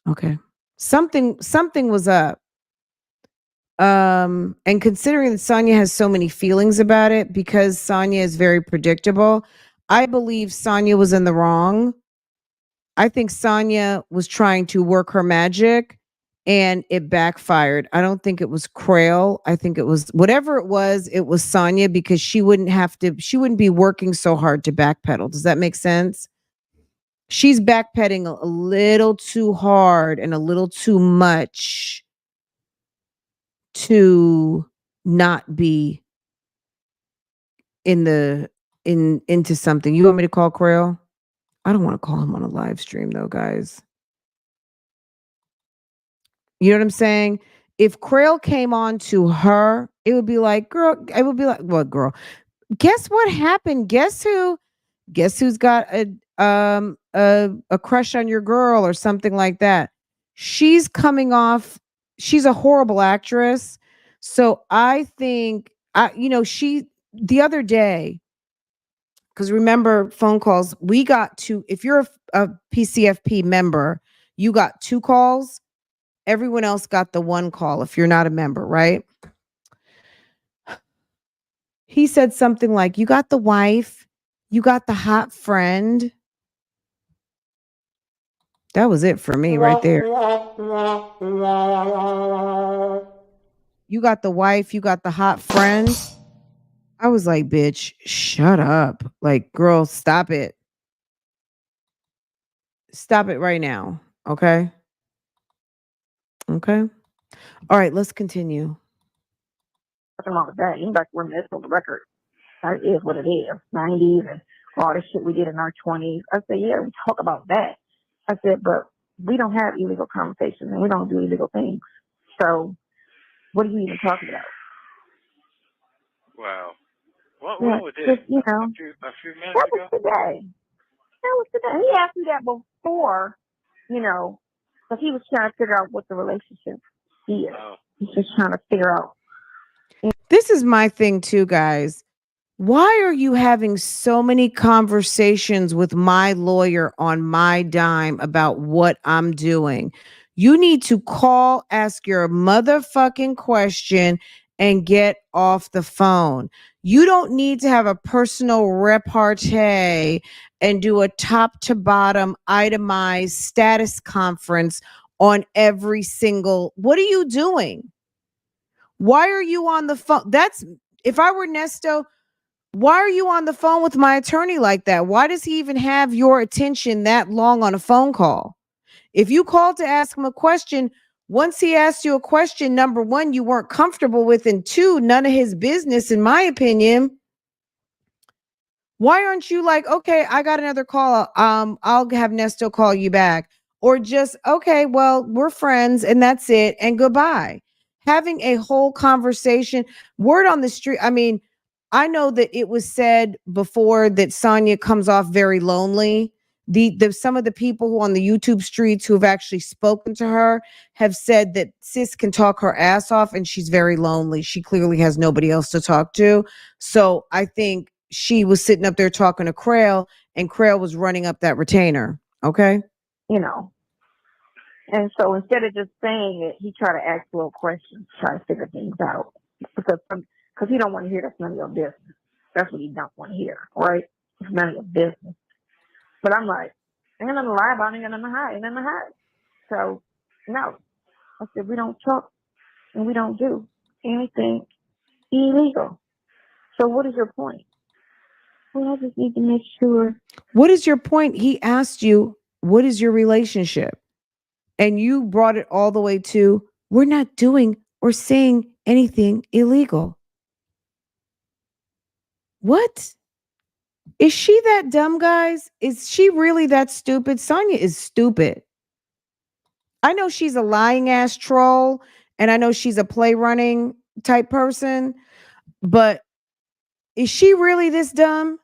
Okay. Something was up. And considering that Sonya has so many feelings about it, because Sonya is very predictable, I believe Sonya was in the wrong. I think Sonya was trying to work her magic and it backfired. I don't think it was Crail. I think it was whatever it was Sonya, because she wouldn't be working so hard to backpedal. Does that make sense? She's backpedaling a little too hard and a little too much to not be into something. You want me to call Crail? I don't want to call him on a live stream though, guys. You know what I'm saying? If Crail came on to her, it would be like, girl, it would be like, what girl? Guess what happened? Guess who's got a crush on your girl or something like that. She's a horrible actress. So I think the other day, because remember phone calls, if you're a PCFP member, you got 2 calls. Everyone else got the 1 call if you're not a member, right? He said something like, you got the wife, you got the hot friend. That was it for me right there. You got the wife, you got the hot friend. I was like, bitch, shut up. Like, girl, stop it. Stop it right now. Okay? Okay? All right, let's continue. Nothing wrong with that. You got to reminisce on the record. That is what it is. 90s and all the shit we did in our 20s. I said, yeah, we talk about that. I said, but we don't have illegal conversations and we don't do illegal things. So what are you even talking about? Wow. What was this? Just, a few minutes that ago? was today. That was today. He asked me that before, because he was trying to figure out what the relationship is. Oh. He's just trying to figure out. This is my thing too, guys. Why are you having so many conversations with my lawyer on my dime about what I'm doing? You need to call, ask your motherfucking question, and get off the phone. You don't need to have a personal repartee and do a top to bottom itemized status conference on every single. What are you doing? Why are you on the phone? If I were Nesto, why are you on the phone with my attorney like that? Why does he even have your attention that long on a phone call? If you called to ask him a question, once he asked you a question, number 1, you weren't comfortable with, and 2, none of his business, in my opinion. Why aren't you like, okay, I got another call. I'll have Nesto call you back. Or just, okay, well, we're friends and that's it. And goodbye. Having a whole conversation, word on the street. I mean, I know that it was said before that Sonya comes off very lonely. Some of the people who on the YouTube streets who have actually spoken to her have said that sis can talk her ass off and she's very lonely. She clearly has nobody else to talk to. So I think she was sitting up there talking to Crail and Crail was running up that retainer. Okay. And so instead of just saying it, he tried to ask little questions, try to figure things out. Because he don't want to hear that's none of your business. That's what he don't want to hear, right? It's none of your business. But I'm like, ain't nothing to lie about, ain't nothing to hide, ain't nothing to hide. So, no. I said, we don't talk and we don't do anything illegal. So what is your point? Well, I just need to make sure. What is your point? He asked you, what is your relationship? And you brought it all the way to, we're not doing or saying anything illegal. What? Is she that dumb, guys? Is she really that stupid? Sonya is stupid. I know she's a lying ass troll, and I know she's a play running type person, but is she really this dumb?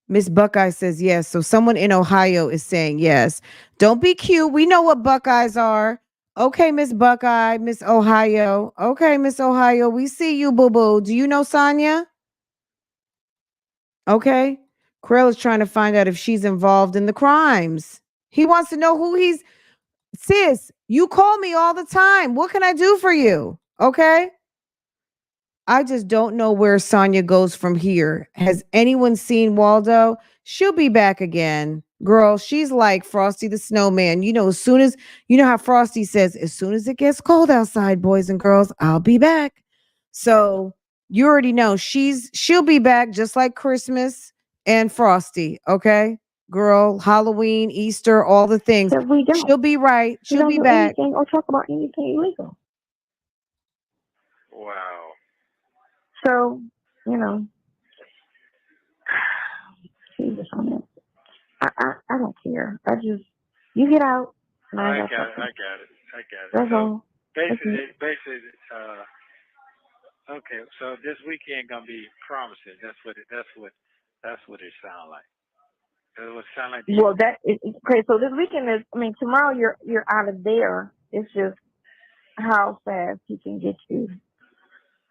Miss Buckeye says yes. So someone in Ohio is saying yes. Don't be cute. We know what Buckeyes are. Okay, Miss Buckeye, Miss Ohio. Okay, Miss Ohio. We see you, boo-boo. Do you know Sonya? Okay. Krill is trying to find out if she's involved in the crimes. He wants to know who he's. Sis, you call me all the time. What can I do for you? Okay. I just don't know where Sonya goes from here. Has anyone seen Waldo? She'll be back again. Girl, she's like Frosty the Snowman. You know, you know how Frosty says, as soon as it gets cold outside, boys and girls, I'll be back. So you already know she'll be back just like Christmas and Frosty. Okay. Girl, Halloween, Easter, all the things. That we don't. She'll be right. We She'll don't be do back. anything or talk about anything illegal. Wow. So, you know, Jesus on it. I don't care. You get out. And I got got it. That's so all. basically, okay. So this weekend gonna be promising. That's what it sounds like. That's what it sound like. Well, okay. So this weekend is. I mean, tomorrow you're out of there. It's just how fast he can get you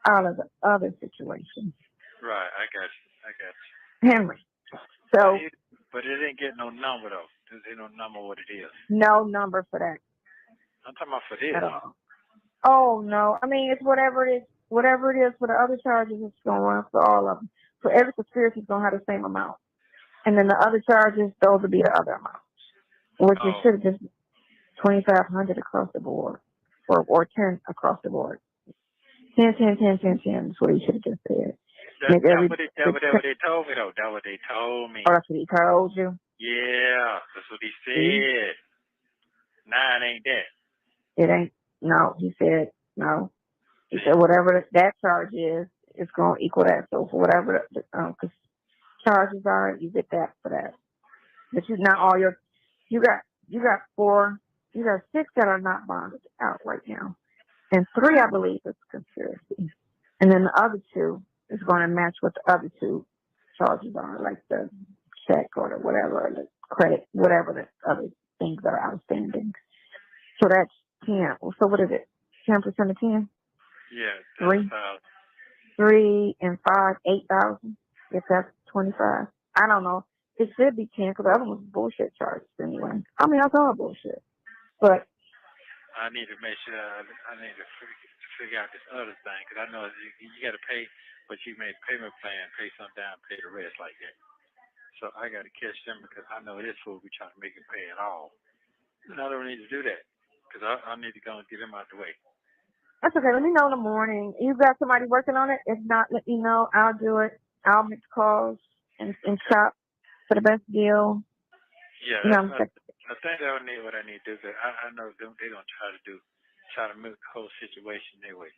out of the other situation. Right. I got you. Henry. So. But it didn't get no number though. There's no number what it is. No number for that. I'm talking about for this. At all. Oh no. I mean, it's whatever it is. Whatever it is for the other charges, it's gonna run for all of them. So every conspiracy is gonna have the same amount. And then the other charges, those will be the other amounts. Which it should have just 2,500 across the board. Or 10 across the board. 10. That's what he should have just said. That's what they told me though. That's what they told me. Oh, that's what he told you? Yeah, that's what he said. Nah, it ain't that. It ain't. No, he said no. He said whatever that charge is, it's going to equal that. So for whatever the charges are, you get that for that. But you not all your. You got 6 that are not bonded out right now, and 3 I believe is conspiracy, and then the other 2 is going to match what the other 2 charges are, like the check or the whatever, or the credit, whatever the other things that are outstanding. So that's 10. So what is it? 10% of 10? Yeah. 3 and 5, 8,000. If that's 25. I don't know. It should be 10 because the other one's bullshit charges anyway. I mean, that's all bullshit. But I need to make sure. I need to figure out this other thing because I know you got to pay, but you made a payment plan, pay some down, pay the rest like that. So I got to catch them because I know this fool be trying to make it pay at all. And I don't need to do that because I need to go and get him out the way. that's okay. Let me know in the morning. You got somebody working on it? If not, let me know. I'll do it. I'll make calls and shop for the best deal. Yeah, I think I need what I need to do. I know they're going to try to make the whole situation their way.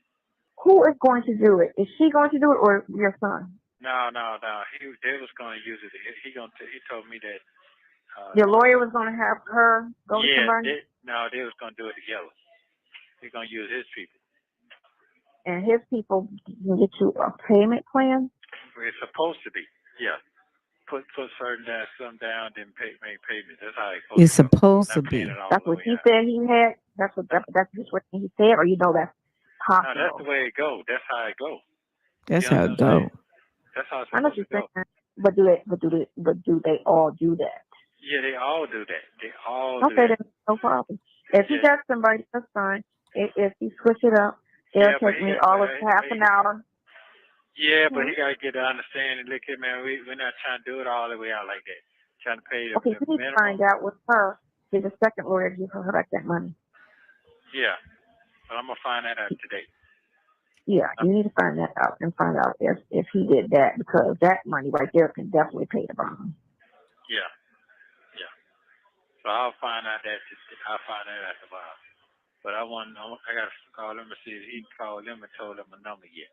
Who is going to do it? Is she going to do it or your son? No. They was going to use it. He told me that. Your lawyer was going to have her go to somebody? They was going to do it together. He's going to use his people. And his people can get you a payment plan? It's supposed to be, yeah. Put some down, then make payments. That's how it's supposed to be. That's what he said he had. That's just what he said, or that's possible. No, that's the way it goes. That's how it goes. That's how it goes. That's how it's supposed to go. But do they all do that? Yeah, they all do that. They all do Okay, that. then no problem. If you Yeah, got somebody, that's fine. If you switch it up, it'll yeah, but take he me got, all of half an hour. yeah, but Mhm. he gotta get to understanding. Look here, man, we're not trying to do it all the way out like that. Trying to pay Okay, the you need to minimum. find out with her. Did the second lawyer give her back that money? Yeah, but I'm gonna find that out today. Yeah, you need to find that out and find out if he did that, because that money right there can definitely pay the bond. Yeah, yeah. So I'll find out that. I'll find that out tomorrow. But I gotta call him and see if he called them and told them a number yet.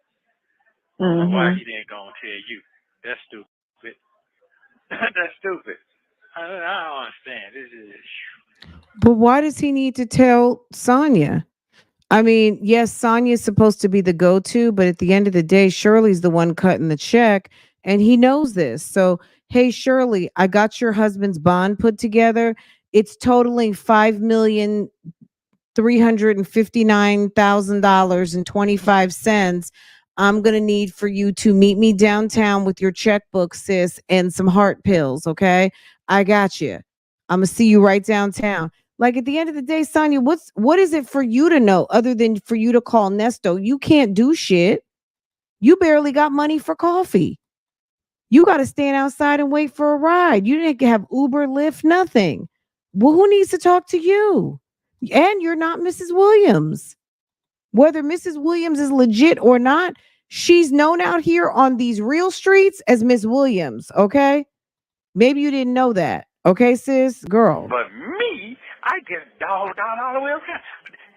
I don't know why he didn't go and tell you. That's stupid. That's stupid. I don't understand. This is. But why does he need to tell Sonya? I mean, yes, Sonya's supposed to be the go-to, but at the end of the day, Shirley's the one cutting the check, and he knows this. So, hey, Shirley, I got your husband's bond put together. It's totaling $5,359,000.25. I'm gonna need for you to meet me downtown with your checkbook, sis, and some heart pills. Okay, I got you. I'm gonna see you right downtown. Like at the end of the day, Sonya, what is it for you to know other than for you to call Nesto? You can't do shit. You barely got money for coffee. You got to stand outside and wait for a ride. You didn't have Uber, Lyft, nothing. Well, who needs to talk to you? And you're not Mrs. Williams. Whether Mrs. Williams is legit or not, she's known out here on these real streets as Miss Williams. Okay. Maybe you didn't know that. Okay, sis, girl. But me, I get dogged out all the way around.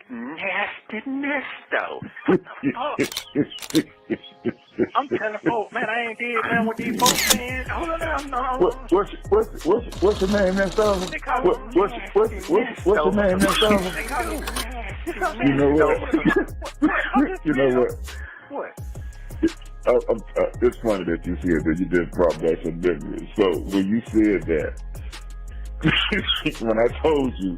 Nasty Nesto. I'm telling folks, man, I ain't did nothing with these folks, man. Hold on, What's your name, Nesto? What's your name, Nesto? You know what? You know what? What? It's funny that you said that. You just brought back some memories. So when you said that, when I told you,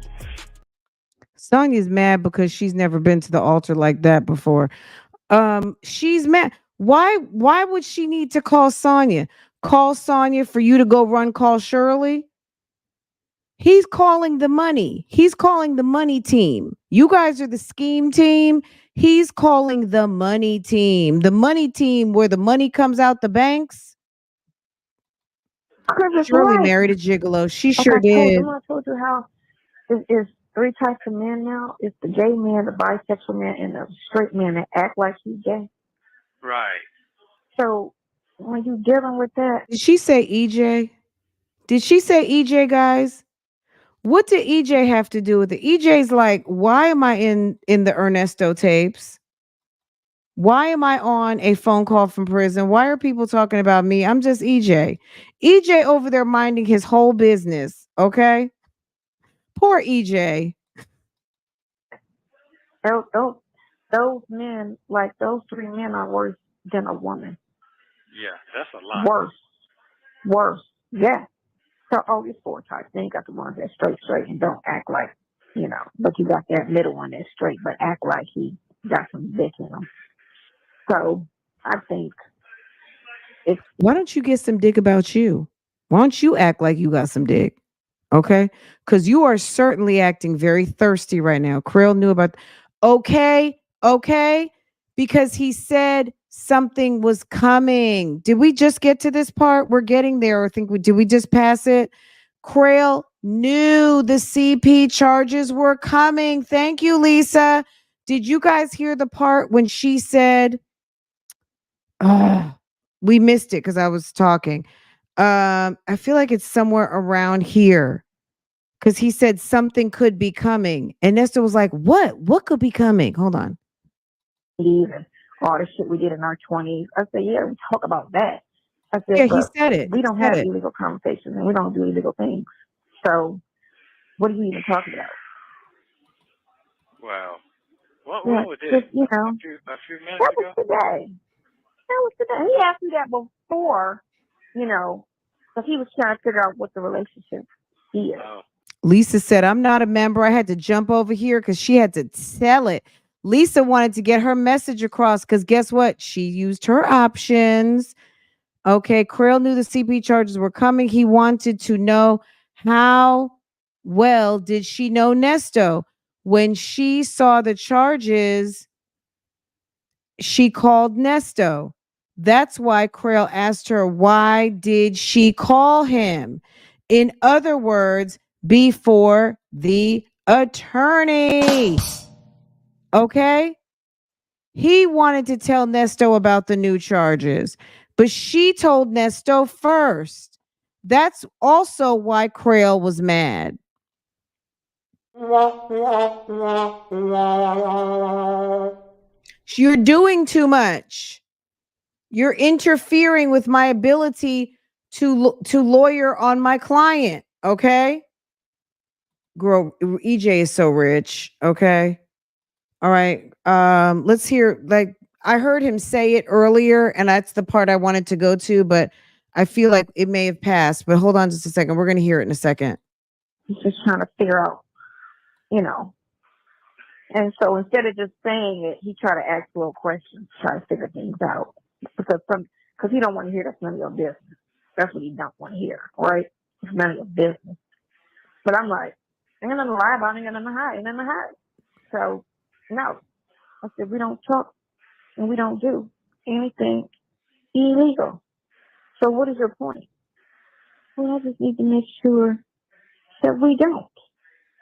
Sonya's mad because she's never been to the altar like that before. She's mad. Why would she need to call Sonya? Call Sonya for you to go run call Shirley? He's calling the money. He's calling the money team. You guys are the scheme team. He's calling the money team. The money team where the money comes out the banks. Shirley married a gigolo. She sure did. I told you how it's three types of men now. It's the gay man, the bisexual man, and the straight man that act like he's gay. Right. So when you dealing with that, Did she say EJ? Did she say EJ, guys? What did EJ have to do with it? EJ's like, why am I in the Ernesto tapes? Why am I on a phone call from prison? Why are people talking about me? I'm just EJ. EJ over there minding his whole business. Okay. Poor EJ. those men, like those three men, are worse than a woman. Yeah, that's a lot. Worse. Yeah. So, it's four types. Then you got the ones that straight, and don't act like, but you got that middle one that's straight, but act like he got some dick in him. So, I think Why don't you get some dick about you? Why don't you act like you got some dick? Okay. Because you are certainly acting very thirsty right now. Krill knew about. Okay. Because he said something was coming. Did we just get to this part? We're getting there. I think did we just pass it? Krill knew the CP charges were coming. Thank you, Lisa. Did you guys hear the part when she said, we missed it because I was talking. I feel like it's somewhere around here because he said something could be coming. And Nesto was like, what? What could be coming? Hold on. even all the shit we did in our 20s. I said, yeah, we talk about that. I said, Yeah, he but said it. we don't have illegal conversations and we don't do illegal things. So what are you even talking about? Wow. What was this? Just, a few minutes that ago? was today. He asked me that before, because he was trying to figure out what the relationship is. Oh. Lisa said, I'm not a member. I had to jump over here because she had to tell it. Lisa wanted to get her message across because guess what? She used her options. Okay, Krill knew the CP charges were coming. He wanted to know How well did she know Nesto? When she saw the charges, she called Nesto. That's why Crail asked her, why did she call him? In other words, before the attorney. Okay? He wanted to tell Nesto about the new charges, but she told Nesto first. That's also why Crail was mad. You're doing too much. You're interfering with my ability to lawyer on my client, okay? Girl, EJ is so rich, okay? All right. Let's hear, like, I heard him say it earlier, and that's the part I wanted to go to, but I feel like it may have passed. But hold on just a second. We're gonna hear it in a second. He's just trying to figure out, you know. And so instead of just saying it, he tried to ask little questions, try to figure things out. Because he don't want to hear that's none of your business. That's what he don't want to hear, right? It's none of your business. But I'm like, ain't nothing to lie about, ain't nothing to hide, ain't nothing to hide. So, no. I said, we don't talk and we don't do anything illegal. So what is your point? Well, I just need to make sure that we don't.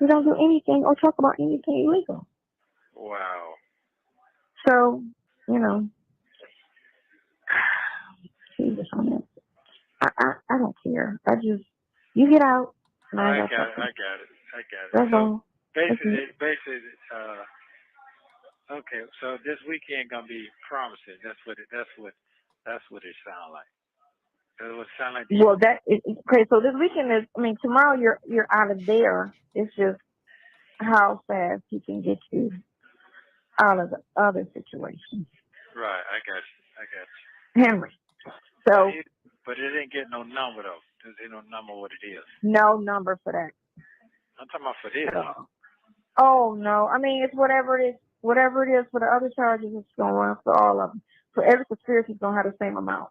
We don't do anything or talk about anything illegal. Wow. So, you know, Jesus on it. I don't care. You get out. And I got it. That's So all. basically, okay. So this weekend gonna be promising. That's what it sounds like. That's what it sounds like. Well, okay. So this weekend is. I mean, tomorrow you're out of there. It's just how fast he can get you out of the other situation. Right. I got you. Henry. So. But it didn't get no number though. There's no number what it is. No number for that. I'm talking about for this. Oh no! I mean, it's whatever it is. Whatever it is for the other charges, it's gonna run for all of them. For every conspiracy, it's gonna have the same amount.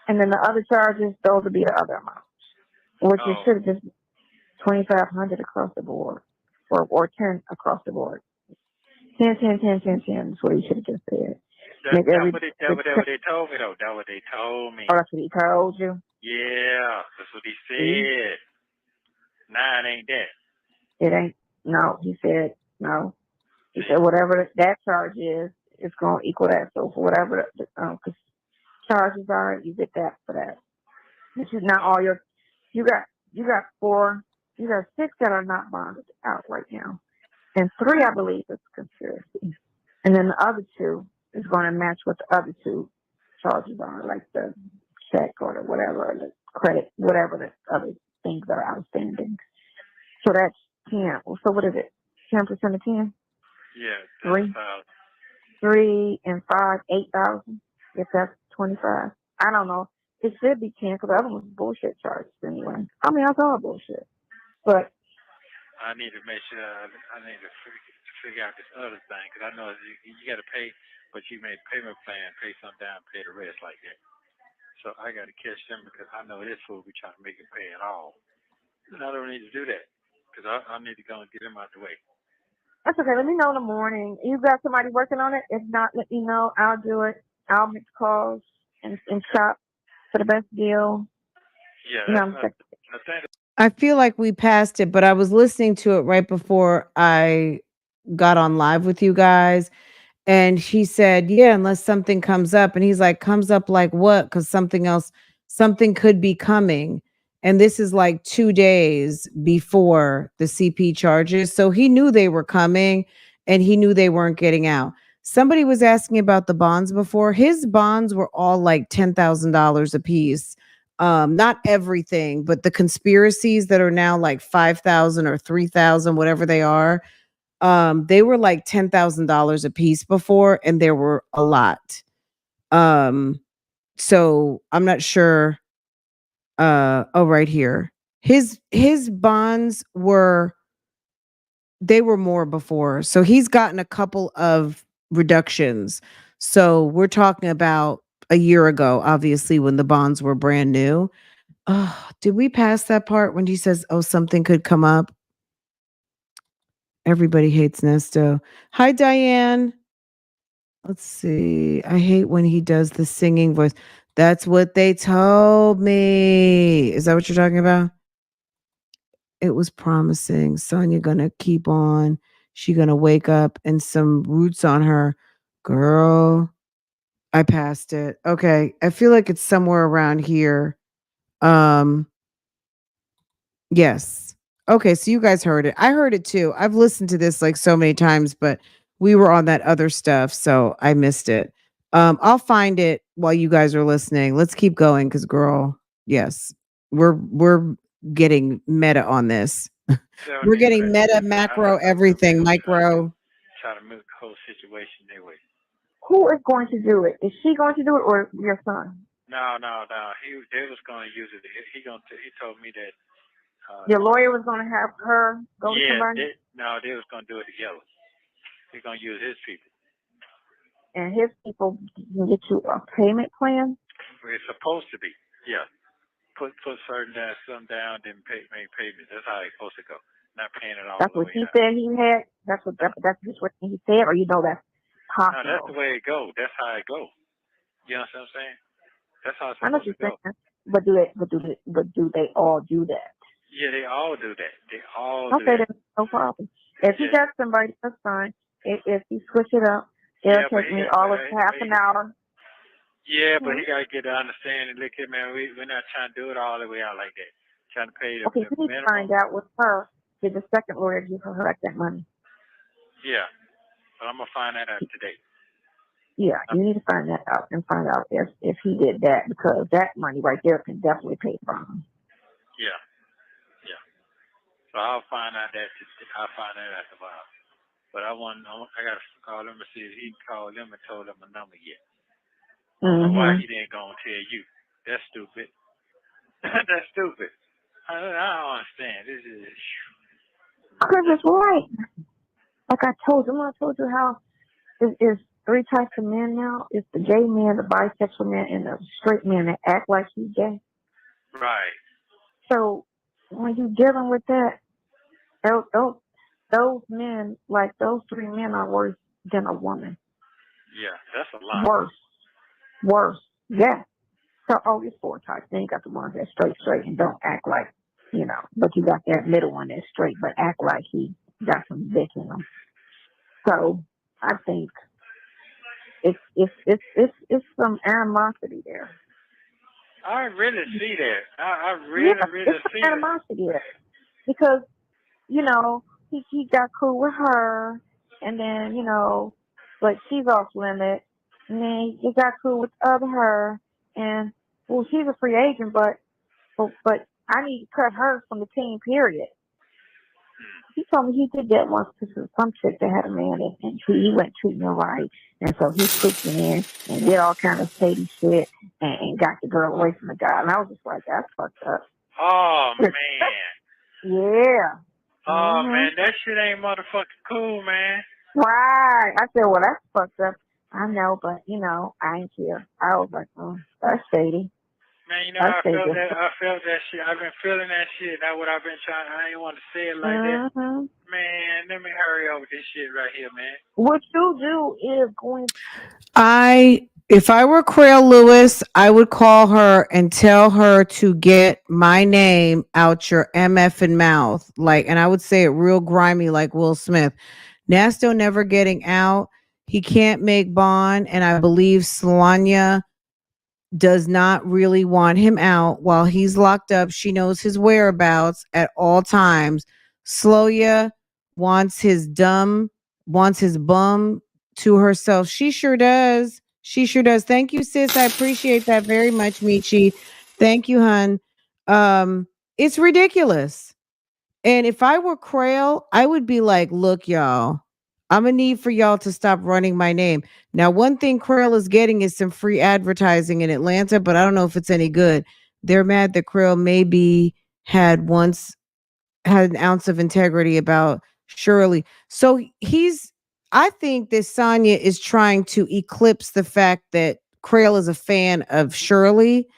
And then the other charges, those will be the other amounts. Which it should have just 2,500 across the board, or 10 across the board. 10. That's what he should have just said. That's what they told me though. That's what they told me. Oh, that's what he told you? Yeah, that's what he said. Nah, it ain't that. It ain't. No, he said no. He said whatever that charge is, it's going to equal that. So for whatever the charges are, you get that for that. This is not all your. You got 6 that are not bonded out right now, and 3 I believe is conspiracy, and then the other 2 is going to match what the other 2 charges are, like the check or the whatever, or the credit, whatever the other things that are outstanding. So that's 10. So what is it? 10% of 10? Yeah. 3 and 5, 8,000. If that's 25. I don't know. It should be 10 because the other one's bullshit charges anyway. I mean, that's all bullshit. But I need to make sure. I need to figure out this other thing because I know you got to pay, but you made payment plan, pay some down, pay the rest like that. So I got to catch them because I know this fool be trying to make it pay at all. And I don't need to do that because I need to go and get him out the way. that's okay. Let me know in the morning. You got somebody working on it? If not, let me know. I'll do it. I'll make calls and shop for the best deal. Yeah. I feel like we passed it, but I was listening to it right before I got on live with you guys. And he said, yeah, unless something comes up. And he's like, comes up like what? Because something could be coming. And this is like 2 days before the CP charges. So he knew they were coming and he knew they weren't getting out. Somebody was asking about the bonds before. His bonds were all like $10,000 a piece. Not everything, but the conspiracies that are now like 5,000 or 3,000, whatever they are. They were like $10,000 a piece before, and there were a lot. So I'm not sure. Right here. His bonds were more before. So he's gotten a couple of reductions. So we're talking about a year ago, obviously, when the bonds were brand new. Oh, did we pass that part when he says, "Oh, something could come up"? Everybody hates Nesto. Hi, Diane. Let's see. I hate when he does the singing voice. That's what they told me. Is that what you're talking about? It was promising. Sonya gonna keep on. She gonna wake up and some roots on her. Girl, I passed it. Okay. I feel like it's somewhere around here. Um, yes. Okay, so you guys heard it. I heard it too. I've listened to this like so many times, but we were on that other stuff, so I missed it. I'll find it while you guys are listening. Let's keep going because girl, yes. We're getting meta on this. They don't We're need getting that. meta, I macro, have no everything, bill micro. trying to make the whole situation their way. Who is going to do it? Is she going to do it or your son? No. They was gonna use it. He told me that. Your lawyer was going to have her go to somebody? They was gonna do it together. He's gonna use his people. And his people can get you a payment plan? It's supposed to be. Yeah. Put some down, then make payments. That's how it's supposed to go. Not paying it all That's the what way he out. said he had? That's just what he said, or you know that's possible? No, that's the way it goes. That's how it goes. You know what I'm saying? That's how it's I know supposed what to you're go. saying, but do they all do that? Yeah, they all do that. They all do Okay, that. then no problem. If he got somebody, that's fine. If he switch it up, it'll take me all of half an hour. Yeah, but he gotta get to understand and look at, man, we're not trying to do it all the way out like that. Trying to pay the Okay, you need minimum. to find out with her. Did the second lawyer give her back that money? Yeah, but I'm gonna find that out today. Yeah, you need to find that out and find out if he did that, because that money right there can definitely pay for him. Yeah. So I'll find out that. I'll find that out tomorrow. But I gotta call him and see if he called them and told them a number yet. I don't know why he didn't go and tell you. That's stupid. That's stupid. I don't understand. This is. Because it's right. Like I told you how it's three types of men now. It's the gay man, the bisexual man, and the straight man that act like he's gay. Right. So when you're dealing with that, those men, like those three men, are worse than a woman. Yeah, that's a lot. Worse. Yeah. So it's four types. Then you got the ones that straight and don't act like, but you got that middle one that's straight but act like he got some dick in him. So I think it's some animosity there. I really see that. I really see that. Animosity there. Because, he got cool with her, and then, but she's off limit. And then he got cool with her, and, well, she's a free agent, but I need to cut her from the team, period. He told me he did that once to some chick that had a man, and he went treating her right. And so he swooped in and did all kind of shady shit and got the girl away from the guy. And I was just like, that's fucked up. Oh, man. Yeah. Oh, man, that shit ain't motherfucking cool, man. Right. I said, well, that's fucked up. I know, but, I ain't care. I was like, oh, that's shady. Man, I felt that shit. I've been feeling that shit. That's what I've been trying. I ain't want to say it like that. Man, let me hurry up with this shit right here, man. What you do is going. If I were Crail Lewis, I would call her and tell her to get my name out your MFing mouth. And I would say it real grimy like Will Smith. Nesto never getting out. He can't make bond. And I believe Sonya does not really want him out while he's locked up. She knows his whereabouts at all times. Sloya wants his bum to herself. She sure does. Thank you, sis. I appreciate that very much, Michi. Thank you, hun. It's ridiculous. And if I were Crail, I would be like, look, y'all, I'm gonna need for y'all to stop running my name. Now, one thing Crail is getting is some free advertising in Atlanta, but I don't know if it's any good. They're mad that Crail maybe had an ounce of integrity about Shirley. So I think that Sonya is trying to eclipse the fact that Crail is a fan of Shirley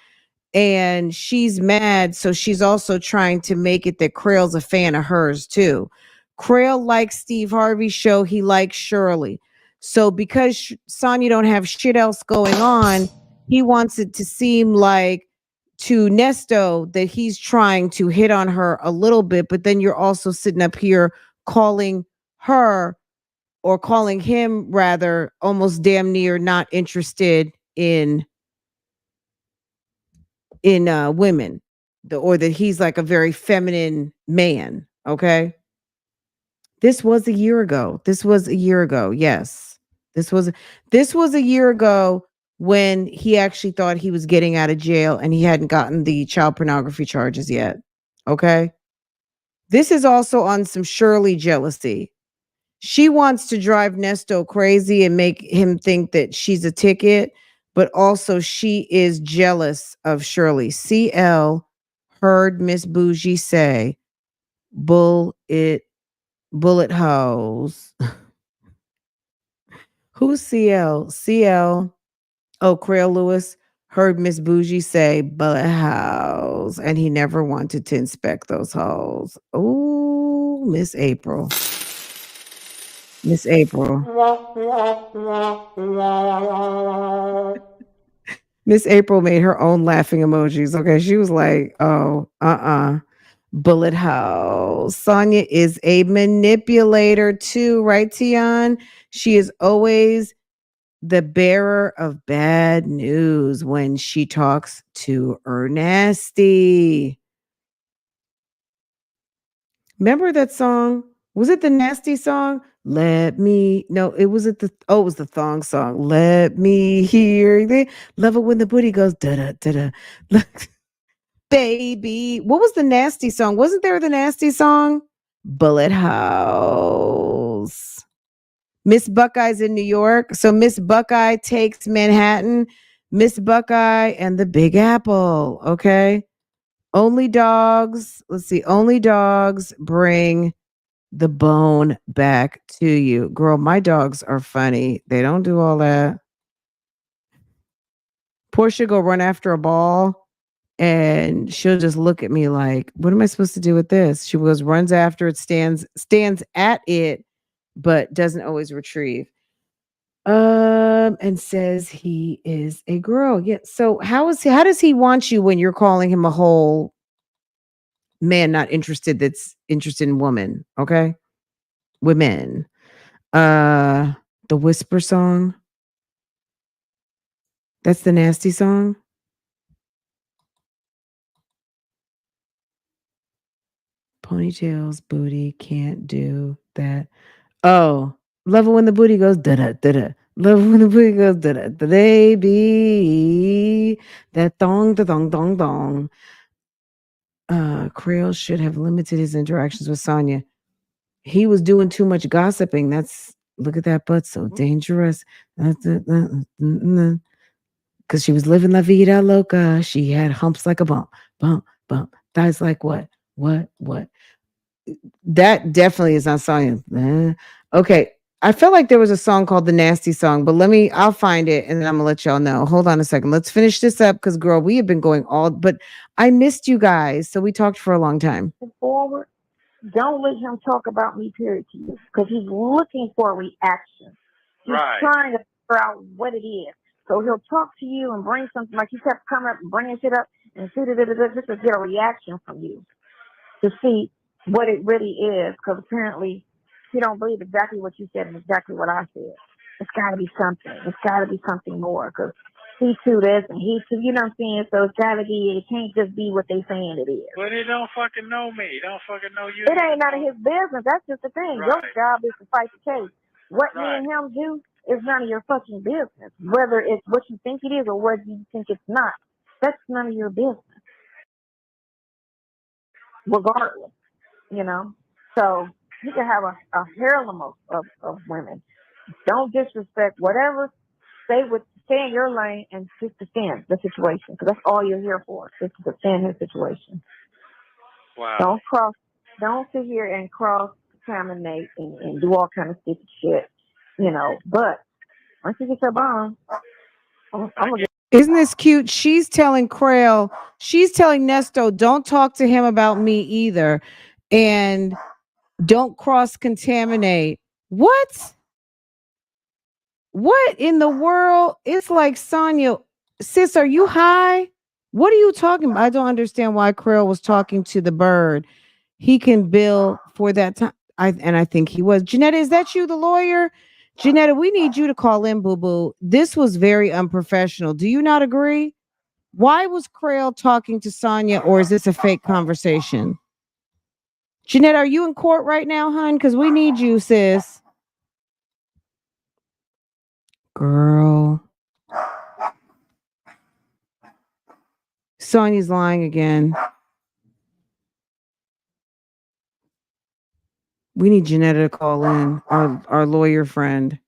and she's mad, so she's also trying to make it that Crail's a fan of hers too. Crail likes Steve Harvey's show. He likes Shirley. So because Sonya don't have shit else going on, he wants it to seem like to Nesto that he's trying to hit on her a little bit, but then you're also sitting up here calling her, or calling him rather, almost damn near not interested in women, or that he's like a very feminine man. Okay. This was a year ago. This was a year ago. Yes. This was a year ago when he actually thought he was getting out of jail and he hadn't gotten the child pornography charges yet. Okay. This is also on some Shirley jealousy. She wants to drive Nesto crazy and make him think that she's a ticket, but also she is jealous of Shirley. CL heard Miss Bougie say, bullet hoes. Who's CL? CL. Oh, Crail Lewis heard Miss Bougie say bullet hoes, and he never wanted to inspect those hoes. Oh, Miss April. Miss April. Miss April made her own laughing emojis. Okay. She was like, oh, bullet house. Sonya is a manipulator too, right, Tian? She is always the bearer of bad news when she talks to Ernesti. Remember that song? Was it the Nasty song? No, it was it was the thong song. Let me hear the love it when the booty goes da da da da. Baby. What was the Nasty song? Wasn't there the Nasty song? Bullet House. Miss Buckeye's in New York. So Miss Buckeye takes Manhattan. Miss Buckeye and the Big Apple. Okay. Only dogs. Let's see. Only dogs bring the bone back to you. Girl, my dogs are funny. They don't do all that. Portia go run after a ball and she'll just look at me like, what am I supposed to do with this? She runs after it, stands at it, but doesn't always retrieve. And says he is a girl. Yeah. So how does he want you when you're calling him a whole man not interested that's interested in women? Okay. Women. The Whisper song. That's the Nasty song. Ponytails, booty, can't do that. Oh, love it when the booty goes da da da da. Love it when the booty goes da da da. Baby, that thong da thong dong dong. Crail should have limited his interactions with Sonya. He was doing too much gossiping. Look at that butt, so dangerous. Because she was living la vida loca. She had humps like a bump, bump, bump. Thighs like what? That definitely is not Sonya. Okay. I felt like there was a song called The Nasty Song, but I'll find it and then I'm gonna let y'all know. Hold on a second. Let's finish this up because girl, we have been going but I missed you guys. So we talked for a long time. Forward, don't let him talk about me, period, to you, because he's looking for a reaction. He's trying to figure out what it is. So he'll talk to you and bring something, like he kept coming up and bringing shit up and just to get a reaction from you to see what it really is, because apparently he don't believe exactly what you said and exactly what I said. It's got to be something. It's got to be something more, because he too this and he too, you know what I'm saying? So it's got to be, it can't just be what they saying it is. But they don't fucking know me. They don't fucking know you. It ain't none of his business. That's just the thing. Right. Your job is to fight the case. What me and him do is none of your fucking business. Whether it's what you think it is or what you think it's not. That's none of your business. Regardless, you know? So you can have a harem of women. Don't disrespect whatever. Stay in your lane and just defend the situation, because that's all you're here for, is to defend his situation. Wow. Don't sit here and cross-contaminate and do all kind of stupid shit, you know. But once you get your bond, I'm gonna get Isn't this cute? She's telling Nesto, don't talk to him about me either. And don't cross contaminate. What? What in the world? It's like, Sonya, sis, are you high? What are you talking about? I don't understand why Krill was talking to the bird. He can bill for that time. I think he was. Janetta, is that you, the lawyer? Janetta, we need you to call in, boo boo. This was very unprofessional. Do you not agree? Why was Krill talking to Sonya, or is this a fake conversation? Janetta, are you in court right now, hon? Because we need you, sis. Girl. Sonya's lying again. We need Janetta to call in, our lawyer friend.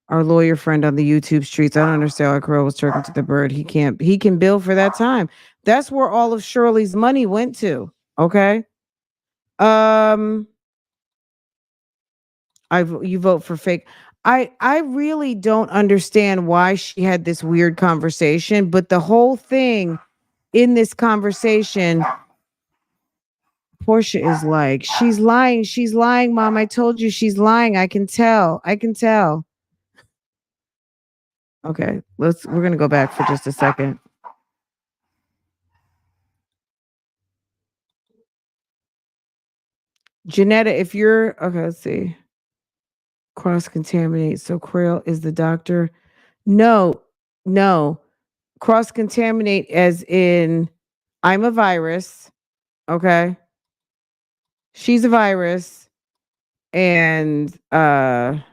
Our lawyer friend on the YouTube streets. I don't understand why Crow was talking to the bird. He can bill for that time. That's where all of Shirley's money went to. Okay. You vote for fake. I really don't understand why she had this weird conversation, but the whole thing in this conversation, Portia is like, she's lying, mom. I told you she's lying. I can tell. Okay, we're gonna go back for just a second. Janetta, if you're okay, let's see. Cross contaminate. So Krill is the doctor. No. Cross contaminate as in I'm a virus. Okay. She's a virus. And and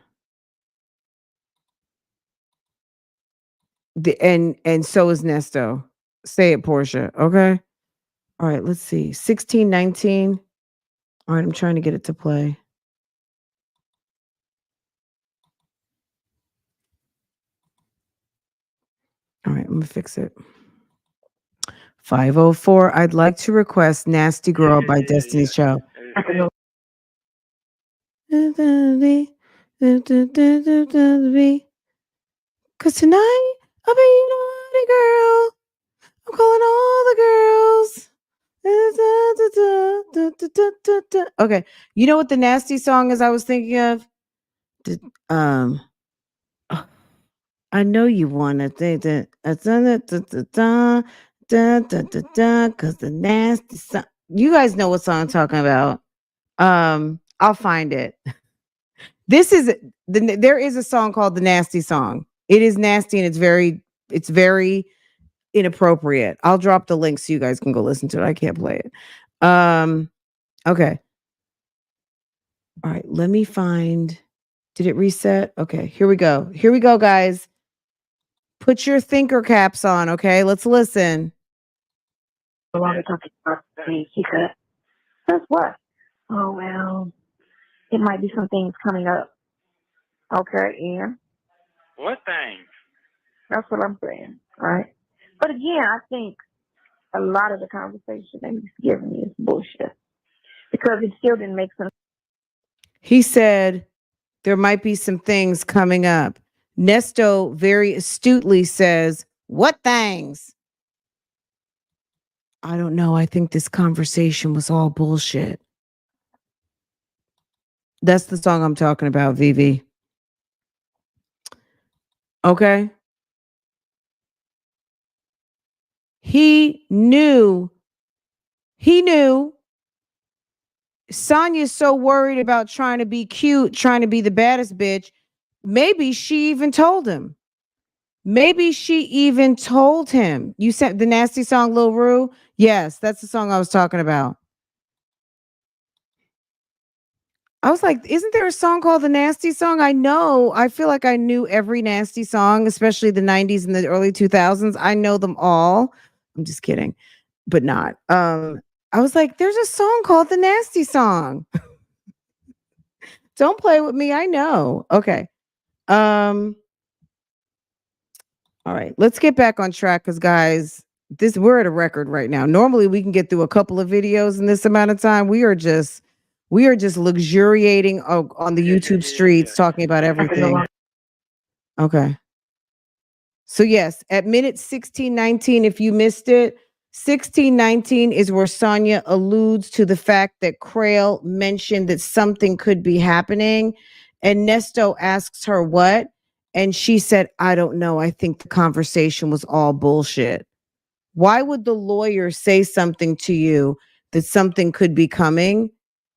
so is Nesto. Say it, Portia. Okay. All right, let's see. 1619. All right, I'm trying to get it to play. All right, I'm gonna fix it. 504. I'd like to request Nasty Girl by Destiny's Child. Cause tonight I'll be your naughty girl. I'm calling all the girls. Okay, you know what the nasty song is I was thinking of? I know you wanna think that cause the nasty song. You guys know what song I'm talking about. I'll find it. There is a song called The Nasty Song. It is nasty and it's very inappropriate. I'll drop the link so you guys can go listen to it. I can't play it. Okay. All right, let me find. Did it reset? Okay, here we go. Here we go, guys. Put your thinker caps on, okay? Let's listen. No longer talking about me. He said, "That's what? Oh well, it might be some things coming up." Okay, Ian. What things? That's what I'm saying, right? But again, I think a lot of the conversation that he's giving me is bullshit because it still didn't make sense. He said there might be some things coming up. Nesto very astutely says, "What things?" I don't know. I think this conversation was all bullshit. That's the song I'm talking about, Vivi. Okay. He knew. Sonya's so worried about trying to be cute, trying to be the baddest bitch. Maybe she even told him. You said the nasty song, Lil Rue? Yes, that's the song I was talking about. I was like, isn't there a song called The Nasty Song? I feel like I knew every nasty song, especially the 90s and the early 2000s. I know them all. I'm just kidding, but not. I was like, there's a song called The Nasty Song. Don't play with me. I know. Okay. All right. Let's get back on track because guys, we're at a record right now. Normally we can get through a couple of videos in this amount of time. We are just luxuriating on the YouTube streets talking about everything. Okay. So yes, at minute 16:19, if you missed it, 16:19 is where Sonya alludes to the fact that Crail mentioned that something could be happening. And Nesto asks her what? And she said, I don't know. I think the conversation was all bullshit. Why would the lawyer say something to you that something could be coming?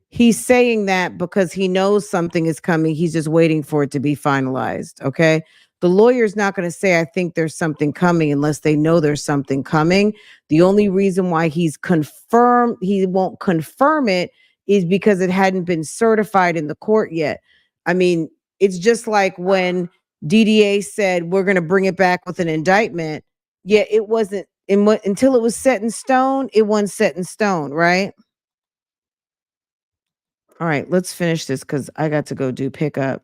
He's saying that because he knows something is coming. He's just waiting for it to be finalized. Okay. The lawyer's not going to say, I think there's something coming unless they know there's something coming. The only reason why he won't confirm it is because it hadn't been certified in the court yet. I mean, it's just like when DDA said, we're going to bring it back with an indictment. Yeah, it wasn't until it was set in stone. It wasn't set in stone, right? All right, let's finish this because I got to go do pickup.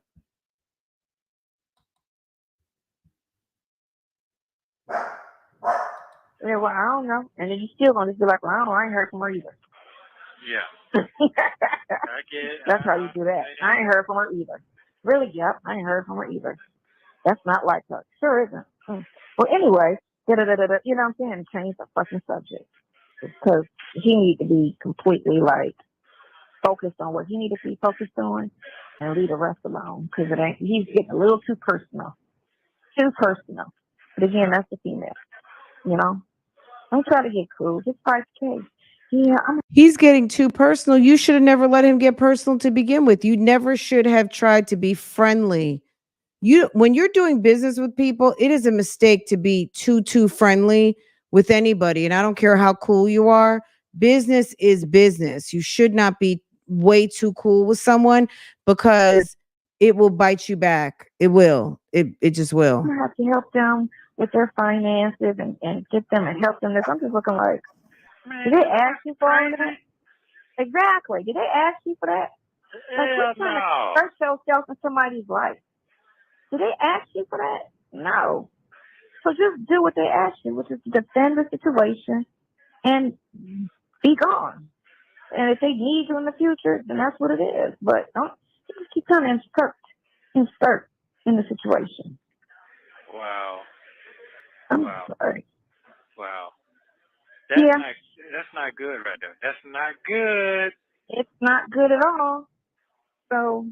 Yeah, well, I don't know. And then you still gonna just be like, well, I don't know, I ain't heard from her either. Yeah. I get it. That's how you do that. I ain't heard from her either. Really, yep, I ain't heard from her either. That's not like her. Sure isn't. Well, anyway, you know what I'm saying? Change the fucking subject. Because he need to be completely like focused on what he need to be focused on and leave the rest alone. Because he's getting a little too personal. Too personal. But again, that's the female. You know? Don't try to get cool. Just fight the case. Yeah, He's getting too personal. You should have never let him get personal to begin with. You never should have tried to be friendly. When you're doing business with people, it is a mistake to be too friendly with anybody. And I don't care how cool you are. Business is business. You should not be way too cool with someone because it will bite you back. It will. It just will. I have to help them with their finances and get them and help them. I'm just looking like, did they ask you for all that? Exactly. Did they ask you for that? Like, Hell quit trying no. to hurt yourself in somebody's life. Did they ask you for that? No. So just do what they ask you, which is to defend the situation and be gone. And if they need you in the future, then that's what it is. But don't just keep trying to insert in the situation. Wow. I'm Wow. sorry. Wow. Yeah. That's not good right there. That's not good. It's not good at all. So,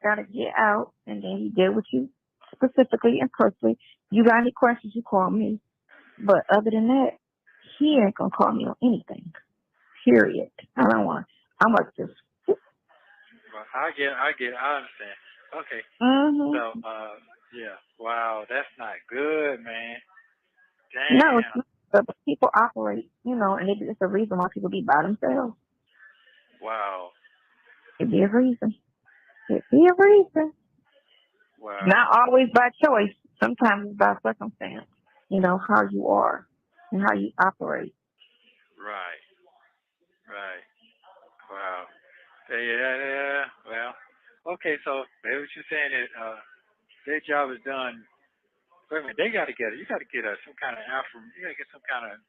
gotta get out, and then you deal with you specifically and personally. You got any questions, you call me. But other than that, he ain't gonna call me on anything. Period. I don't want. I'm like just. Well, I understand. Okay. Mm-hmm. So, yeah. Wow, that's not good, man. Damn. No, it's not. But people operate, and it's a reason why people be by themselves. Wow. It'd be a reason. It'd be a reason. Wow. Not always by choice. Sometimes it's by circumstance. How you are and how you operate. Right. Wow. Yeah. Well, okay, so maybe what you're saying is their job is done. Wait a minute, you got to get some kind of you got to get some kind of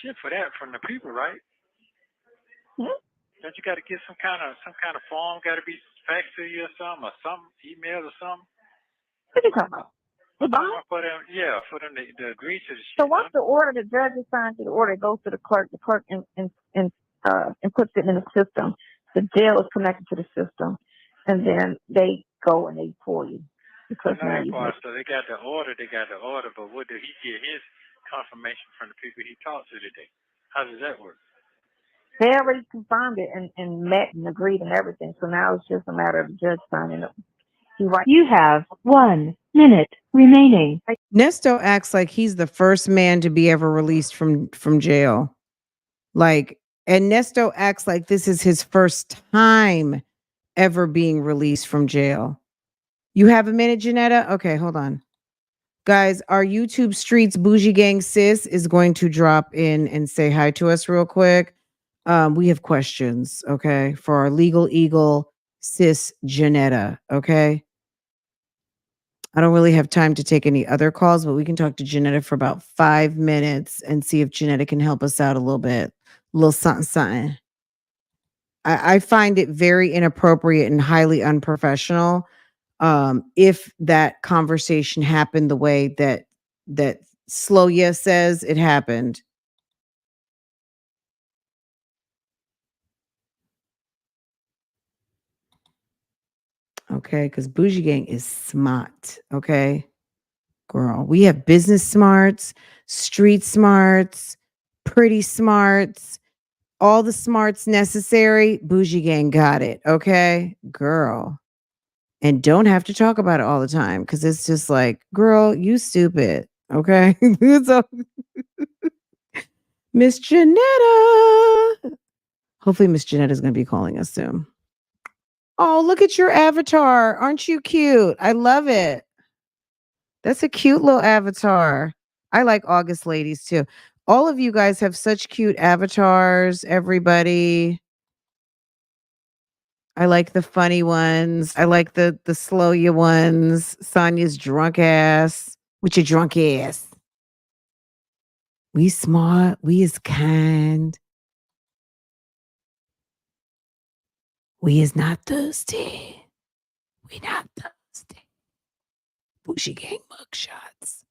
shit for that from the people, right? Hmm? Don't you got to get some kind of form got to be faxed to you or something, email or something? What are you talking about? The bond? For them to agree to the shit. So once the order, the judge assigns to the order, it goes to the clerk. The clerk and puts it in the system. The jail is connected to the system, and then they go and they pull you. Because so they got the order, but what did he get his confirmation from the people he talked to today? How does that work? They already confirmed it and met and agreed and everything. So now it's just a matter of the judge signing it. You have 1 minute remaining. Nesto acts like he's the first man to be ever released from jail. And Nesto acts like this is his first time ever being released from jail. You have a minute, Janetta? Okay, hold on. Guys, our YouTube Streets Bougie Gang Sis is going to drop in and say hi to us real quick. We have questions, okay, for our legal eagle, Sis Janetta, okay? I don't really have time to take any other calls, but we can talk to Janetta for about 5 minutes and see if Janetta can help us out a little bit. A little something. I find it very inappropriate and highly unprofessional if that conversation happened the way that that Sonya says it happened. Okay, because Bougie Gang is smart. Okay, girl, we have business smarts, street smarts, pretty smarts, all the smarts necessary. Bougie Gang got it. Okay, girl. And don't have to talk about it all the time because it's just like, girl, you stupid. Okay. So, Miss Janetta. Hopefully, Miss Janetta's going to be calling us soon. Oh, look at your avatar. Aren't you cute? I love it. That's a cute little avatar. I like August ladies too. All of you guys have such cute avatars, everybody. I like the funny ones. I like the slow you ones. Sonia's drunk ass. With your drunk ass. We smart. We is kind. We is not thirsty. We not thirsty. Bougie Gang mugshots.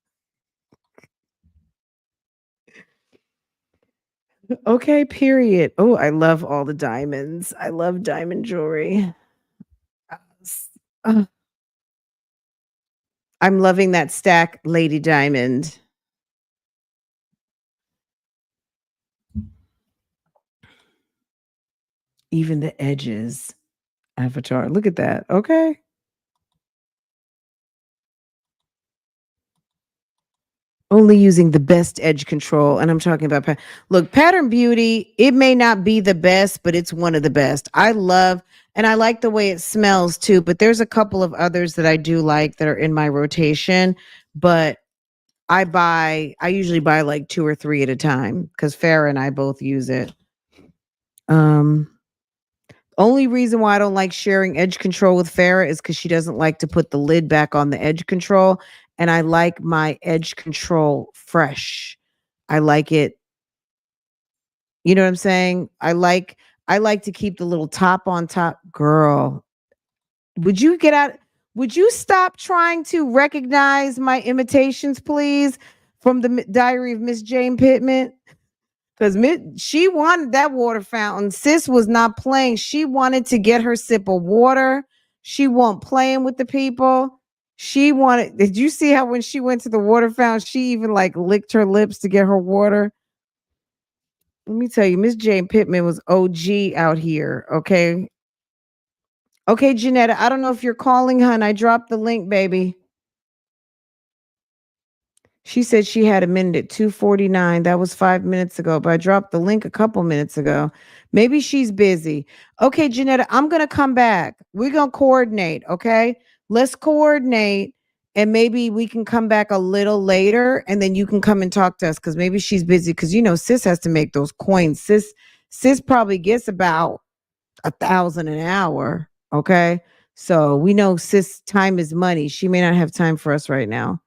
Okay, period. Oh, I love all the diamonds. I love diamond jewelry. Uh, I'm loving that stack, Lady Diamond. Even the edges. Avatar. Look at that. Okay. Only using the best edge control. And I'm talking about, look, Pattern Beauty, it may not be the best, but it's one of the best. I love, and I like the way it smells too, but there's a couple of others that I do like that are in my rotation, but I usually buy like 2 or 3 at a time because Farrah and I both use it. Only reason why I don't like sharing edge control with Farrah is because she doesn't like to put the lid back on the edge control. And I like my edge control fresh. I like it. You know what I'm saying? I like to keep the little top on top. Girl, would you get out? Would you stop trying to recognize my imitations, please, from the Diary of Miss Jane Pittman? Because she wanted that water fountain. Sis was not playing. She wanted to get her sip of water. She wasn't playing with the people. She wanted, did you see how when she went to the water fountain, she even like licked her lips to get her water? Let me tell you, Miss Jane Pittman was OG out here. Okay. Okay, Janetta, I don't know if you're calling, hun. I dropped the link, baby. She said she had a minute at 2:49. That was 5 minutes ago, but I dropped the link a couple minutes ago. Maybe she's busy. Okay, Janetta, I'm going to come back. We're going to coordinate, okay? Let's coordinate, and maybe we can come back a little later, and then you can come and talk to us because maybe she's busy because, sis has to make those coins. Sis probably gets about 1,000 an hour, okay? So we know sis time is money. She may not have time for us right now.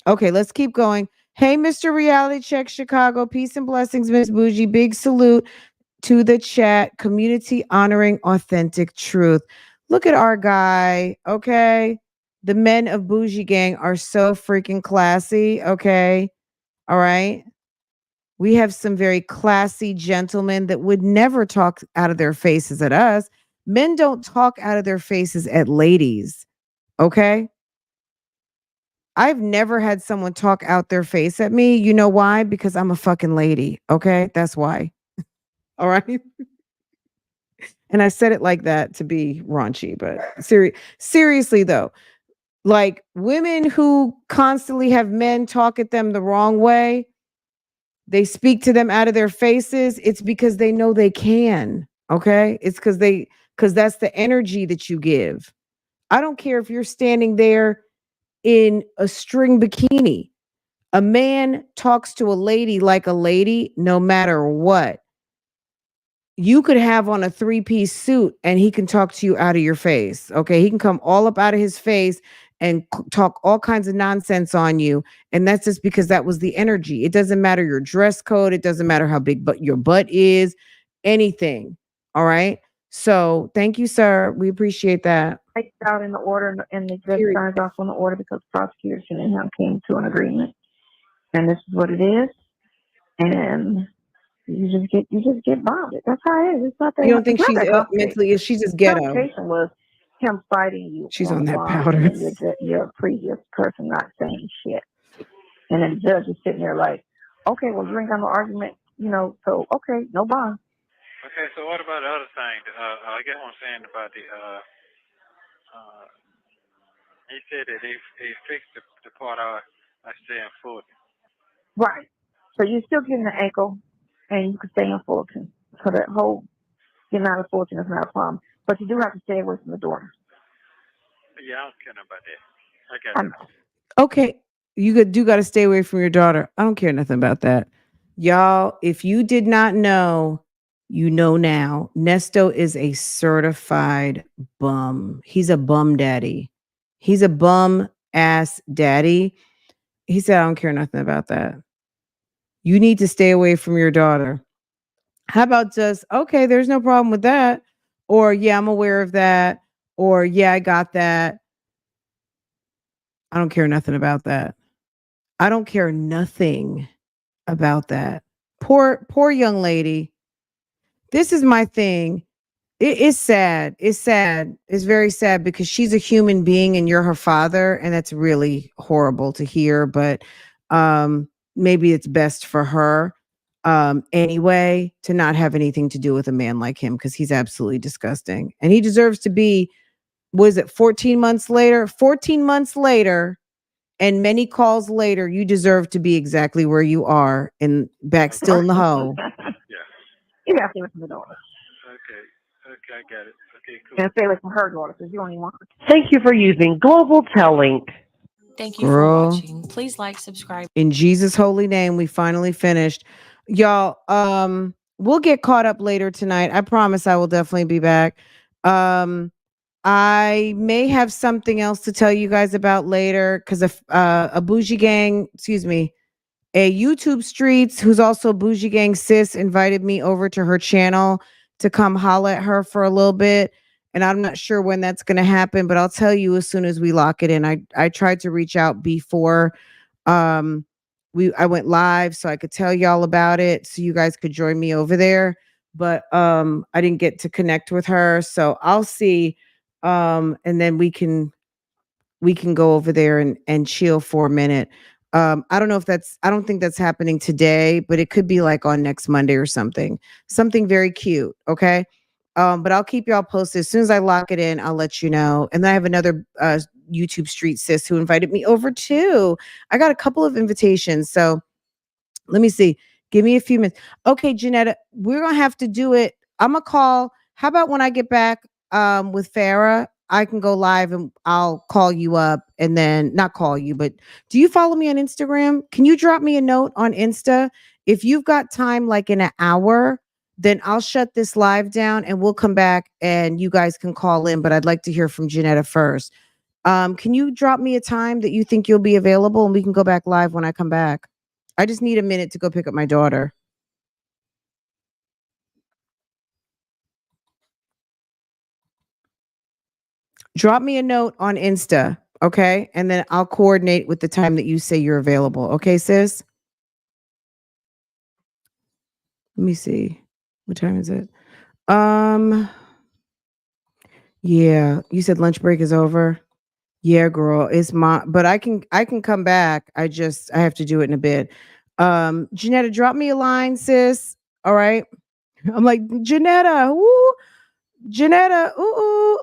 Okay, let's keep going. Hey, Mr. Reality Check Chicago. Peace and blessings, Miss Bougie. Big salute to the chat. Community honoring authentic truth. Look at our guy, okay? The men of Bougie Gang are so freaking classy, okay? All right? We have some very classy gentlemen that would never talk out of their faces at us. Men don't talk out of their faces at ladies, okay? I've never had someone talk out their face at me. You know why? Because I'm a fucking lady. Okay. That's why. All right. And I said it like that to be raunchy, but seriously though, like women who constantly have men talk at them the wrong way, they speak to them out of their faces. It's because they know they can. Okay. It's because that's the energy that you give. I don't care if you're standing there in a string bikini. A man talks to a lady like a lady no matter what. You could have on a 3-piece suit and he can talk to you out of your face. Okay. He can come all up out of his face and talk all kinds of nonsense on you. And that's just because that was the energy. It doesn't matter your dress code. It doesn't matter how big your butt is, anything. All right. So thank you, sir. We appreciate that. It's out in the order, and the judge Period. signs off on the order because the prosecution and him came to an agreement, and this is what it is. And you just get bonded. That's how it is. It's not that. You don't think it's not she's that complicated. mentally? She's just ghetto. The complication was him fighting you. She's on the that bond powder. And your previous person not saying shit, and then the judge is sitting there like, okay, well, you ain't got no argument, so okay, no bond. Okay, so what about the other thing? I get what I'm saying about the. He said that they fixed the part I stay in Fulton. Right. So you're still getting the ankle, and you can stay in Fulton. So that whole getting out of Fulton is not a problem. But you do have to stay away from the daughter. Yeah, I don't care about that. I got it. Okay, you do got to stay away from your daughter. I don't care nothing about that. Y'all, if you did not know, you know now. Nesto is a certified bum. He's a bum daddy. He's a bum ass daddy. He said, I don't care nothing about that. You need to stay away from your daughter. How about just, okay, there's no problem with that. Or, yeah, I'm aware of that. Or, yeah, I got that. I don't care nothing about that. I don't care nothing about that. Poor young lady. This is my thing. It's sad. It's sad. It's very sad because she's a human being and you're her father, and that's really horrible to hear. But maybe it's best for her anyway to not have anything to do with a man like him because he's absolutely disgusting, and he deserves to be. Was it 14 months later? 14 months later. And many calls later, you deserve to be exactly where you are and back still in the hole. Yeah. You got to stay away from the daughter. Okay, I got it. Okay, cool. And stay away from her daughter because you don't even want her. Thank you for using Global Tellink. Thank you Girl. for watching. Please like, subscribe. In Jesus' holy name, we finally finished. Y'all, we'll get caught up later tonight. I promise I will definitely be back. I may have something else to tell you guys about later because a bougie gang, a YouTube Streets, who's also bougie gang sis, invited me over to her channel to come holla at her for a little bit. And I'm not sure when that's going to happen, but I'll tell you as soon as we lock it in. I tried to reach out before I went live so I could tell y'all about it so you guys could join me over there. But I didn't get to connect with her. So I'll see. And then we can go over there and chill for a minute. I don't think that's happening today, but it could be like on next Monday or something very cute. Okay. But I'll keep y'all posted. As soon as I lock it in, I'll let you know. And then I have another YouTube Street sis who invited me over too. I got a couple of invitations. So let me see. Give me a few minutes. Okay, Janetta, we're going to have to do it. I'm going to call. How about when I get back with Farah, I can go live and I'll call you up and then not call you, but do you follow me on Instagram? Can you drop me a note on Insta? If you've got time, like in an hour, then I'll shut this live down and we'll come back and you guys can call in, but I'd like to hear from Janetta first. Can you drop me a time that you think you'll be available and we can go back live when I come back? I just need a minute to go pick up my daughter. Drop me a note on Insta, okay? And then I'll coordinate with the time that you say you're available. Okay, sis? Let me see. What time is it? Yeah, you said lunch break is over. Yeah, girl, but I can come back. I have to do it in a bit. Janetta, drop me a line, sis. All right. I'm like, Janetta, ooh, Janetta, ooh.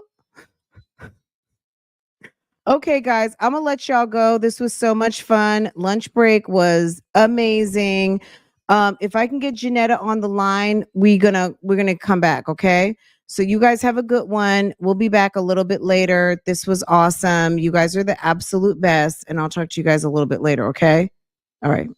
Okay, guys, I'm gonna let y'all go. This was so much fun. Lunch break was amazing. If I can get Janetta on the line, we're gonna come back. Okay. So you guys have a good one. We'll be back a little bit later. This was awesome. You guys are the absolute best. And I'll talk to you guys a little bit later. Okay. All right.